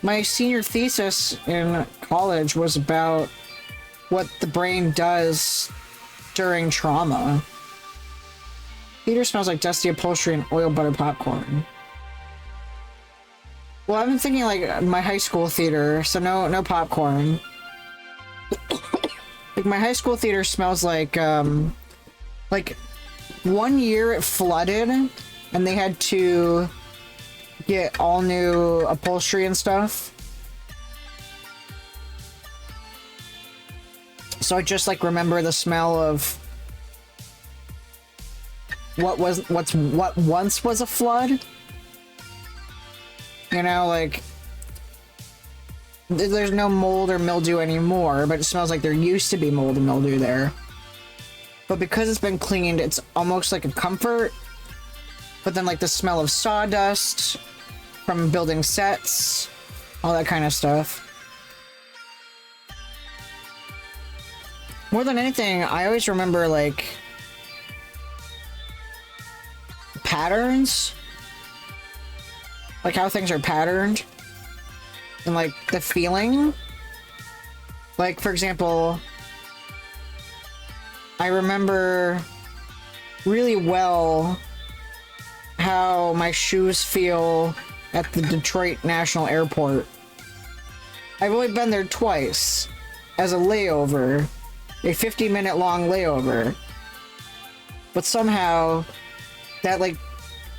My senior thesis in college was about what the brain does during trauma. Theater smells like dusty upholstery and oil butter popcorn. Well, I've been thinking like my high school theater, so no popcorn. Like my high school theater smells like 1 year it flooded and they had to get all new upholstery and stuff. So I just like remember the smell of what once was a flood. You know, like there's no mold or mildew anymore, but it smells like there used to be mold and mildew there. But because it's been cleaned, it's almost like a comfort. But then like the smell of sawdust from building sets, all that kind of stuff. More than anything, I always remember like patterns. Like how things are patterned. And like the feeling. Like, for example, I remember really well how my shoes feel at the Detroit National Airport. I've only been there twice as a layover, a 50-minute long layover. But somehow that like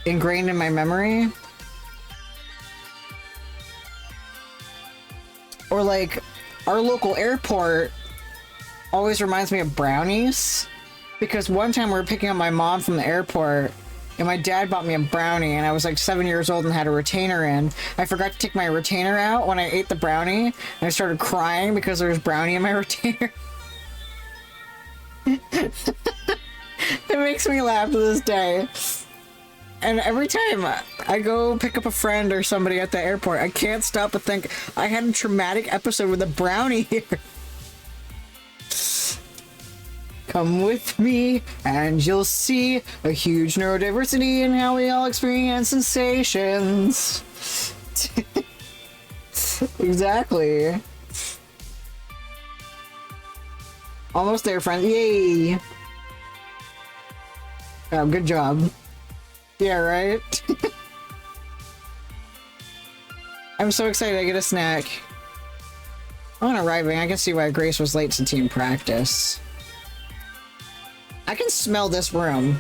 ingrained in my memory. Or like our local airport always reminds me of brownies, because one time we were picking up my mom from the airport and my dad bought me a brownie and I was like 7 years old and had a retainer in. I forgot to take my retainer out when I ate the brownie and I started crying because there was brownie in my retainer. It makes me laugh to this day. And every time I go pick up a friend or somebody at the airport, I can't stop but think I had a traumatic episode with a brownie here. Come with me and you'll see a huge neurodiversity in how we all experience sensations. Exactly. Almost there, friend. Yay! Oh, good job. Yeah, right? I'm so excited I get a snack. On arriving, I can see why Grace was late to team practice. I can smell this room.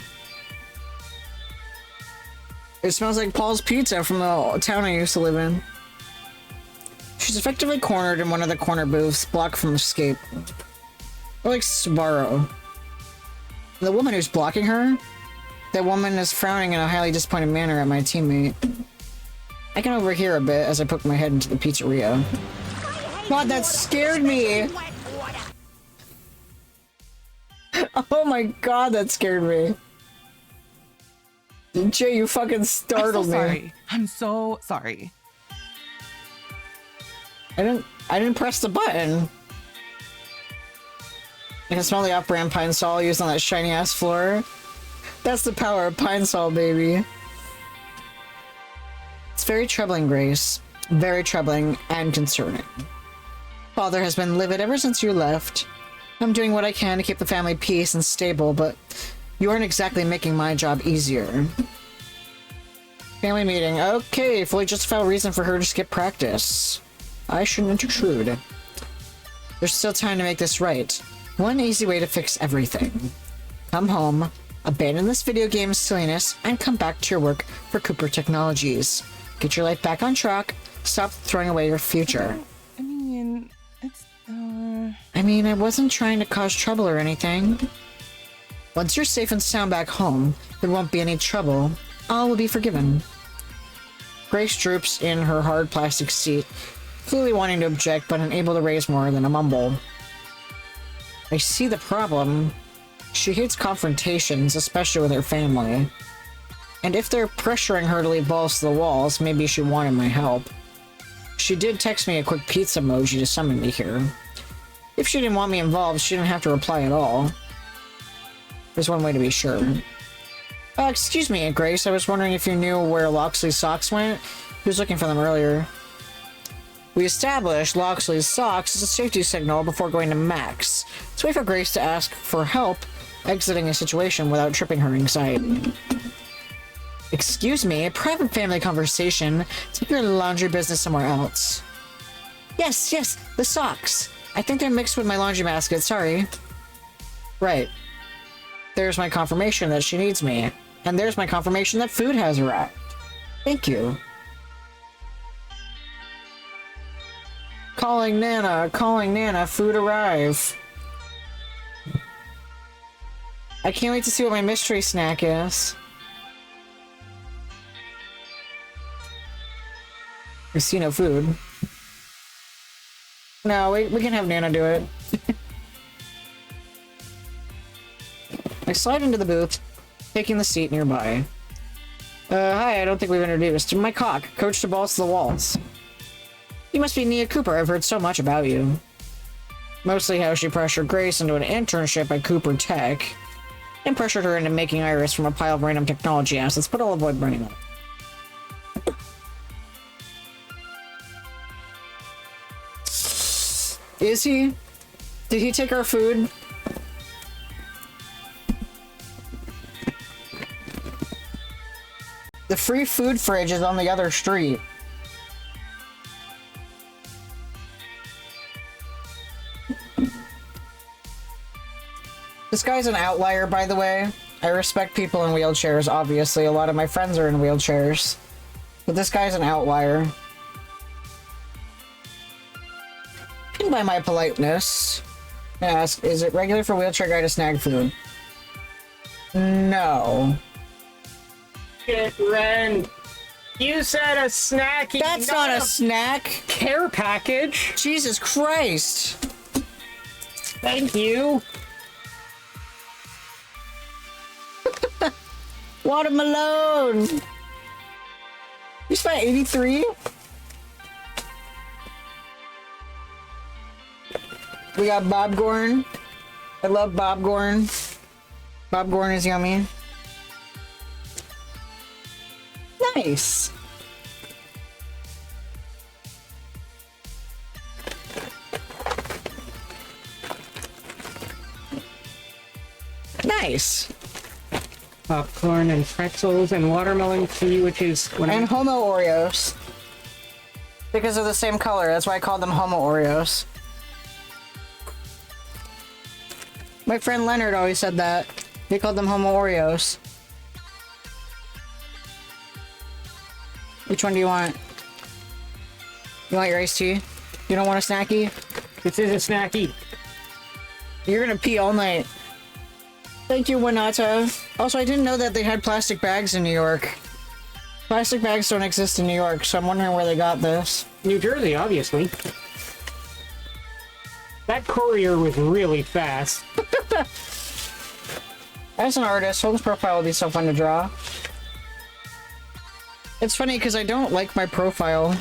It smells like Paul's Pizza from the town I used to live in. She's effectively cornered in one of the corner booths, blocked from escape. Or like Sbarro. The woman who's blocking her, that woman is frowning in a highly disappointed manner at my teammate. I can overhear a bit as I poke my head into the pizzeria. God, that scared me! Oh my god, that scared me. Jay, you fucking startled me. I'm so sorry. I didn't press the button. I can smell the off-brand pine sol used on that shiny ass floor. That's the power of pine sol, baby. It's very troubling, Grace. Very troubling and concerning. Father has been livid ever since you left. I'm doing what I can to keep the family peace and stable, but you aren't exactly making my job easier. Family meeting. Okay, fully justifiable reason for her to skip practice. I shouldn't intrude. There's still time to make this right. One easy way to fix everything. Come home, abandon this video game silliness, and come back to your work for Cooper Technologies. Get your life back on track. Stop throwing away your future. I mean, it's, I wasn't trying to cause trouble or anything. Once you're safe and sound back home, there won't be any trouble. All will be forgiven. Grace droops in her hard plastic seat, clearly wanting to object but unable to raise more than a mumble. I see the problem. She hates confrontations, especially with her family. And if they're pressuring her to leave balls to the walls, maybe she wanted my help. She did text me a quick pizza emoji to summon me here. If she didn't want me involved, she didn't have to reply at all. There's one way to be sure. Excuse me, Grace, I was wondering if you knew where Loxley's socks went? He was looking for them earlier. We established Loxley's socks as a safety signal before going to Max. It's a way for Grace to ask for help exiting a situation without tripping her anxiety. Excuse me, a private family conversation. Take your laundry business somewhere else. Yes, the socks. I think they're mixed with my laundry basket, sorry. Right. There's my confirmation that she needs me. And there's my confirmation that food has arrived. Thank you. Calling Nana, food arrive. I can't wait to see what my mystery snack is. I see no food. No, we can have Nana do it. I slide into the booth, taking the seat nearby. Hi, I don't think we've introduced. My cock, coach to balls to the walls. You must be Nia Cooper, I've heard so much about you. Mostly how she pressured Grace into an internship at Cooper Tech. and pressured her into making Iris from a pile of random technology assets, but I'll avoid burning them. Is he? Did he take our food? The free food fridge is on the other street. This guy's an outlier, by the way. I respect people in wheelchairs, obviously. A lot of my friends are in wheelchairs. But this guy's an outlier. Pinned by my politeness, I ask, is it regular for a wheelchair guy to snag food? No. Shit, Ren. You said a snacky. That's not a snack. Care package. Jesus Christ. Thank you. Watermelon. You spent 83? We got Bob Gorn. I love Bob Gorn. Bob Gorn is yummy. Nice. Nice. Popcorn and pretzels and watermelon tea, which is and Homo Oreos. Because they're the same color, that's why I called them Homo Oreos. My friend Leonard always said that. He called them Homo Oreos. Which one do you want? You want your iced tea? You don't want a snacky? This is a snacky. You're gonna pee all night. Thank you, Wanata. Also, I didn't know that they had plastic bags in New York. Plastic bags don't exist in New York, so I'm wondering where they got this. New Jersey, obviously. That courier was really fast. As an artist, Hope's profile would be so fun to draw. It's funny because I don't like my profile.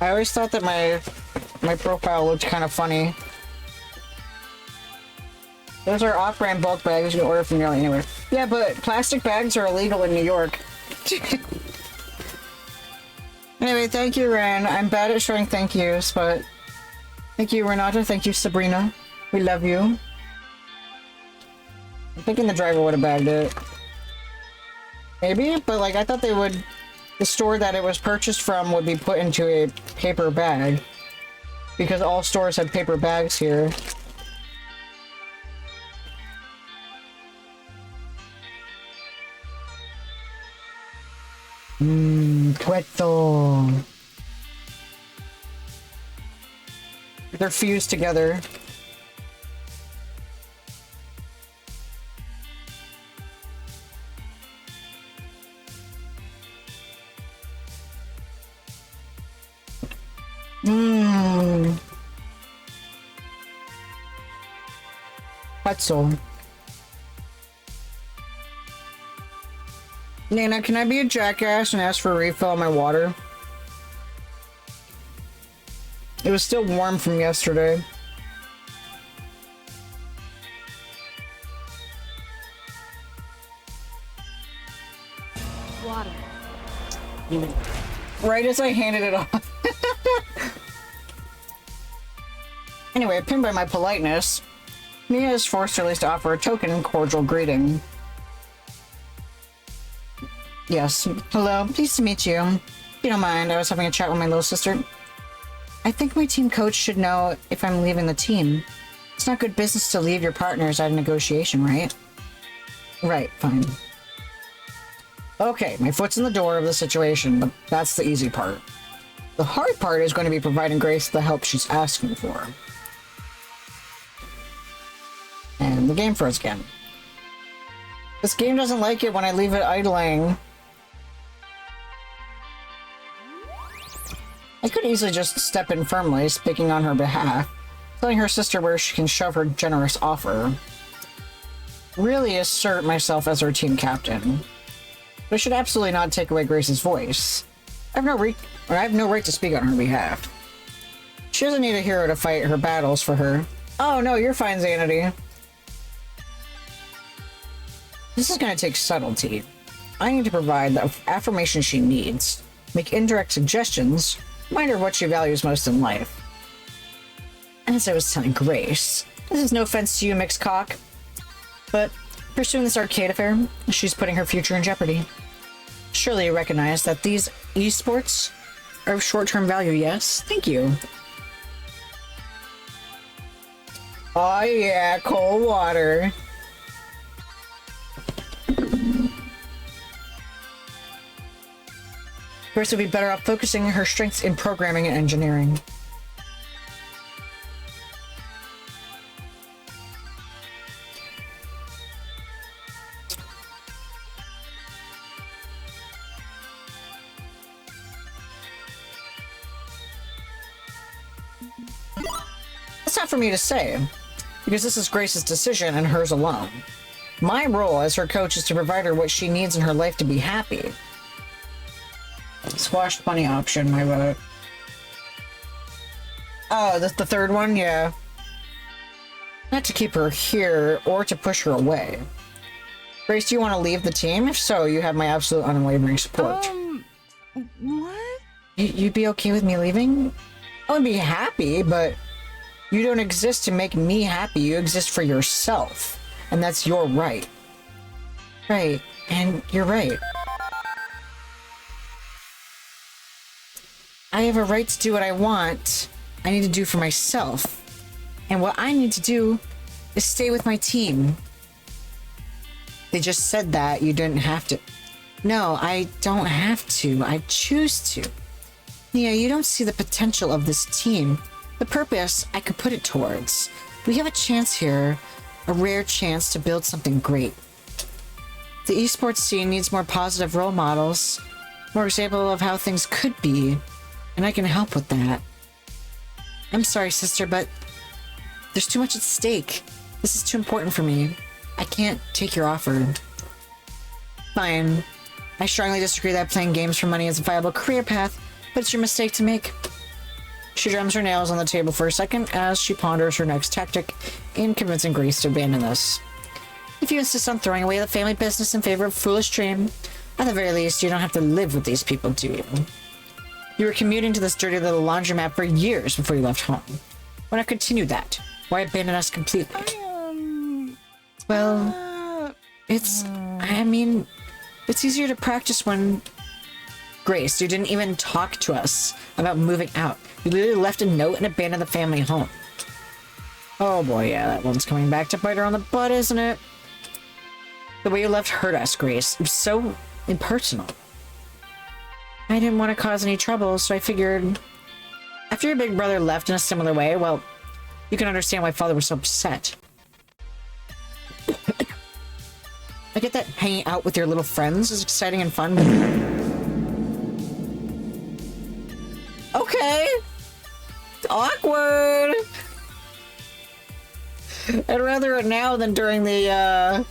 I always thought that my profile looked kind of funny. Those are off-brand bulk bags you can order from nearly anywhere. Yeah, but plastic bags are illegal in New York. Anyway, thank you, Ren. I'm bad at showing thank yous, but thank you, Renata. Thank you, Sabrina. We love you. I'm thinking the driver would have bagged it. Maybe, but like I thought they would. The store that it was purchased from would be put into a paper bag, because all stores have paper bags here. Puerto. They're fused together. Pretzel. Nana, can I be a jackass and ask for a refill on my water? It was still warm from yesterday. Water. Right as I handed it off. Anyway, pinned by my politeness, Mia is forced at least to offer a token and cordial greeting. Yes. Hello. Pleased to meet you. If you don't mind, I was having a chat with my little sister. I think my team coach should know if I'm leaving the team. It's not good business to leave your partners at a negotiation, right? Right, fine. Okay, my foot's in the door of the situation, but that's the easy part. The hard part is going to be providing Grace the help she's asking for. And the game froze again. This game doesn't like it when I leave it idling. I could easily just step in firmly, speaking on her behalf, telling her sister where she can shove her generous offer. Really assert myself as her team captain. But I should absolutely not take away Grace's voice. I have no right to speak on her behalf. She doesn't need a hero to fight her battles for her. Oh no, you're fine, Xanity. This is gonna take subtlety. I need to provide the affirmation she needs, make indirect suggestions, remind her of what she values most in life. As I was telling Grace, this is no offense to you, mixed cock, but pursuing this arcade affair, she's putting her future in jeopardy. Surely you recognize that these esports are of short-term value, yes? Thank you. Oh yeah, cold water. Grace would be better off focusing her strengths in programming and engineering. That's not for me to say, because this is Grace's decision and hers alone. My role as her coach is to provide her what she needs in her life to be happy. Squashed bunny option, my vote. Oh, that's the third one? Yeah. Not to keep her here or to push her away. Grace, do you want to leave the team? If so, you have my absolute unwavering support. What? You'd be okay with me leaving? I would be happy, but you don't exist to make me happy. You exist for yourself. And that's your right. Right. And you're right. I have a right to do what I want. I need to do for myself. And what I need to do is stay with my team. They just said that. You didn't have to. No, I don't have to. I choose to. Nia, you don't see the potential of this team. The purpose I could put it towards. We have a chance here. A rare chance to build something great. The esports scene needs more positive role models. More example of how things could be. And I can help with that. I'm sorry, sister, but there's too much at stake. This is too important for me. I can't take your offer. Fine. I strongly disagree that playing games for money is a viable career path, but it's your mistake to make. She drums her nails on the table for a second as she ponders her next tactic in convincing Grace to abandon this. If you insist on throwing away the family business in favor of a foolish dream, at the very least, you don't have to live with these people, do you? You were commuting to this dirty little laundromat for years before you left home. Why not continue that? Why abandon us completely? Well, I mean, it's easier to practice when... Grace, you didn't even talk to us about moving out. You literally left a note and abandoned the family home. Oh boy, yeah, that one's coming back to bite her on the butt, isn't it? The way you left hurt us, Grace. It was so impersonal. I didn't want to cause any trouble, so I figured... After your big brother left in a similar way, well, you can understand why father was so upset. I get that hanging out with your little friends is exciting and fun, but... Okay! Awkward! I'd rather it now than during the,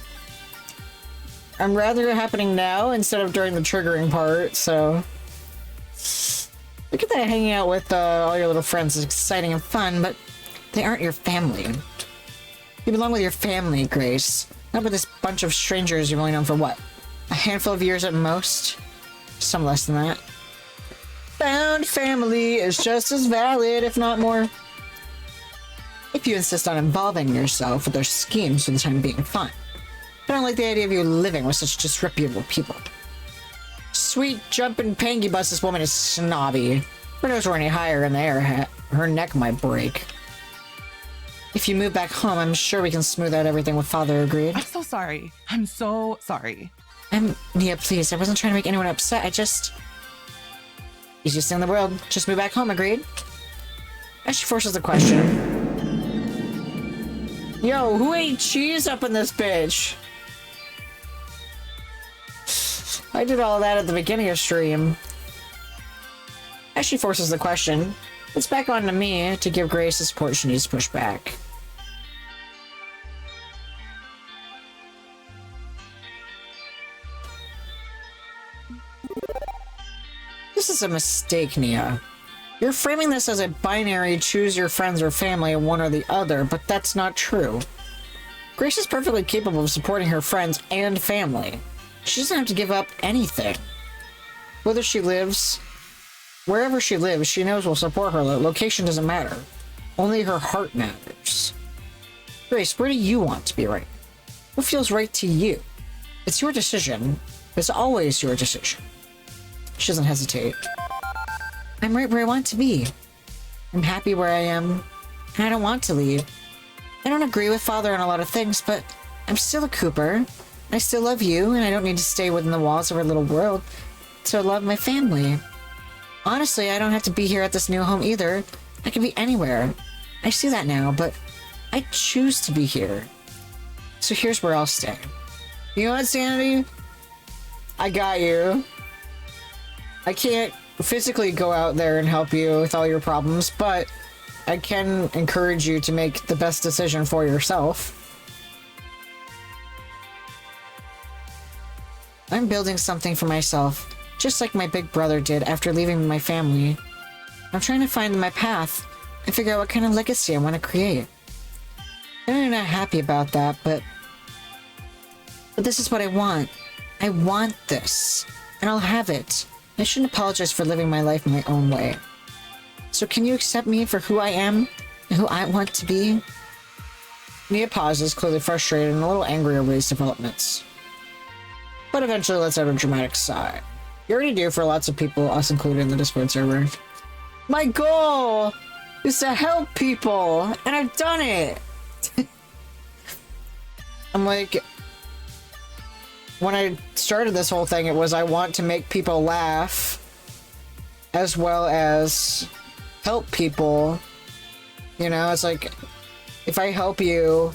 I'm rather it happening now instead of during the triggering part, so... Look at that hanging out with all your little friends is exciting and fun, but they aren't your family. You belong with your family, Grace. Not with this bunch of strangers you've only known for what? A handful of years at most? Some less than that. Found family is just as valid, if not more. If you insist on involving yourself with their schemes for the time being, fine. I don't like the idea of you living with such disreputable people. Sweet jumping pangy bus, this woman is snobby. Who knows where any higher in the air, her neck might break. If you move back home, I'm sure we can smooth out everything with father agreed. I'm so sorry. I'm so sorry. Nia, please, I wasn't trying to make anyone upset. Easiest thing in the world. Just move back home, agreed? As she forces the question. Yo, who ate cheese up in this bitch? I did all that at the beginning of stream. As she forces the question, it's back on to me to give Grace the support she needs to push back. This is a mistake, Nia. You're framing this as a binary choose your friends or family, one or the other, but that's not true. Grace is perfectly capable of supporting her friends and family. She doesn't have to give up anything. Wherever she lives, she knows will support her. Location doesn't matter. Only her heart matters. Grace, where do you want to be right? What feels right to you? It's your decision. It's always your decision. She doesn't hesitate. I'm right where I want to be. I'm happy where I am, and I don't want to leave. I don't agree with Father on a lot of things, but I'm still a Cooper. I still love you, and I don't need to stay within the walls of our little world to love my family. Honestly, I don't have to be here at this new home either. I can be anywhere. I see that now, but I choose to be here. So here's where I'll stay. You know what, Sanity? I got you. I can't physically go out there and help you with all your problems, but I can encourage you to make the best decision for yourself. I'm building something for myself, just like my big brother did after leaving my family. I'm trying to find my path and figure out what kind of legacy I want to create. I'm not happy about that, but this is what I want. I want this, and I'll have it. I shouldn't apologize for living my life my own way. So can you accept me for who I am and who I want to be? Nia pauses, clearly frustrated and a little angry over these developments. But eventually lets out a dramatic sigh. You already do for lots of people, us included in the Discord server. My goal is to help people, and I've done it! I'm like... When I started this whole thing, it was I want to make people laugh as well as help people. You know, it's like, if I help you...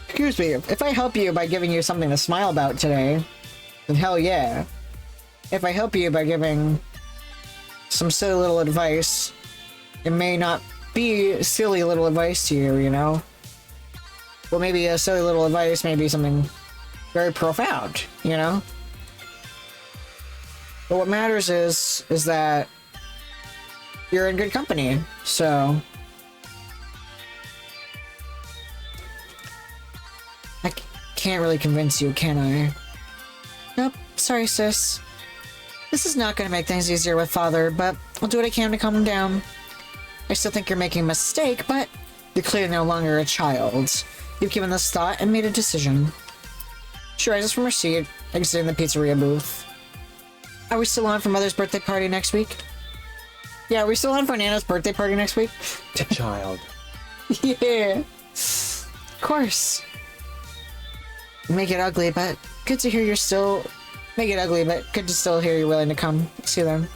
Excuse me, if I help you by giving you something to smile about today, then hell yeah. If I help you by giving some silly little advice, it may not be silly little advice to you, you know? Well, maybe a silly little advice may be something very profound, you know? But what matters is that you're in good company, so... I can't really convince you, can I? Nope, sorry sis. This is not gonna make things easier with Father, but I'll do what I can to calm him down. I still think you're making a mistake, but you're clearly no longer a child. You've given this thought and made a decision. She rises from her seat, exiting the pizzeria booth. Are we still on for Mother's birthday party next week? Yeah, are we still on for Nana's birthday party next week? Child. Yeah. Of course. Make it ugly, but good to hear you're still... Make it ugly, but good to still hear you're willing to come see them.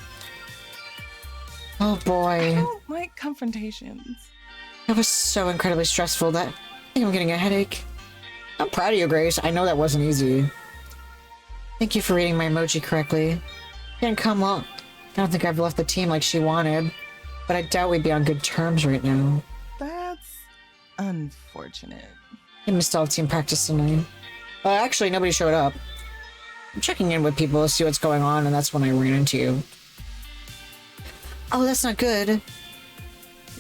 Oh boy. I don't like confrontations. That was so incredibly stressful that I think I'm getting a headache. I'm proud of you, Grace. I know that wasn't easy. Thank you for reading my emoji correctly. Didn't come long. I don't think I've left the team like she wanted, but I doubt we'd be on good terms right now. That's unfortunate. I missed all team practice tonight. Actually, nobody showed up. I'm checking in with people to see what's going on, and that's when I ran into you. Oh, that's not good.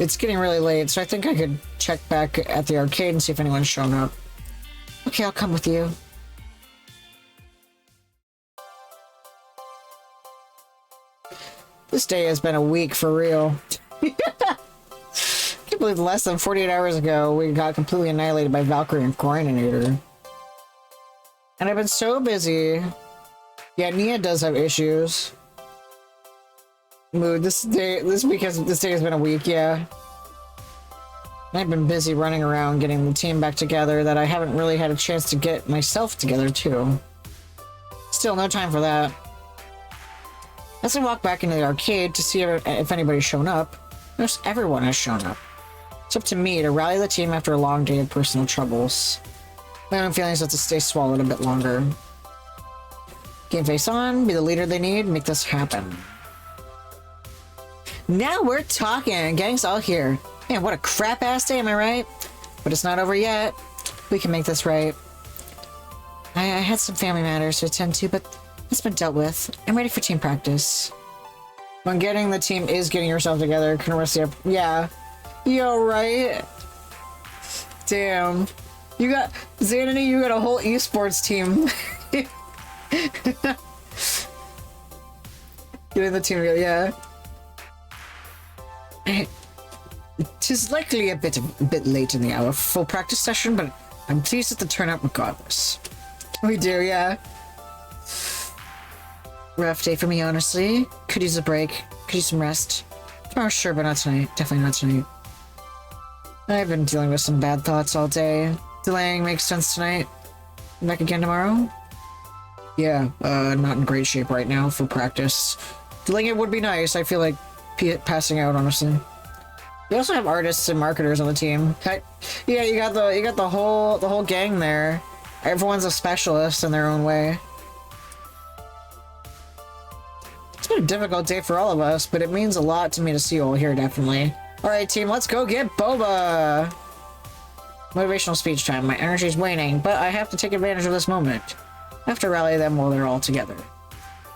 It's getting really late, so I think I could check back at the arcade and see if anyone's shown up. Okay, I'll come with you. This day has been a week for real. I can't believe less than 48 hours ago we got completely annihilated by Valkyrie and Grindinator. And I've been so busy. Yeah, Nia does have issues. Mood, this day has been a week, yeah. And I've been busy running around getting the team back together that I haven't really had a chance to get myself together too. Still no time for that. As I walk back into the arcade to see if anybody's shown up, notice everyone has shown up. It's up to me to rally the team after a long day of personal troubles. My own feelings have to stay swallowed a bit longer. Game face on, be the leader they need, make this happen. Now we're talking! Gang's all here. Man, what a crap-ass day, am I right? But it's not over yet. We can make this right. I had some family matters to attend to, but it's been dealt with. I'm ready for team practice. When getting the team is getting yourself together, can risk the yeah. Yo, right? Damn. You got Xanity, you got a whole esports team. Getting the team together, yeah. Tis likely a bit late in the hour for full practice session, but I'm pleased with the turnout regardless. We do, yeah. Rough day for me, honestly. Could use a break. Could use some rest. Tomorrow, sure, but not tonight. Definitely not tonight. I've been dealing with some bad thoughts all day. Delaying makes sense tonight. Back again tomorrow? Yeah, not in great shape right now for practice. Delaying it would be nice. I feel like passing out, honestly. We also have artists and marketers on the team. Heck, yeah, you got the whole gang there. Everyone's a specialist in their own way. It's been a difficult day for all of us, but it means a lot to me to see you all here, definitely. Alright, team, let's go get boba! Motivational speech time. My energy's waning, but I have to take advantage of this moment. I have to rally them while they're all together.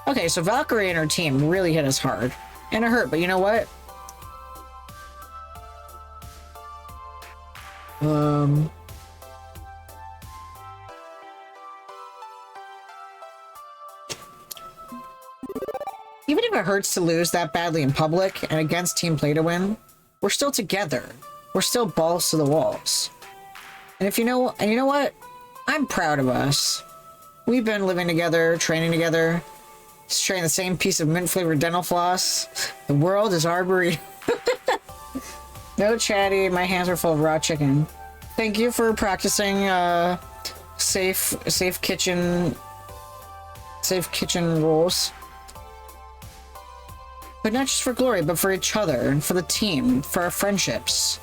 Okay, so Valkyrie and her team really hit us hard. And it hurt, but you know what? Even if it hurts to lose that badly in public and against Team Play to win, we're still together. We're still balls to the walls. And you know what? I'm proud of us. We've been living together, training together, sharing the same piece of mint-flavored dental floss. The world is our burrito. No chatty, my hands are full of raw chicken. Thank you for practicing safe kitchen rules. But not just for glory, but for each other, and for the team, for our friendships.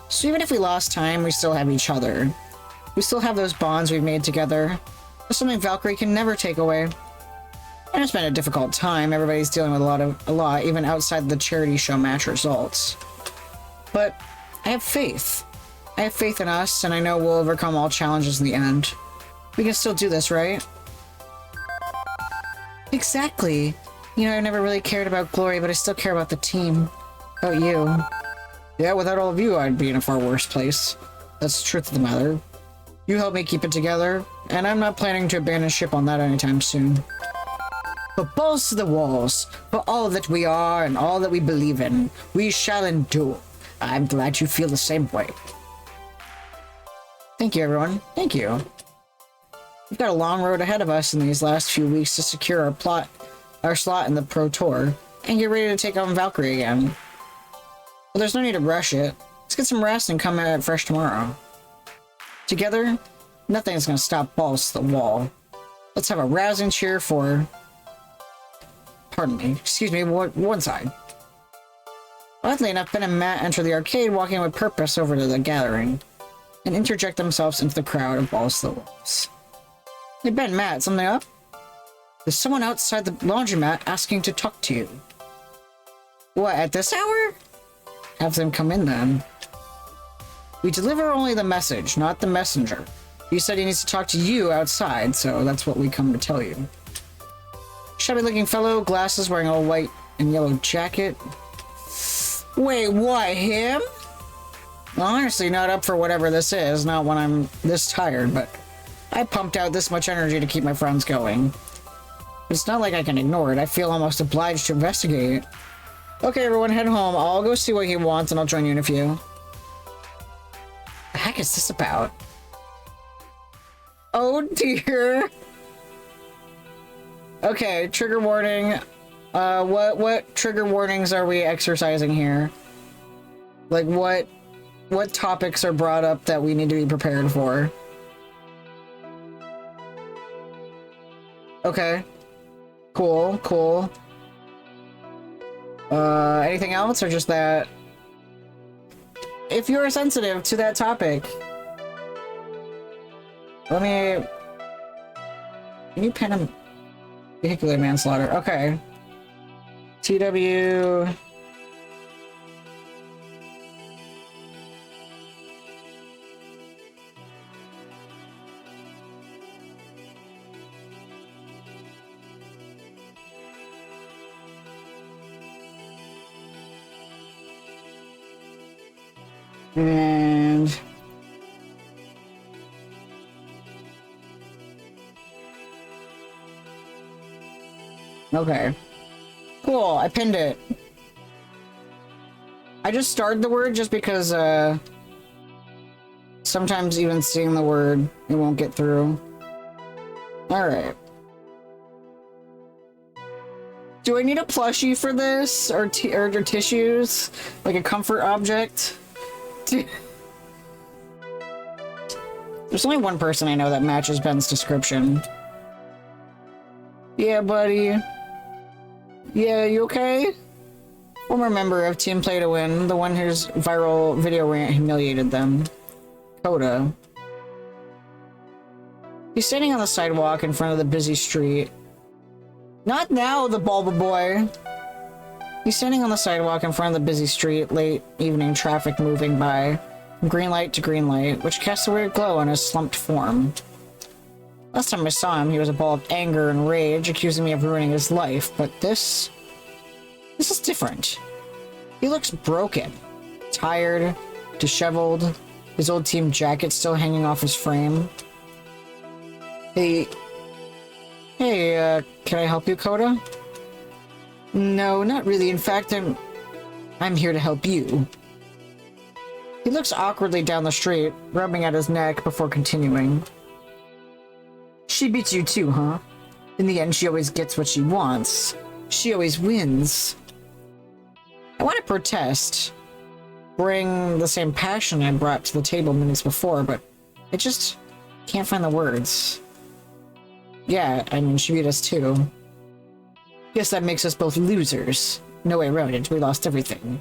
So even if we lost time, we still have each other. We still have those bonds we've made together. That's something Valkyrie can never take away. And it's been a difficult time. Everybody's dealing with a lot, even outside the charity show match results. But I have faith. I have faith in us, and I know we'll overcome all challenges in the end. We can still do this, right? Exactly. You know, I never really cared about glory, but I still care about the team. About you. Yeah, without all of you, I'd be in a far worse place. That's the truth of the matter. You helped me keep it together, and I'm not planning to abandon ship on that anytime soon. But balls to the walls, for all that we are and all that we believe in, we shall endure. I'm glad you feel the same way. Thank you, everyone. Thank you. We've got a long road ahead of us in these last few weeks to secure our slot in the Pro Tour, and get ready to take on Valkyrie again. Well, there's no need to rush it. Let's get some rest and come at it fresh tomorrow. Together, nothing's gonna stop balls to the wall. Let's have a rousing cheer for... Pardon me. Excuse me, one side. Oddly enough, Ben and Matt enter the arcade walking with purpose over to the gathering, and interject themselves into the crowd of balls to the walls. Hey Ben, Matt, something up? There's someone outside the laundromat asking to talk to you. What, at this hour? Have them come in then. We deliver only the message, not the messenger. He said he needs to talk to you outside, so that's what we come to tell you. Shabby-looking fellow, glasses, wearing a white and yellow jacket. Wait, what, him? Well, honestly, not up for whatever this is, not when I'm this tired, but I pumped out this much energy to keep my friends going. It's not like I can ignore it. I feel almost obliged to investigate. Okay, everyone, head home. I'll go see what he wants, and I'll join you in a few. The heck is this about? Oh, dear. Okay, trigger warning. What trigger warnings are we exercising here? Like, what topics are brought up that we need to be prepared for? Okay. Cool. Anything else, or just that? If you're sensitive to that topic, let me... Can you pen him? Vehicular manslaughter. Okay. TW... And okay. Cool, I pinned it. I just starred the word just because sometimes even seeing the word it won't get through. Alright. Do I need a plushie for this? Or tissues? Like a comfort object? There's only one person I know that matches Ben's description. Yeah, buddy. Yeah, you okay? Former member of Team Play to Win, the one whose viral video rant humiliated them. Coda. He's standing on the sidewalk in front of the busy street. Not now, the Bulba boy! He's standing on the sidewalk in front of the busy street, late evening traffic moving by, from green light to green light, which casts a weird glow on his slumped form. Last time I saw him, he was a ball of anger and rage, accusing me of ruining his life, but this is different. He looks broken, tired, disheveled, his old team jacket still hanging off his frame. Hey, can I help you, Coda? No, not really. In fact, I'm here to help you. He looks awkwardly down the street, rubbing at his neck before continuing. She beats you too, huh? In the end, she always gets what she wants. She always wins. I want to protest. Bring the same passion I brought to the table minutes before, but I just can't find the words. Yeah, I mean, she beat us too. Guess that makes us both losers. No way around it, we lost everything.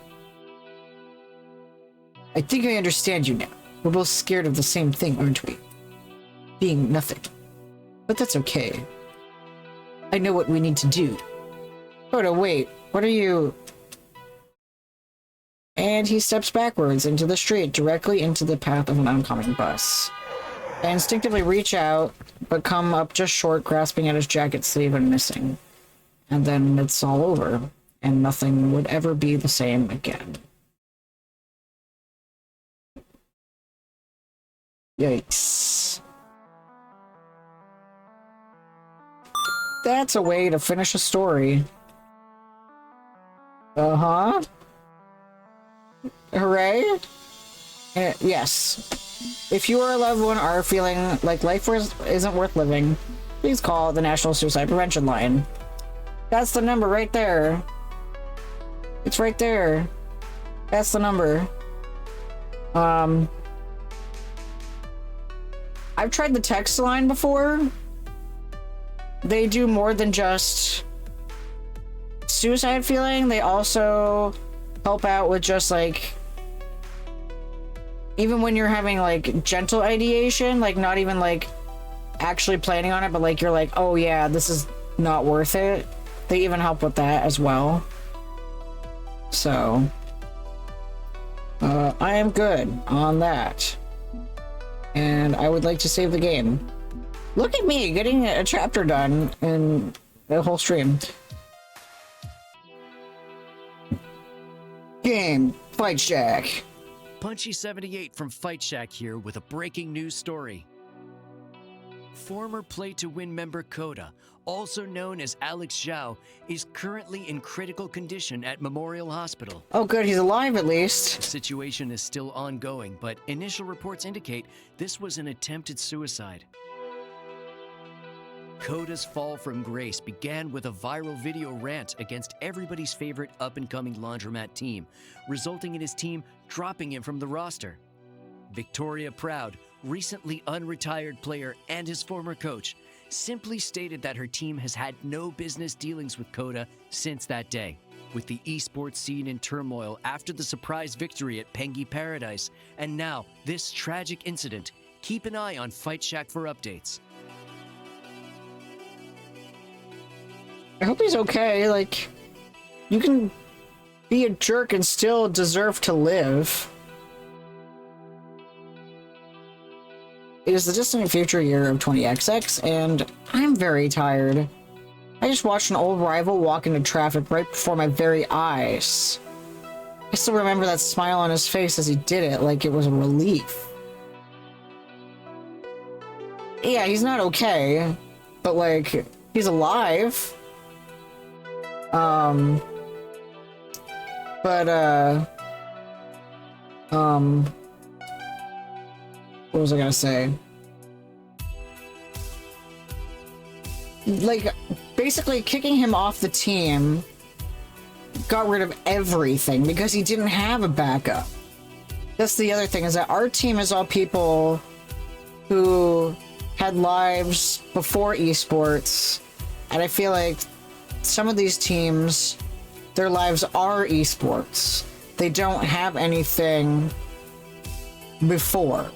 I think I understand you now. We're both scared of the same thing, aren't we? Being nothing. But that's okay. I know what we need to do. Coda, wait, what are you... And he steps backwards into the street, directly into the path of an oncoming bus. I instinctively reach out, but come up just short, grasping at his jacket sleeve and missing. And then it's all over, and nothing would ever be the same again. Yikes. That's a way to finish a story. Uh-huh. Hooray? Yes. If you or a loved one are feeling like life isn't worth living, please call the National Suicide Prevention Line. That's the number right there. It's right there. That's the number. I've tried the text line before. They do more than just suicide feeling. They also help out with just like, even when you're having like gentle ideation, like not even like actually planning on it, but like you're like, oh yeah, this is not worth it. They even help with that as well. So I am good on that. And I would like to save the game. Look at me getting a chapter done in the whole stream. Game, Fight Shack. Punchy78 from Fight Shack here with a breaking news story. Former Play to Win member Coda, also known as Alex Zhao, is currently in critical condition at Memorial Hospital. Oh good, he's alive at least. The situation is still ongoing, but initial reports indicate this was an attempted suicide. Coda's fall from grace began with a viral video rant against everybody's favorite up-and-coming laundromat team, resulting in his team dropping him from the roster. Victoria Proud, recently unretired player and his former coach, simply stated that her team has had no business dealings with Coda since that day. With the esports scene in turmoil after the surprise victory at Pengi Paradise, and now this tragic incident, keep an eye on Fight Shack for updates. I hope he's okay. Like, you can be a jerk and still deserve to live. It is the distant future year of 20XX, and I'm very tired. I just watched an old rival walk into traffic right before my very eyes. I still remember that smile on his face as he did it, like it was a relief. Yeah, he's not okay, but like, he's alive. What was I gonna say? Like, basically kicking him off the team got rid of everything because he didn't have a backup. That's the other thing, is that our team is all people who had lives before esports, and I feel like some of these teams, their lives are esports. They don't have anything before.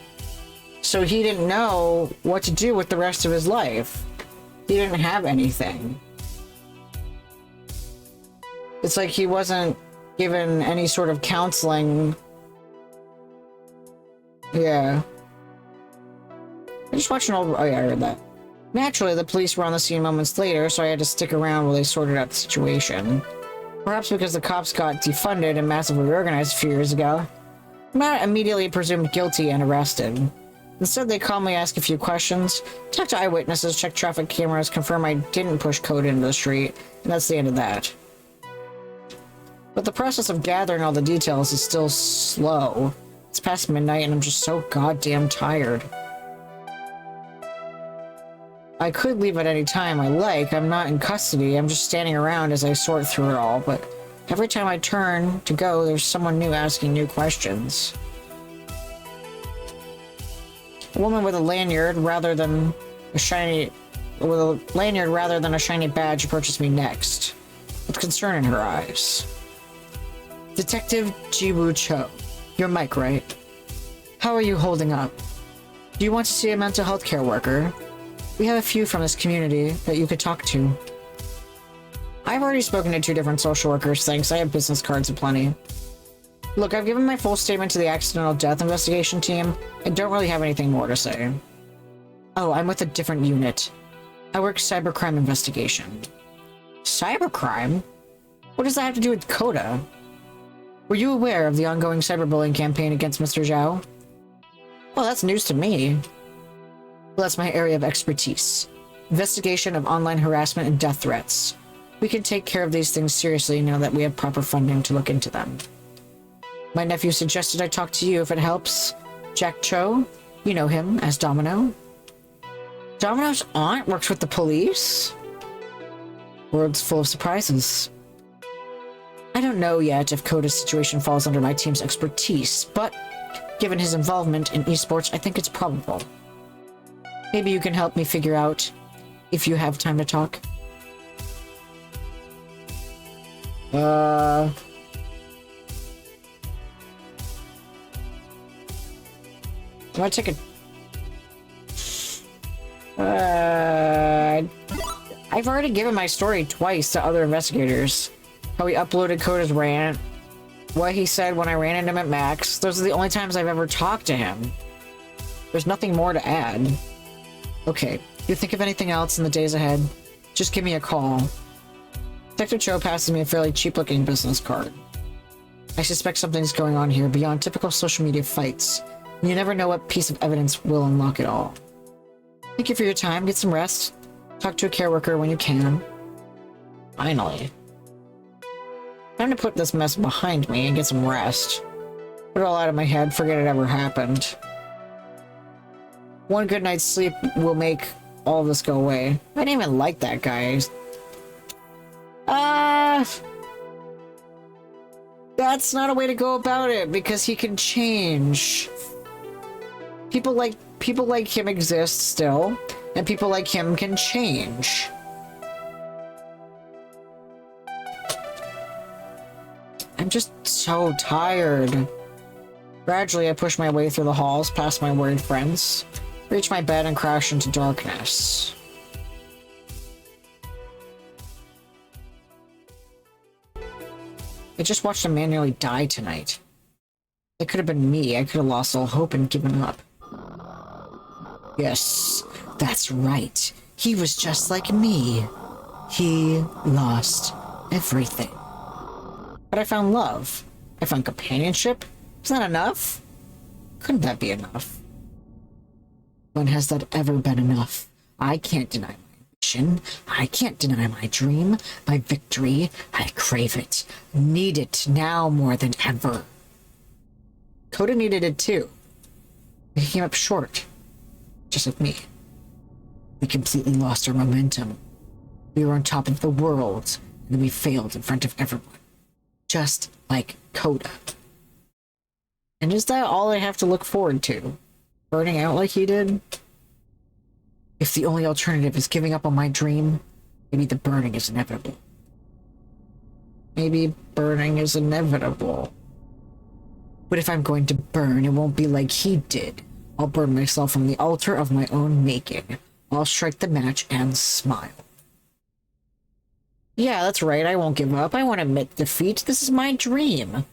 So he didn't know what to do with the rest of his life. He didn't have anything. It's like he wasn't given any sort of counseling. Yeah. I just watched an old... Oh yeah, I heard that. Naturally, the police were on the scene moments later, so I had to stick around while they sorted out the situation. Perhaps because the cops got defunded and massively reorganized a few years ago, I'm not immediately presumed guilty and arrested. Instead, they calmly ask a few questions, talk to eyewitnesses, check traffic cameras, confirm I didn't push code into the street, and that's the end of that. But the process of gathering all the details is still slow. It's past midnight and I'm just so goddamn tired. I could leave at any time I like. I'm not in custody. I'm just standing around as I sort through it all, but every time I turn to go, there's someone new asking new questions. A woman with a lanyard rather than a shiny badge approaches me next, with concern in her eyes. Detective Jiwoo Cho. You're Mike, right? How are you holding up? Do you want to see a mental health care worker? We have a few from this community that you could talk to. I've already spoken to 2 different social workers, thanks. I have business cards aplenty. Look, I've given my full statement to the accidental death investigation team and don't really have anything more to say. Oh, I'm with a different unit. I work cybercrime investigation. Cybercrime? What does that have to do with Coda? Were you aware of the ongoing cyberbullying campaign against Mr. Zhao? Well, that's news to me. Well, that's my area of expertise. Investigation of online harassment and death threats. We can take care of these things seriously now that we have proper funding to look into them. My nephew suggested I talk to you if it helps. Jack Cho, you know him as Domino. Domino's aunt works with the police? World's full of surprises. I don't know yet if Coda's situation falls under my team's expertise, but given his involvement in esports, I think it's probable. Maybe you can help me figure out if you have time to talk. Do I take a... I've already given my story twice to other investigators. How he uploaded Coda's rant, what he said when I ran into him at Max. Those are the only times I've ever talked to him. There's nothing more to add. Okay, if you think of anything else in the days ahead, just give me a call. Detective Cho passes me a fairly cheap-looking business card. I suspect something's going on here beyond typical social media fights. You never know what piece of evidence will unlock it all. Thank you for your time. Get some rest. Talk to a care worker when you can. Finally. Time to put this mess behind me and get some rest. Put it all out of my head, forget it ever happened. One good night's sleep will make all of this go away. I didn't even like that guy. That's not a way to go about it, because he can change. People like him exist still, and people like him can change. I'm just so tired. Gradually, I push my way through the halls, past my worried friends, reach my bed, and crash into darkness. I just watched him manually die tonight. It could have been me. I could have lost all hope and given up. Yes, that's right. He was just like me. He lost everything. But I found love. I found companionship. Is that enough? Couldn't that be enough? When has that ever been enough? I can't deny my ambition. I can't deny my dream, my victory. I crave it, need it now more than ever. Coda needed it too. He came up short, just like me. We completely lost our momentum. We were on top of the world, and then we failed in front of everyone. Just like Coda. And is that all I have to look forward to? Burning out like he did? If the only alternative is giving up on my dream, maybe the burning is inevitable. Maybe burning is inevitable. But if I'm going to burn, it won't be like he did. I'll burn myself on the altar of my own making. I'll strike the match and smile. Yeah, that's right, I won't give up. I won't admit defeat. This is my dream.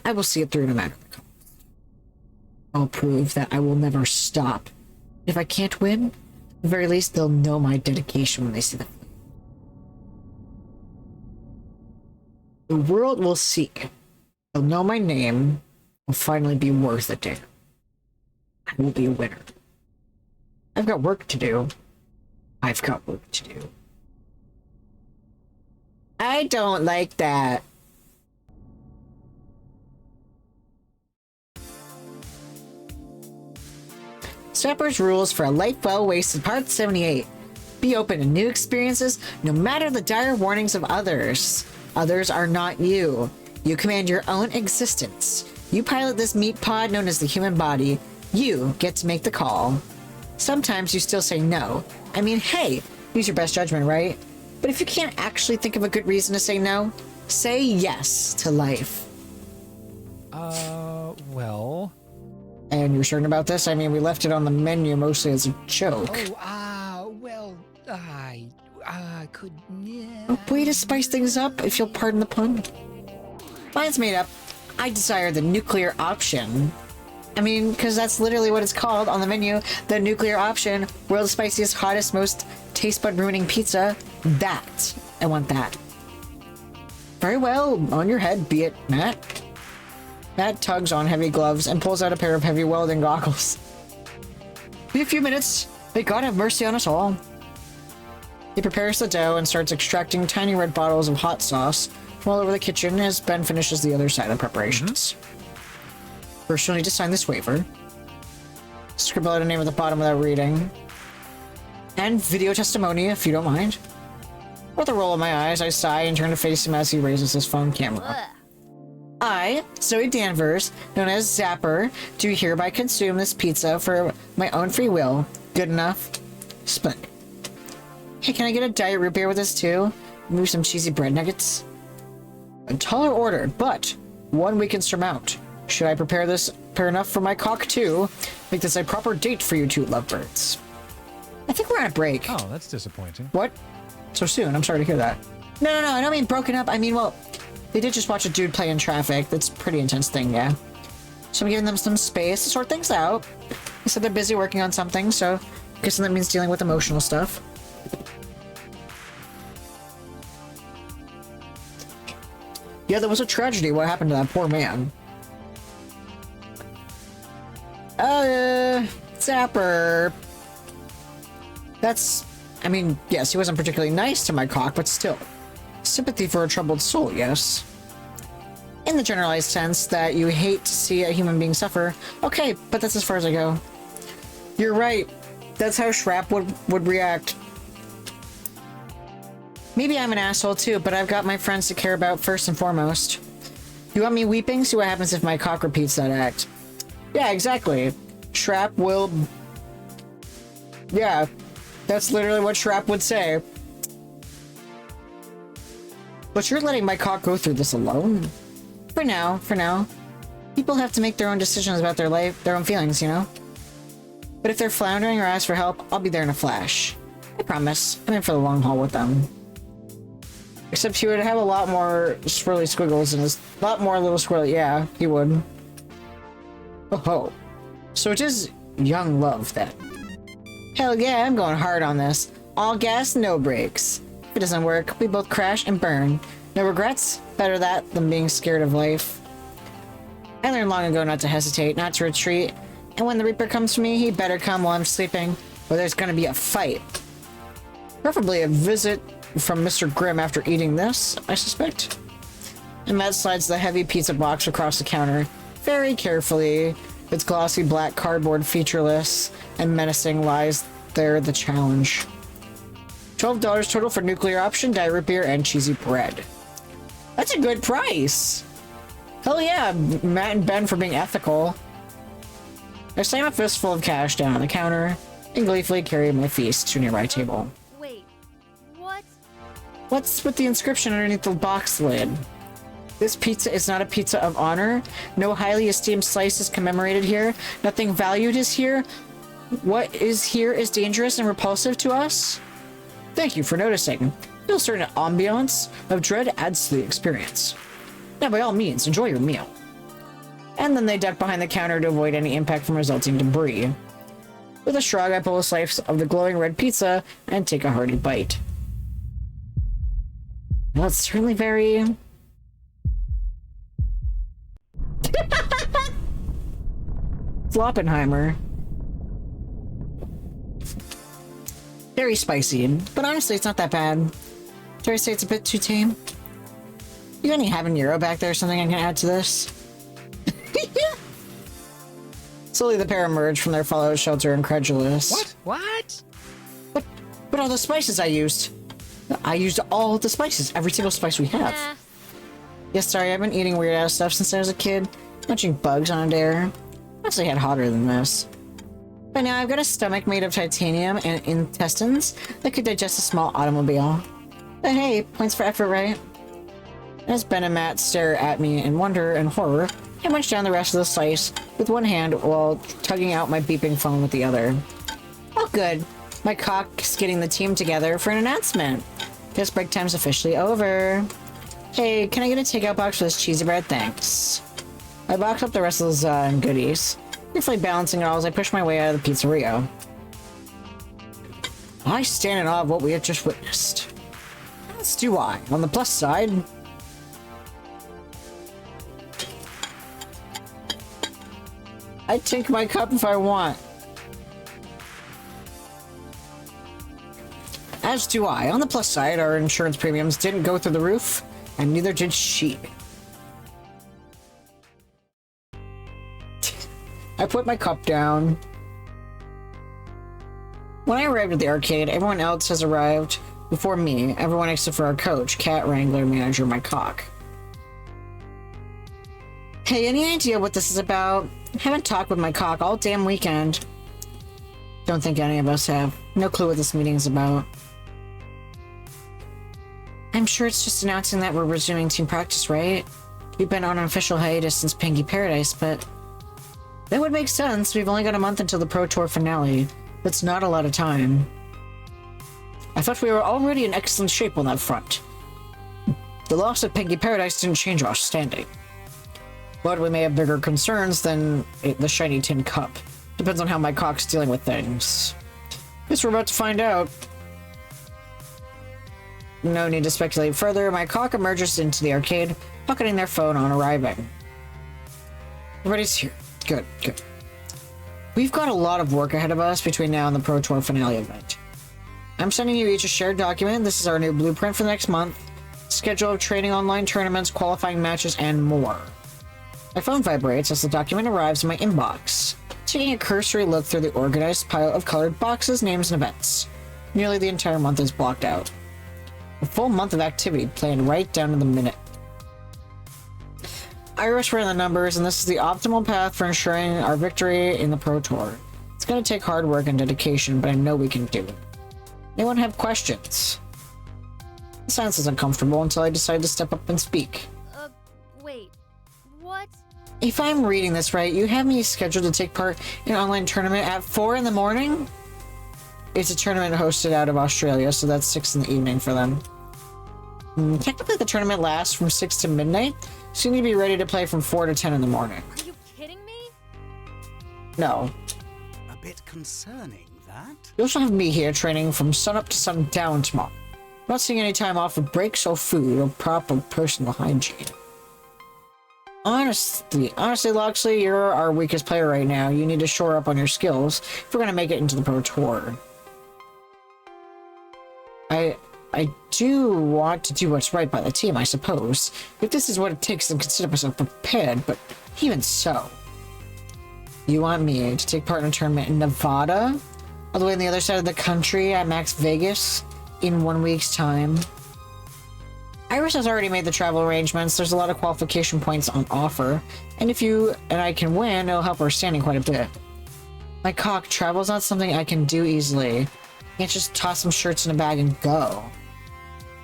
I will see it through no matter the cost. I'll prove that I will never stop. If I can't win, at the very least, they'll know my dedication when they see the flame. The world will see. They'll know my name. Will finally be worth a damn. I will be a winner. I've got work to do. I've got work to do. I don't like that. Zapper's Rules for a Life Well Wasted, Part 78. Be open to new experiences, no matter the dire warnings of others. Others are not you. You command your own existence. You pilot this meat pod known as the human body. You get to make the call. Sometimes you still say no. I mean, hey, use your best judgment, right? But if you can't actually think of a good reason to say no, say yes to life. Well... And you're certain about this? I mean, we left it on the menu mostly as a joke. Well, I could... A way to spice things up, if you'll pardon the pun. Mine's made up. I desire the nuclear option. I mean, because that's literally what it's called on the menu. The nuclear option. World's spiciest, hottest, most taste bud ruining pizza. That. I want that. Very well. On your head, be it, Matt. Matt tugs on heavy gloves and pulls out a pair of heavy welding goggles. Be a few minutes. May God have mercy on us all. He prepares the dough and starts extracting tiny red bottles of hot sauce from all over the kitchen as Ben finishes the other side of the preparations. First, you'll need to sign this waiver. Scribble out a name at the bottom without reading. And video testimony, if you don't mind. With a roll of my eyes, I sigh and turn to face him as he raises his phone camera. I, Zoe Danvers, known as Zapper, do hereby consume this pizza for my own free will. Good enough? Splendid. Hey, can I get a diet root beer with this too? Maybe some cheesy bread nuggets? A taller order, but one we can surmount. Should I prepare enough for my cock too? Make this a proper date for you two lovebirds. I think we're on a break. Oh, that's disappointing. What? So soon? I'm sorry to hear that. No, I don't mean broken up. I mean, well, they did just watch a dude play in traffic. That's a pretty intense thing, yeah. So I'm giving them some space to sort things out. They said they're busy working on something, so I guess that means dealing with emotional stuff. Yeah, there was a tragedy. What happened to that poor man? Zapper. That's... I mean, yes, he wasn't particularly nice to my cock, but still. Sympathy for a troubled soul, yes. In the generalized sense that you hate to see a human being suffer, okay, but that's as far as I go. You're right. That's how Shrap would react. Maybe I'm an asshole too, but I've got my friends to care about first and foremost. You want me weeping? See what happens if my cock repeats that act. Yeah, exactly. Shrap will... Yeah, that's literally what Shrap would say. But you're letting my cock go through this alone? For now. People have to make their own decisions about their life, their own feelings, you know? But if they're floundering or ask for help, I'll be there in a flash. I promise. I'm in for the long haul with them. Except he would have a lot more swirly squiggles and a lot more little swirly... Yeah, he would. Oh. So it is young love, then. Hell yeah, I'm going hard on this. All gas, no brakes. If it doesn't work, we both crash and burn. No regrets? Better that than being scared of life. I learned long ago not to hesitate, not to retreat, and when the Reaper comes for me, he better come while I'm sleeping, or there's gonna be a fight. Preferably a visit from Mr. Grimm after eating this, I suspect. And Matt slides the heavy pizza box across the counter, very carefully. Its glossy black cardboard featureless and menacing lies there the challenge. $12 total for nuclear option, diet root beer, and cheesy bread. That's a good price! Hell yeah, Matt and Ben for being ethical. I slam a fistful of cash down on the counter and gleefully carry my feast to a nearby table. Wait, what? What's with the inscription underneath the box lid? This pizza is not a pizza of honor. No highly esteemed slice is commemorated here. Nothing valued is here. What is here is dangerous and repulsive to us. Thank you for noticing. Feel certain ambiance of dread adds to the experience. Now, by all means, enjoy your meal. And then they duck behind the counter to avoid any impact from resulting debris. With a shrug, I pull a slice of the glowing red pizza and take a hearty bite. Well, it's certainly very... Floppenheimer. Very spicy, but honestly, it's not that bad. Dare I say it's a bit too tame? You got any habanero back there or something I can add to this? Slowly the pair emerge from their fallout shelter, incredulous. What? But all the spices I used. I used all the spices, every single spice we have. Nah. Yes, sorry, I've been eating weird ass stuff since I was a kid. Munching bugs on a dare. Honestly, had hotter than this. By now, I've got a stomach made of titanium and intestines that could digest a small automobile. But hey, points for effort, right? As Ben and Matt stare at me in wonder and horror, I munch down the rest of the slice with one hand while tugging out my beeping phone with the other. Oh good, my cock's getting the team together for an announcement. Guess break time's officially over. Hey, can I get a takeout box for this cheesy bread? Thanks. I box up the rest of those goodies, briefly balancing it all as I push my way out of the pizzeria. I stand in awe of what we have just witnessed. As do I. On the plus side, I'd take my cup if I want. As do I. On the plus side, our insurance premiums didn't go through the roof, and neither did she. I put my cup down. When I arrived at the arcade, everyone else has arrived before me, everyone except for our coach, cat wrangler, manager, my cock. Hey, any idea what this is about? I haven't talked with my cock all damn weekend. Don't think any of us have. No clue what this meeting is about. I'm sure it's just announcing that we're resuming team practice, right? We've been on an official hiatus since Pinky Paradise, but... that would make sense. We've only got a month until the Pro Tour finale. That's not a lot of time. I thought we were already in excellent shape on that front. The loss of Pinky Paradise didn't change our standing. But we may have bigger concerns than the shiny tin cup. Depends on how my cock's dealing with things. Guess we're about to find out. No need to speculate further. My cock emerges into the arcade, pocketing their phone on arriving. Everybody's here. Good, good. We've got a lot of work ahead of us between now and the Pro Tour finale event. I'm sending you each a shared document. This is our new blueprint for the next month. Schedule of training, online tournaments, qualifying matches, and more. My phone vibrates as the document arrives in my inbox. Taking a cursory look through the organized pile of colored boxes, names, and events. Nearly the entire month is blocked out. A full month of activity planned right down to the minute. Irish ran the numbers, and this is the optimal path for ensuring our victory in the Pro Tour. It's going to take hard work and dedication, but I know we can do it. Anyone have questions? The silence is uncomfortable until I decide to step up and speak. Wait. What? If I'm reading this right, you have me scheduled to take part in an online tournament at 4 in the morning? It's a tournament hosted out of Australia, so that's 6 in the evening for them. Technically, the tournament lasts from 6 to midnight, so you need to be ready to play from 4 to 10 in the morning. Are you kidding me? No. A bit concerning, that. You also have me here training from sunup to sundown tomorrow. Not seeing any time off for breaks or food or proper personal hygiene. Honestly, Loxley, you're our weakest player right now. You need to shore up on your skills if we're gonna make it into the Pro Tour. I do want to do what's right by the team, I suppose. If this is what it takes, then consider myself prepared, but even so. You want me to take part in a tournament in Nevada? All the way on the other side of the country at Max Vegas in 1 week's time? Iris has already made the travel arrangements. There's a lot of qualification points on offer, and if you and I can win, it'll help our standing quite a bit. My cock, travel's not something I can do easily. You can't just toss some shirts in a bag and go.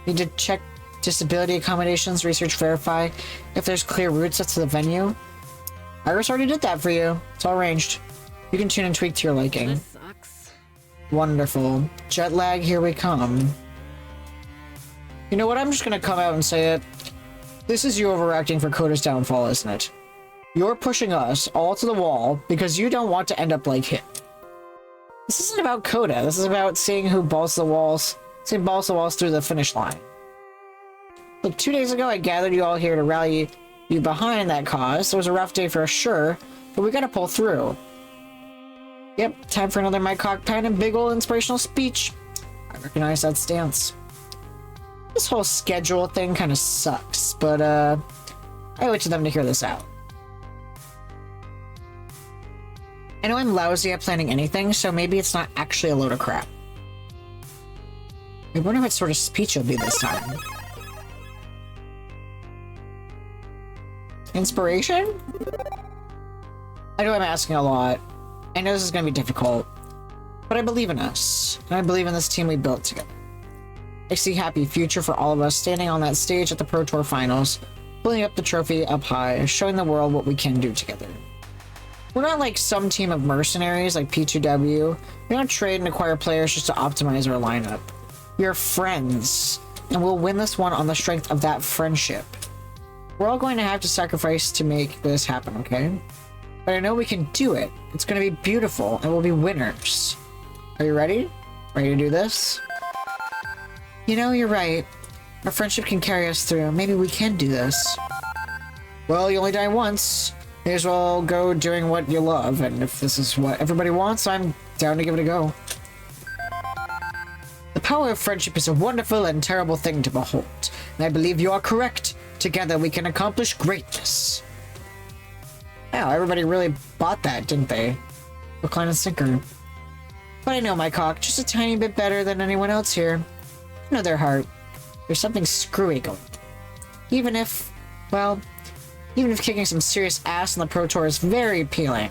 Need to check disability accommodations, research, verify if there's clear routes up to the venue. Iris already did that for you. It's all arranged. You can tune and tweak to your liking. This sucks. Wonderful. Jet lag, here we come. You know what? I'm just gonna come out and say it. This is you overacting for Coda's downfall, isn't it? You're pushing us all to the wall because you don't want to end up like him. This isn't about Coda. This is about seeing who balls the walls through the finish line. Look, 2 days ago I gathered you all here to rally you behind that cause. It was a rough day for sure, but we gotta pull through. Yep, time for another my cock pen and big ol' inspirational speech. I recognize that stance. This whole schedule thing kind of sucks, but I owe it to them to hear this out. I know I'm lousy at planning anything, so maybe it's not actually a load of crap. I wonder what sort of speech it'll be this time. Inspiration? I know I'm asking a lot. I know this is going to be difficult, but I believe in us, and I believe in this team we built together. I see a happy future for all of us standing on that stage at the Pro Tour Finals, pulling up the trophy up high, showing the world what we can do together. We're not like some team of mercenaries like P2W. We don't trade and acquire players just to optimize our lineup. We are friends, and we'll win this one on the strength of that friendship. We're all going to have to sacrifice to make this happen, okay? But I know we can do it. It's going to be beautiful, and we'll be winners. Are you ready? Ready to do this? You know, you're right. Our friendship can carry us through. Maybe we can do this. Well, you only die once. May as well go doing what you love, and if this is what everybody wants, I'm down to give it a go. The power of friendship is a wonderful and terrible thing to behold, and I believe you are correct. Together we can accomplish greatness. Wow, everybody really bought that, didn't they? Hook, line, and sinker. But I know my cock just a tiny bit better than anyone else here. I know their heart. There's something screwy going. Even if kicking some serious ass on the Pro Tour is very appealing,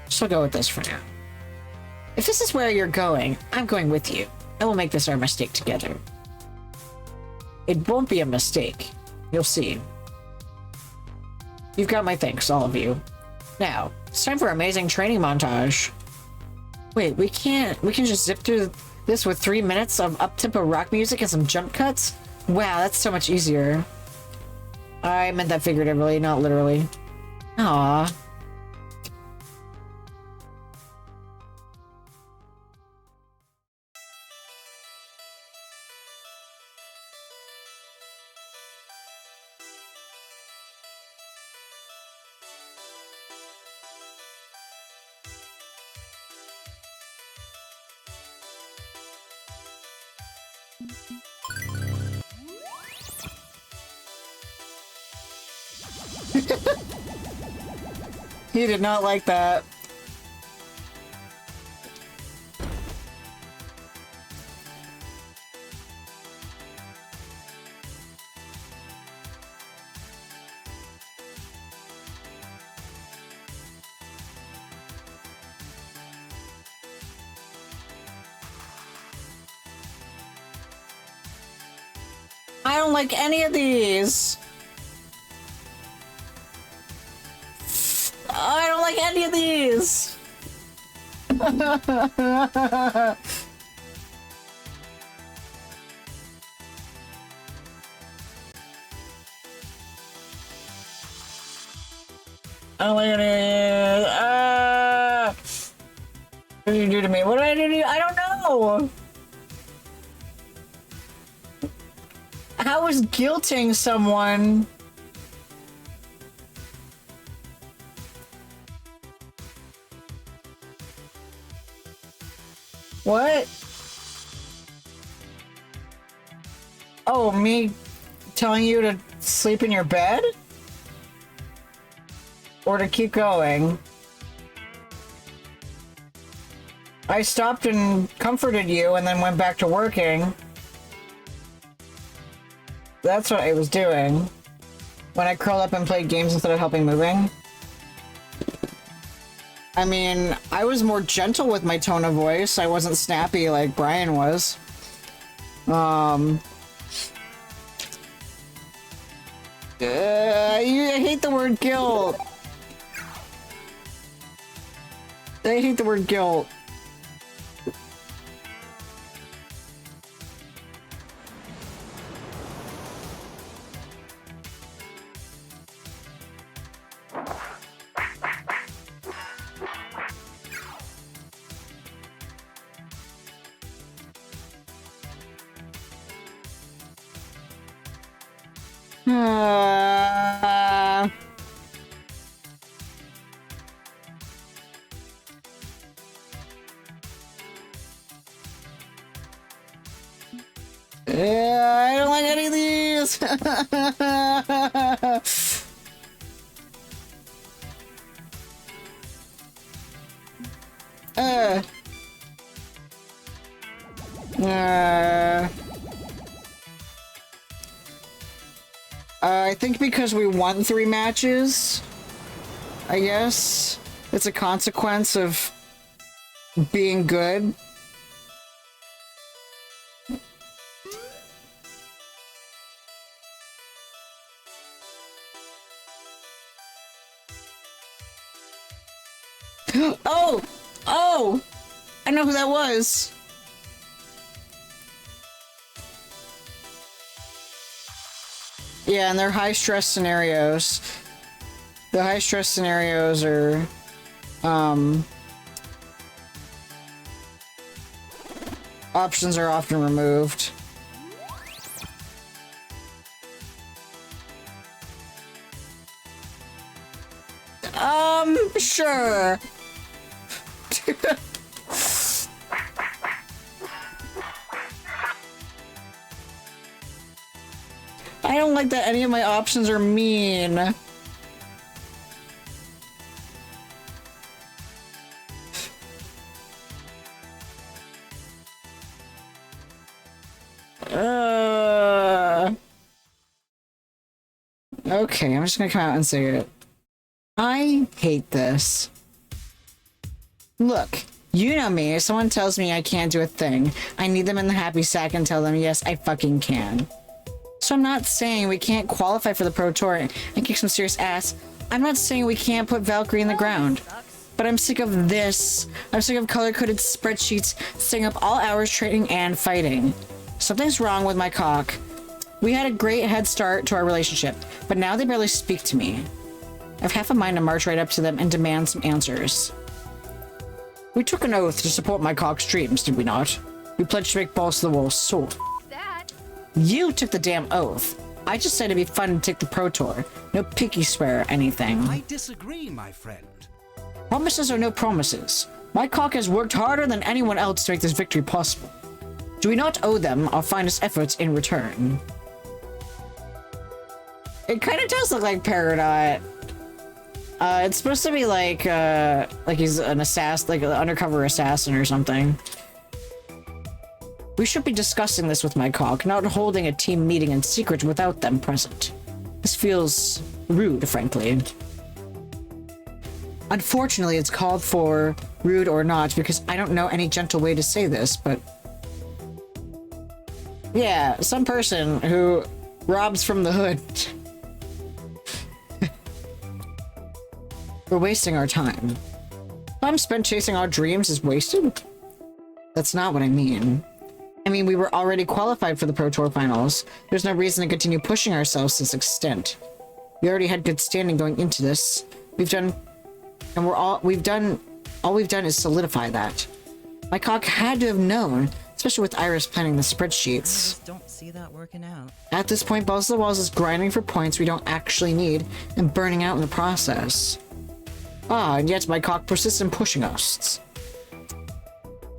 so go with this for now. If this is where you're going, I'm going with you, and we'll make this our mistake together. It won't be a mistake. You'll see. You've got my thanks, all of you. Now, it's time for an amazing training montage. Wait, we can just zip through this with 3 minutes of up-tempo rock music and some jump cuts? Wow, that's so much easier. I meant that figuratively, not literally. Aww. He did not like that. I don't like any of these. I don't like any of these. I don't like any of these. What did you do to me? What did I do to you? I don't know. How is guilting someone Oh, me telling you to sleep in your bed? Or to keep going? I stopped and comforted you and then went back to working. That's what I was doing. When I curled up and played games instead of helping moving. I mean, I was more gentle with my tone of voice. I wasn't snappy like Brian was. I hate the word guilt. I hate the word guilt. Yeah, I don't like any of these. I think because we won 3 matches, I guess it's a consequence of being good. Oh! Oh! I know who that was. Yeah, and they're high-stress scenarios. The high-stress scenarios are, options are often removed. Sure. I don't like that any of my options are mean. Okay, I'm just gonna come out and say it. I hate this. Look, you know me. If someone tells me I can't do a thing, I need them in the happy sack and tell them, yes, I fucking can. So I'm not saying we can't qualify for the Pro Tour and kick some serious ass. I'm not saying we can't put Valkyrie in the ground. But I'm sick of this. I'm sick of color-coded spreadsheets staying up all hours training and fighting. Something's wrong with my cock. We had a great head start to our relationship, but now they barely speak to me. I have half a mind to march right up to them and demand some answers. We took an oath to support my cock's dreams, did we not? We pledged to make balls to the wall, so... You took the damn oath. I just said it'd be fun to take the Pro Tour. No picky swear or anything. I disagree, my friend. Promises are no promises. My cock has worked harder than anyone else to make this victory possible. Do we not owe them our finest efforts in return? It kind of does look like Peridot. It's supposed to be like he's an assassin, like an undercover assassin or something. We should be discussing this with my cock, not holding a team meeting in secret without them present. This feels rude, frankly. Unfortunately, it's called for, rude or not, because I don't know any gentle way to say this, but... Yeah, some person who robs from the hood. We're wasting our time. Time spent chasing our dreams is wasted? That's not what I mean. I mean, we were already qualified for the Pro Tour finals. There's no reason to continue pushing ourselves to this extent. We already had good standing going into this. All we've done is solidify that. My cock had to have known, especially with Iris planning the spreadsheets. I just don't see that working out. At this point, Balls to the Walls is grinding for points we don't actually need and burning out in the process. And yet my cock persists in pushing us.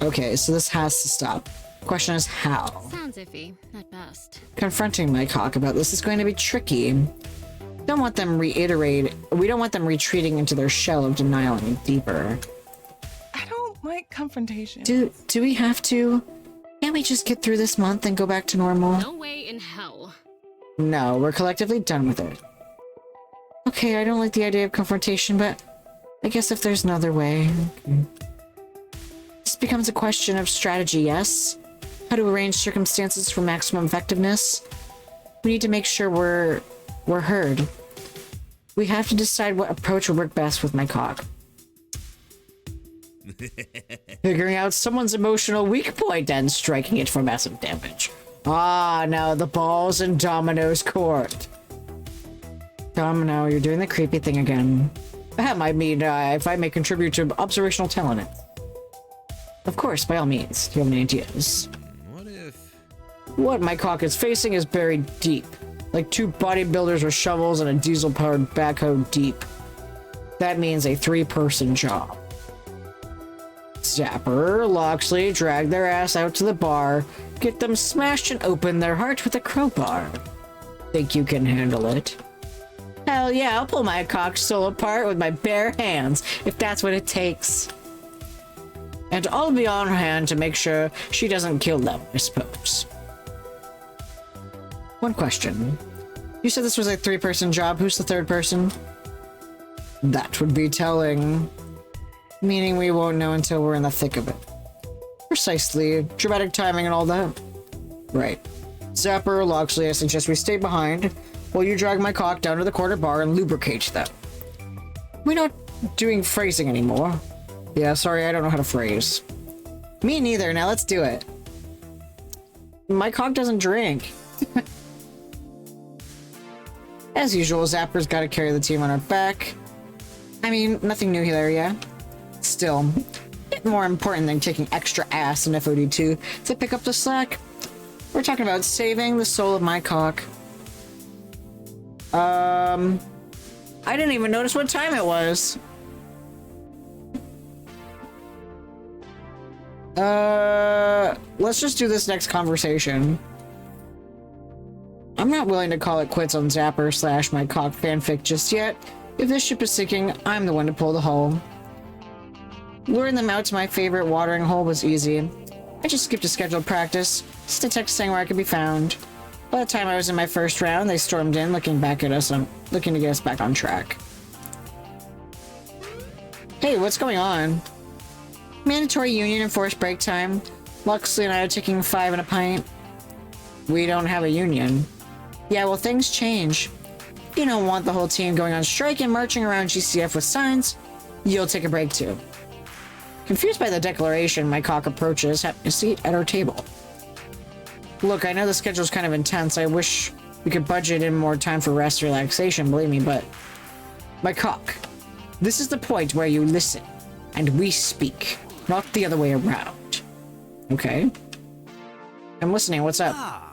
Okay, so this has to stop. Question is how? Sounds iffy, at best. Confronting my cock about this is going to be tricky. We don't want them retreating into their shell of denial any deeper. I don't like confrontation. Do we have to? Can't we just get through this month and go back to normal? No way in hell. No, we're collectively done with it. Okay, I don't like the idea of confrontation, but I guess if there's another way. Okay. This becomes a question of strategy, yes? How to arrange circumstances for maximum effectiveness? We need to make sure we're heard. We have to decide what approach would work best with my cock. Figuring out someone's emotional weak point and striking it for massive damage. Ah, now the ball's in Domino's court. Domino, you're doing the creepy thing again. I mean, if I may contribute to observational talent. Of course, by all means. Do you have any ideas? What if... What my cock is facing is buried deep. Like 2 bodybuilders with shovels and a diesel-powered backhoe deep. That means a 3-person job. Zapper, Loxley drag their ass out to the bar, get them smashed and open their heart with a crowbar. Think you can handle it? Hell yeah, I'll pull my cock soul apart with my bare hands, if that's what it takes. And I'll be on hand to make sure she doesn't kill them, I suppose. One question. You said this was a 3-person job. Who's the 3rd person? That would be telling. Meaning we won't know until we're in the thick of it. Precisely. Dramatic timing and all that. Right. Zapper, Loxley, I suggest we stay behind while you drag my cock down to the corner bar and lubricate them. We're not doing phrasing anymore. Yeah, sorry, I don't know how to phrase. Me neither. Now let's do it. My cock doesn't drink. As usual, Zapper's gotta carry the team on her back. I mean, nothing new there, yeah? Still, a bit more important than kicking extra ass in FOD2 to pick up the slack. We're talking about saving the soul of my cock. I didn't even notice what time it was. Let's just do this next conversation. I'm not willing to call it quits on Zapper / my cock fanfic just yet. If this ship is sinking, I'm the one to pull the hull. Luring them out to my favorite watering hole was easy. I just skipped a scheduled practice, just a text saying where I could be found. By the time I was in my first round, they stormed in, looking to get us back on track. Hey, what's going on? Mandatory union enforced break time. Luxley and I are taking 5 and a pint. We don't have a union. Yeah, well, things change. You don't want the whole team going on strike and marching around GCF with signs. You'll take a break too. Confused by the declaration, my cock approaches, having a seat at our table. Look, I know the schedule's kind of intense. I wish we could budget in more time for rest and relaxation, believe me, but... My cock. This is the point where you listen, and we speak, not the other way around. Okay? I'm listening, what's up?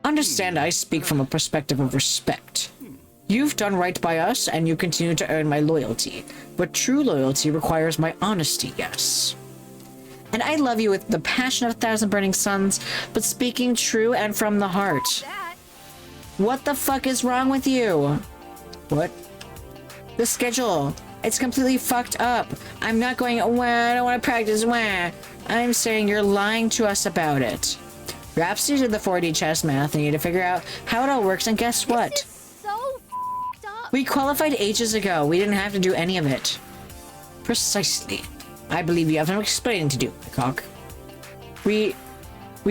Understand I speak from a perspective of respect. You've done right by us, and you continue to earn my loyalty. But true loyalty requires my honesty, yes. And I love you with the passion of 1,000 burning suns, but speaking true and from the heart. What the fuck is wrong with you? What? The schedule. It's completely fucked up. I'm not going, wah, I don't want to practice, wah. I'm saying you're lying to us about it. Rhapsody did the 4D chess math and you need to figure out how it all works, and guess what? This is so f***ed up. We qualified ages ago. We didn't have to do any of it. Precisely. I believe you have some explaining to do, cock. We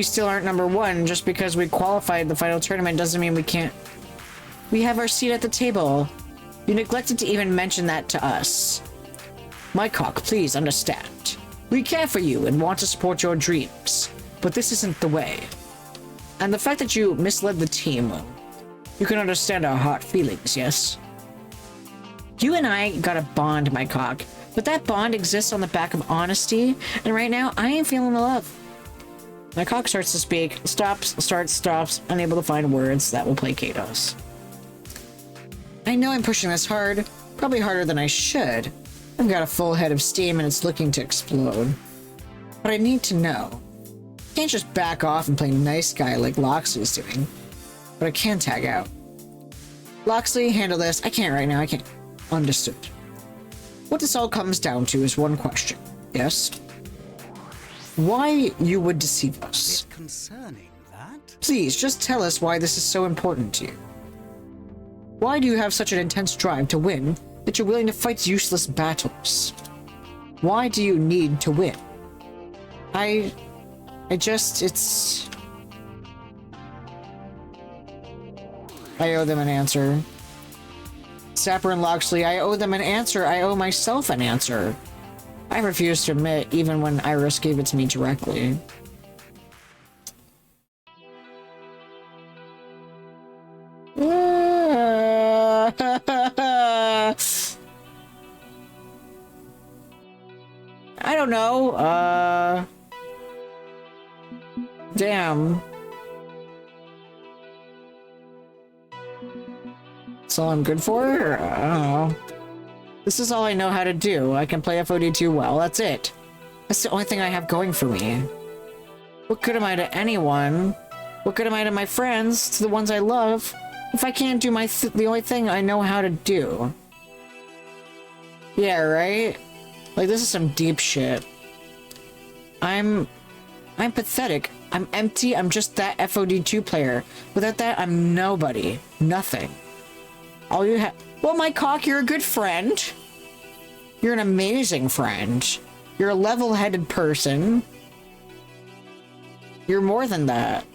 still aren't number 1. Just because we qualified the final tournament doesn't mean we can't. We have our seat at the table. You neglected to even mention that to us. My cock, please understand. We care for you and want to support your dreams, but this isn't the way. And the fact that you misled the team, you can understand our hot feelings, yes? You and I got a bond, my cock, but that bond exists on the back of honesty, and right now I ain't feeling the love. My cock starts to speak, stops, unable to find words that will placate us. I know I'm pushing this hard, probably harder than I should. I've got a full head of steam and it's looking to explode. But I need to know, can't just back off and play nice guy like Loxley's doing, but I can tag out. Loxley, handle this. I can't right now, I can't. Understood. What this all comes down to is one question, yes? Why you would deceive us? A bit concerning, that. Please, just tell us why this is so important to you. Why do you have such an intense drive to win that you're willing to fight useless battles? Why do you need to win? it's... I owe them an answer. Sapper and Loxley, I owe them an answer. I owe myself an answer. I refuse to admit, even when Iris gave it to me directly. I don't know. Damn. That's all I'm good for? Or, I don't know. This is all I know how to do. I can play FOD2 well. That's it. That's the only thing I have going for me. What good am I to anyone? What good am I to my friends, to the ones I love, if I can't do the only thing I know how to do? Yeah, right? Like, this is some deep shit. I'm pathetic. I'm empty. I'm just that FOD2 player. Without that, I'm nobody. Nothing. All you have... Well, my cock, you're a good friend. You're an amazing friend. You're a level-headed person. You're more than that.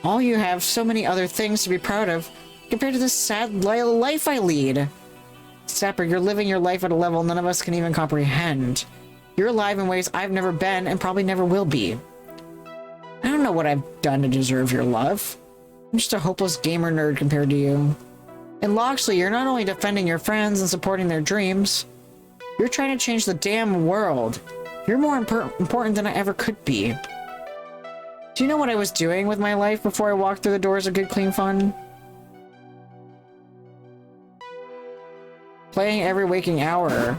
All you have so many other things to be proud of compared to this sad life I lead. Sapper, you're living your life at a level none of us can even comprehend. You're alive in ways I've never been and probably never will be. I don't know what I've done to deserve your love. I'm just a hopeless gamer nerd compared to you. And Loxley, you're not only defending your friends and supporting their dreams, you're trying to change the damn world. You're more important than I ever could be. Do you know what I was doing with my life before I walked through the doors of Good Clean Fun? Playing every waking hour.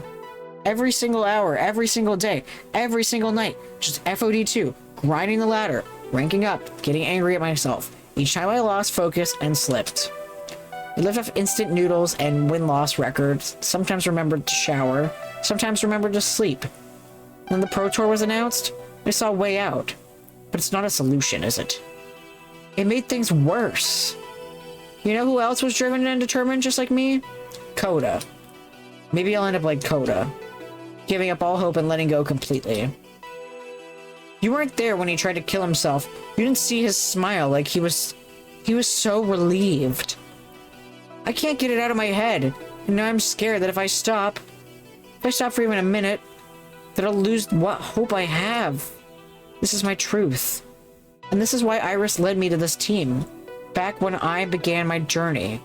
Every single hour, every single day, every single night. Just FOD2, grinding the ladder, ranking up, getting angry at myself. Each time I lost focus and slipped. I lived off instant noodles and win-loss records, sometimes remembered to shower, sometimes remembered to sleep. When the Pro Tour was announced, I saw a way out. But it's not a solution, is it? It made things worse. You know who else was driven and determined just like me? Coda. Maybe I'll end up like Coda, giving up all hope and letting go completely. You weren't there when he tried to kill himself. You didn't see his smile, like he was so relieved. I can't get it out of my head, and now I'm scared that if I stop for even a minute, that I'll lose what hope I have. This is my truth. And this is why Iris led me to this team, back when I began my journey.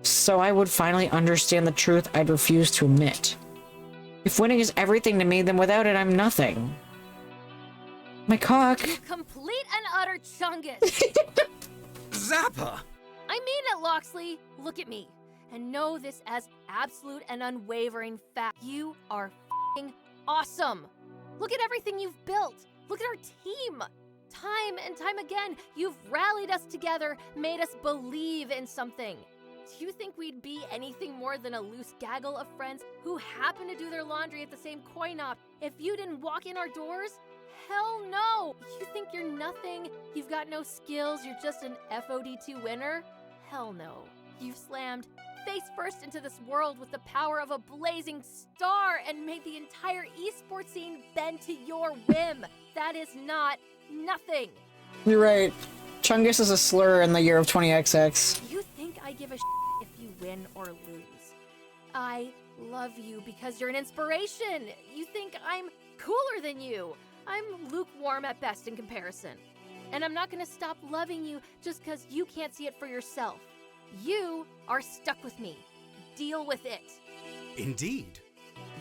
So I would finally understand the truth I'd refused to admit. If winning is everything to me, then without it, I'm nothing. My cock. You complete and utter chungus. Zappa! I mean it, Loxley. Look at me. And know this as absolute and unwavering fact. You are f***ing awesome. Look at everything you've built. Look at our team. Time and time again, you've rallied us together, made us believe in something. Do you think we'd be anything more than a loose gaggle of friends who happen to do their laundry at the same coin op if you didn't walk in our doors? Hell no! You think you're nothing? You've got no skills, you're just an FOD2 winner? Hell no. You've slammed face first into this world with the power of a blazing star and made the entire esports scene bend to your whim. That is not nothing. You're right. Chungus is a slur in the year of 20XX. You think I give a if you win or lose? I love you because you're an inspiration. You think I'm cooler than you. I'm lukewarm at best in comparison. And I'm not gonna stop loving you just because you can't see it for yourself. You are stuck with me. Deal with it. Indeed.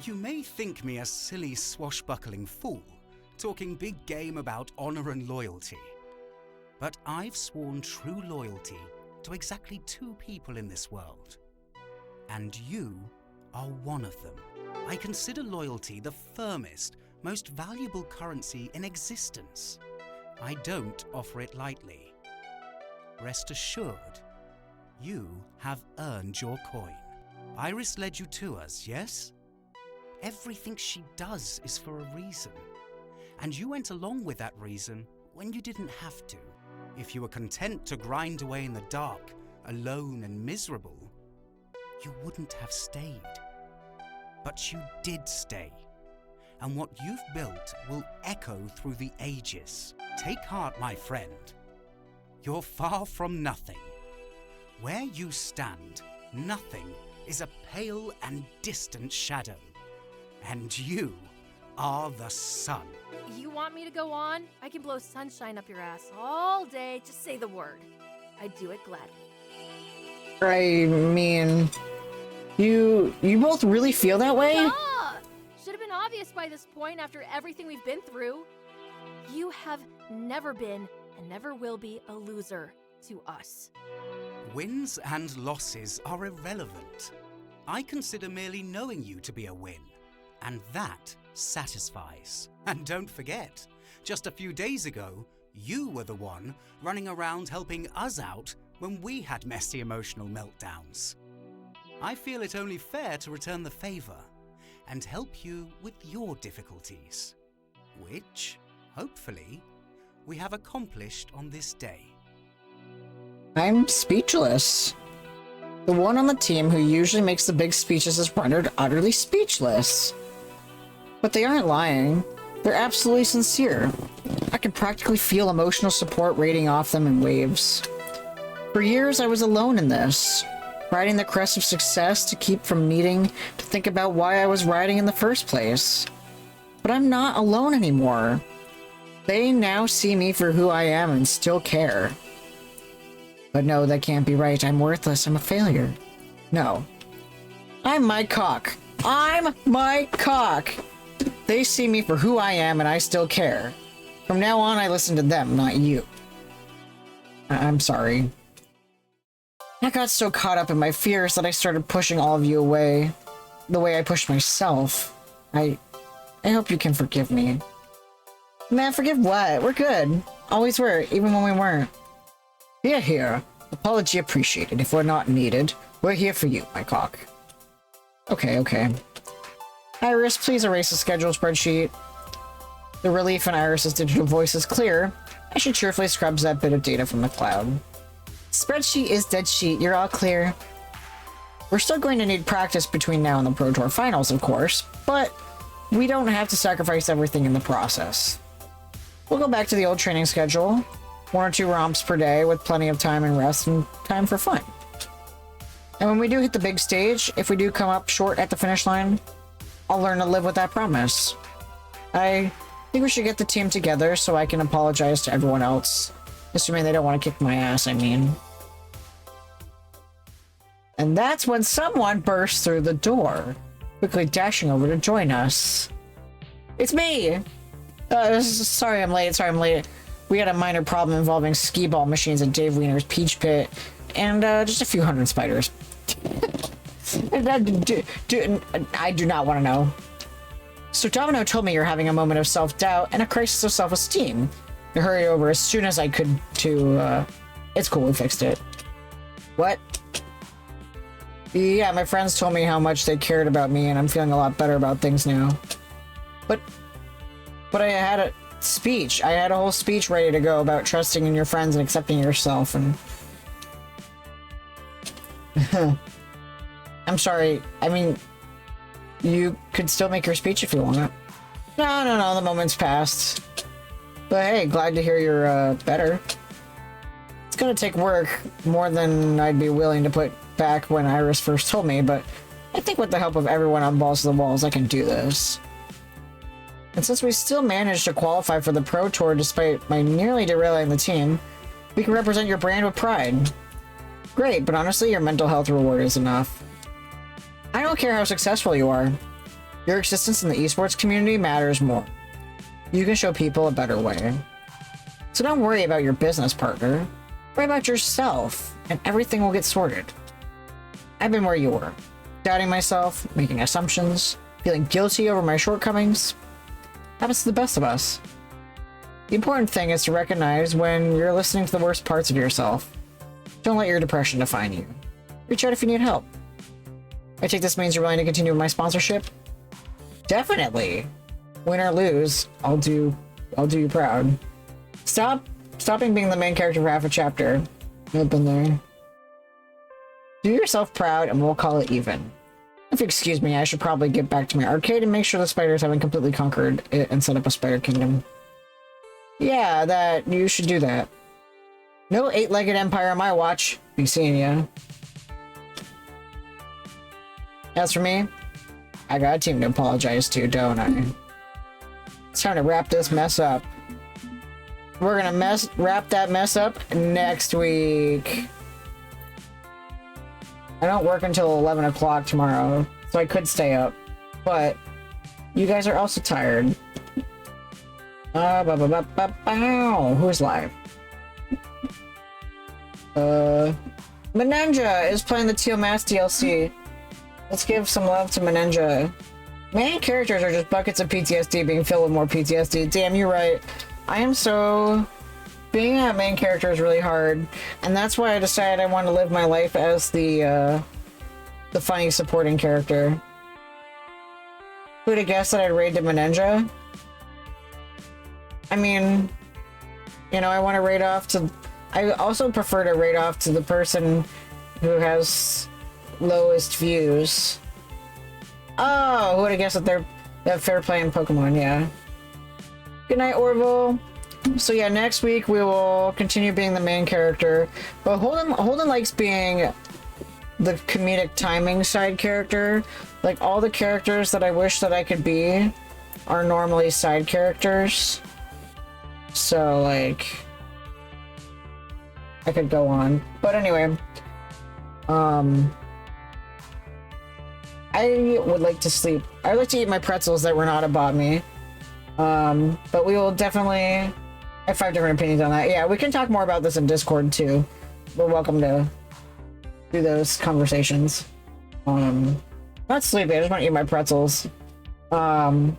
You may think me a silly swashbuckling fool, talking big game about honor and loyalty. But I've sworn true loyalty to exactly 2 people in this world. And you are one of them. I consider loyalty the firmest, most valuable currency in existence. I don't offer it lightly. Rest assured, you have earned your coin. Iris led you to us, yes? Everything she does is for a reason. And you went along with that reason when you didn't have to. If you were content to grind away in the dark, alone and miserable, you wouldn't have stayed. But you did stay. And what you've built will echo through the ages. Take heart, my friend. You're far from nothing. Where you stand, nothing is a pale and distant shadow. And you are the sun. You want me to go on? I can blow sunshine up your ass all day. Just say the word. I'd do it gladly. I mean, you both really feel that way? Ah! Should have been obvious by this point after everything we've been through. You have never been and never will be a loser to us. Wins and losses are irrelevant. I consider merely knowing you to be a win, and that satisfies. And don't forget, just a few days ago, you were the one running around helping us out when we had messy emotional meltdowns. I feel it only fair to return the favor and help you with your difficulties, which, hopefully, we have accomplished on this day. I'm speechless. The one on the team who usually makes the big speeches is rendered utterly speechless. But they aren't lying. They're absolutely sincere. I can practically feel emotional support radiating off them in waves. For years, I was alone in this, riding the crest of success to keep from needing to think about why I was riding in the first place. But I'm not alone anymore. They now see me for who I am and still care. But no, that can't be right. I'm worthless. I'm a failure. No. I'm my cock. I'm my cock. They see me for who I am and I still care. From now on, I listen to them, not you. I'm sorry. I got so caught up in my fears that I started pushing all of you away. The way I pushed myself. I hope you can forgive me. Man, forgive what? We're good. Always were, even when we weren't. Here. Apology appreciated. If we're not needed, we're here for you, my cock. Okay. Iris, please erase the schedule spreadsheet. The relief in Iris's digital voice is clear, as she cheerfully scrubs that bit of data from the cloud. Spreadsheet is dead sheet. You're all clear. We're still going to need practice between now and the Pro Tour Finals, of course, but we don't have to sacrifice everything in the process. We'll go back to the old training schedule. 1 or 2 romps per day with plenty of time and rest and time for fun. And when we do hit the big stage, if we do come up short at the finish line, I'll learn to live with that promise. I think we should get the team together so I can apologize to everyone else. Assuming they don't want to kick my ass, I mean. And that's when someone bursts through the door, quickly dashing over to join us. It's me! Sorry I'm late. We had a minor problem involving skee-ball machines at Dave Wiener's Peach Pit, and just a few hundred spiders. I do not want to know. So Domino told me you're having a moment of self-doubt and a crisis of self-esteem. I hurried over as soon as I could to, it's cool, we fixed it. What? Yeah, my friends told me how much they cared about me, and I'm feeling a lot better about things now. But I had a speech. I had a whole speech ready to go about trusting in your friends and accepting yourself, and... I'm sorry. I mean, you could still make your speech if you want. No, the moment's passed. But hey, glad to hear you're, better. It's gonna take work, more than I'd be willing to put back when Iris first told me, but I think with the help of everyone on Balls to the Walls, I can do this. And since we still managed to qualify for the Pro Tour despite my nearly derailing the team, we can represent your brand with pride. Great, but honestly, your mental health reward is enough. I don't care how successful you are. Your existence in the esports community matters more. You can show people a better way. So don't worry about your business partner. Worry about yourself, and everything will get sorted. I've been where you were. Doubting myself, making assumptions, feeling guilty over my shortcomings. Happens to the best of us. The important thing is to recognize when you're listening to the worst parts of yourself. Don't let your depression define you. Reach out if you need help. I take this means you're willing to continue with my sponsorship? Definitely. Win or lose, I'll do you proud. Stopping being the main character for half a chapter. I've been there. Do yourself proud and we'll call it even. If you excuse me, I should probably get back to my arcade and make sure the spiders haven't completely conquered it and set up a spider kingdom. Yeah, you should do that. No 8-legged empire on my watch. Be seeing ya. As for me, I got a team to apologize to, don't I? It's time to wrap this mess up. We're gonna wrap that mess up next week. I don't work until 11 o'clock tomorrow, so I could stay up. But you guys are also tired. Who's live? Menenja is playing the Teal Mask DLC. Let's give some love to Menenja. Main characters are just buckets of PTSD being filled with more PTSD. Damn, you're right. I am so... Being a main character is really hard, and that's why I decided I want to live my life as the funny supporting character. Who'd have guessed that I'd raid to Menenja? I mean, you know, I want to raid off to... I also prefer to raid off to the person who has lowest views. Oh, who would have guessed that they're fair play in Pokemon, yeah. Good night, Orville. So yeah, next week we will continue being the main character, but Holden likes being the comedic timing side character. Like, all the characters that I wish that I could be are normally side characters. So, like, I could go on. But anyway, I would like to sleep. I'd like to eat my pretzels that Renata bought me. But we will definitely... I have 5 different opinions on that. Yeah, we can talk more about this in Discord too. We're welcome to do those conversations. Not sleepy, I just want to eat my pretzels. But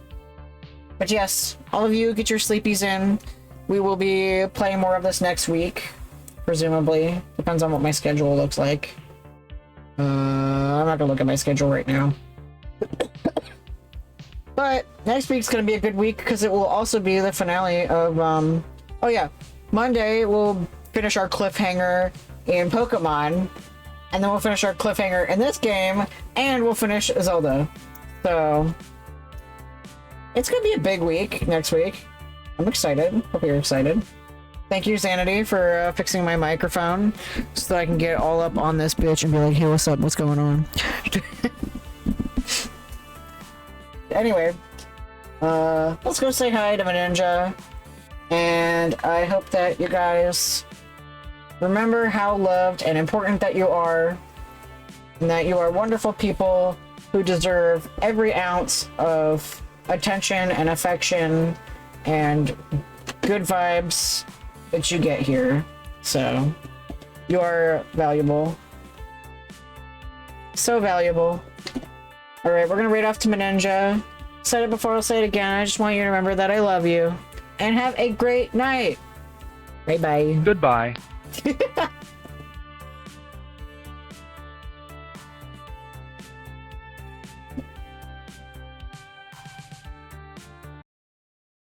yes, all of you get your sleepies in. We will be playing more of this next week, presumably. Depends on what my schedule looks like. I'm not gonna look at my schedule right now. But next week's gonna be a good week because it will also be the finale of oh yeah, Monday we'll finish our cliffhanger in Pokemon, and then we'll finish our cliffhanger in this game, and we'll finish Zelda. So it's gonna be a big week next week. I'm excited. Hope you're excited. Thank you, Sanity, for fixing my microphone so that I can get all up on this bitch and be like, hey, what's up? What's going on? Anyway, let's go say hi to Menenja, and I hope that you guys remember how loved and important that you are, and that you are wonderful people who deserve every ounce of attention and affection and good vibes that you get here. So, you are valuable. So valuable. Alright, we're gonna raid off to Menenja. Said it before, I'll say it again. I just want you to remember that I love you. And have a great night. Bye-bye. Goodbye.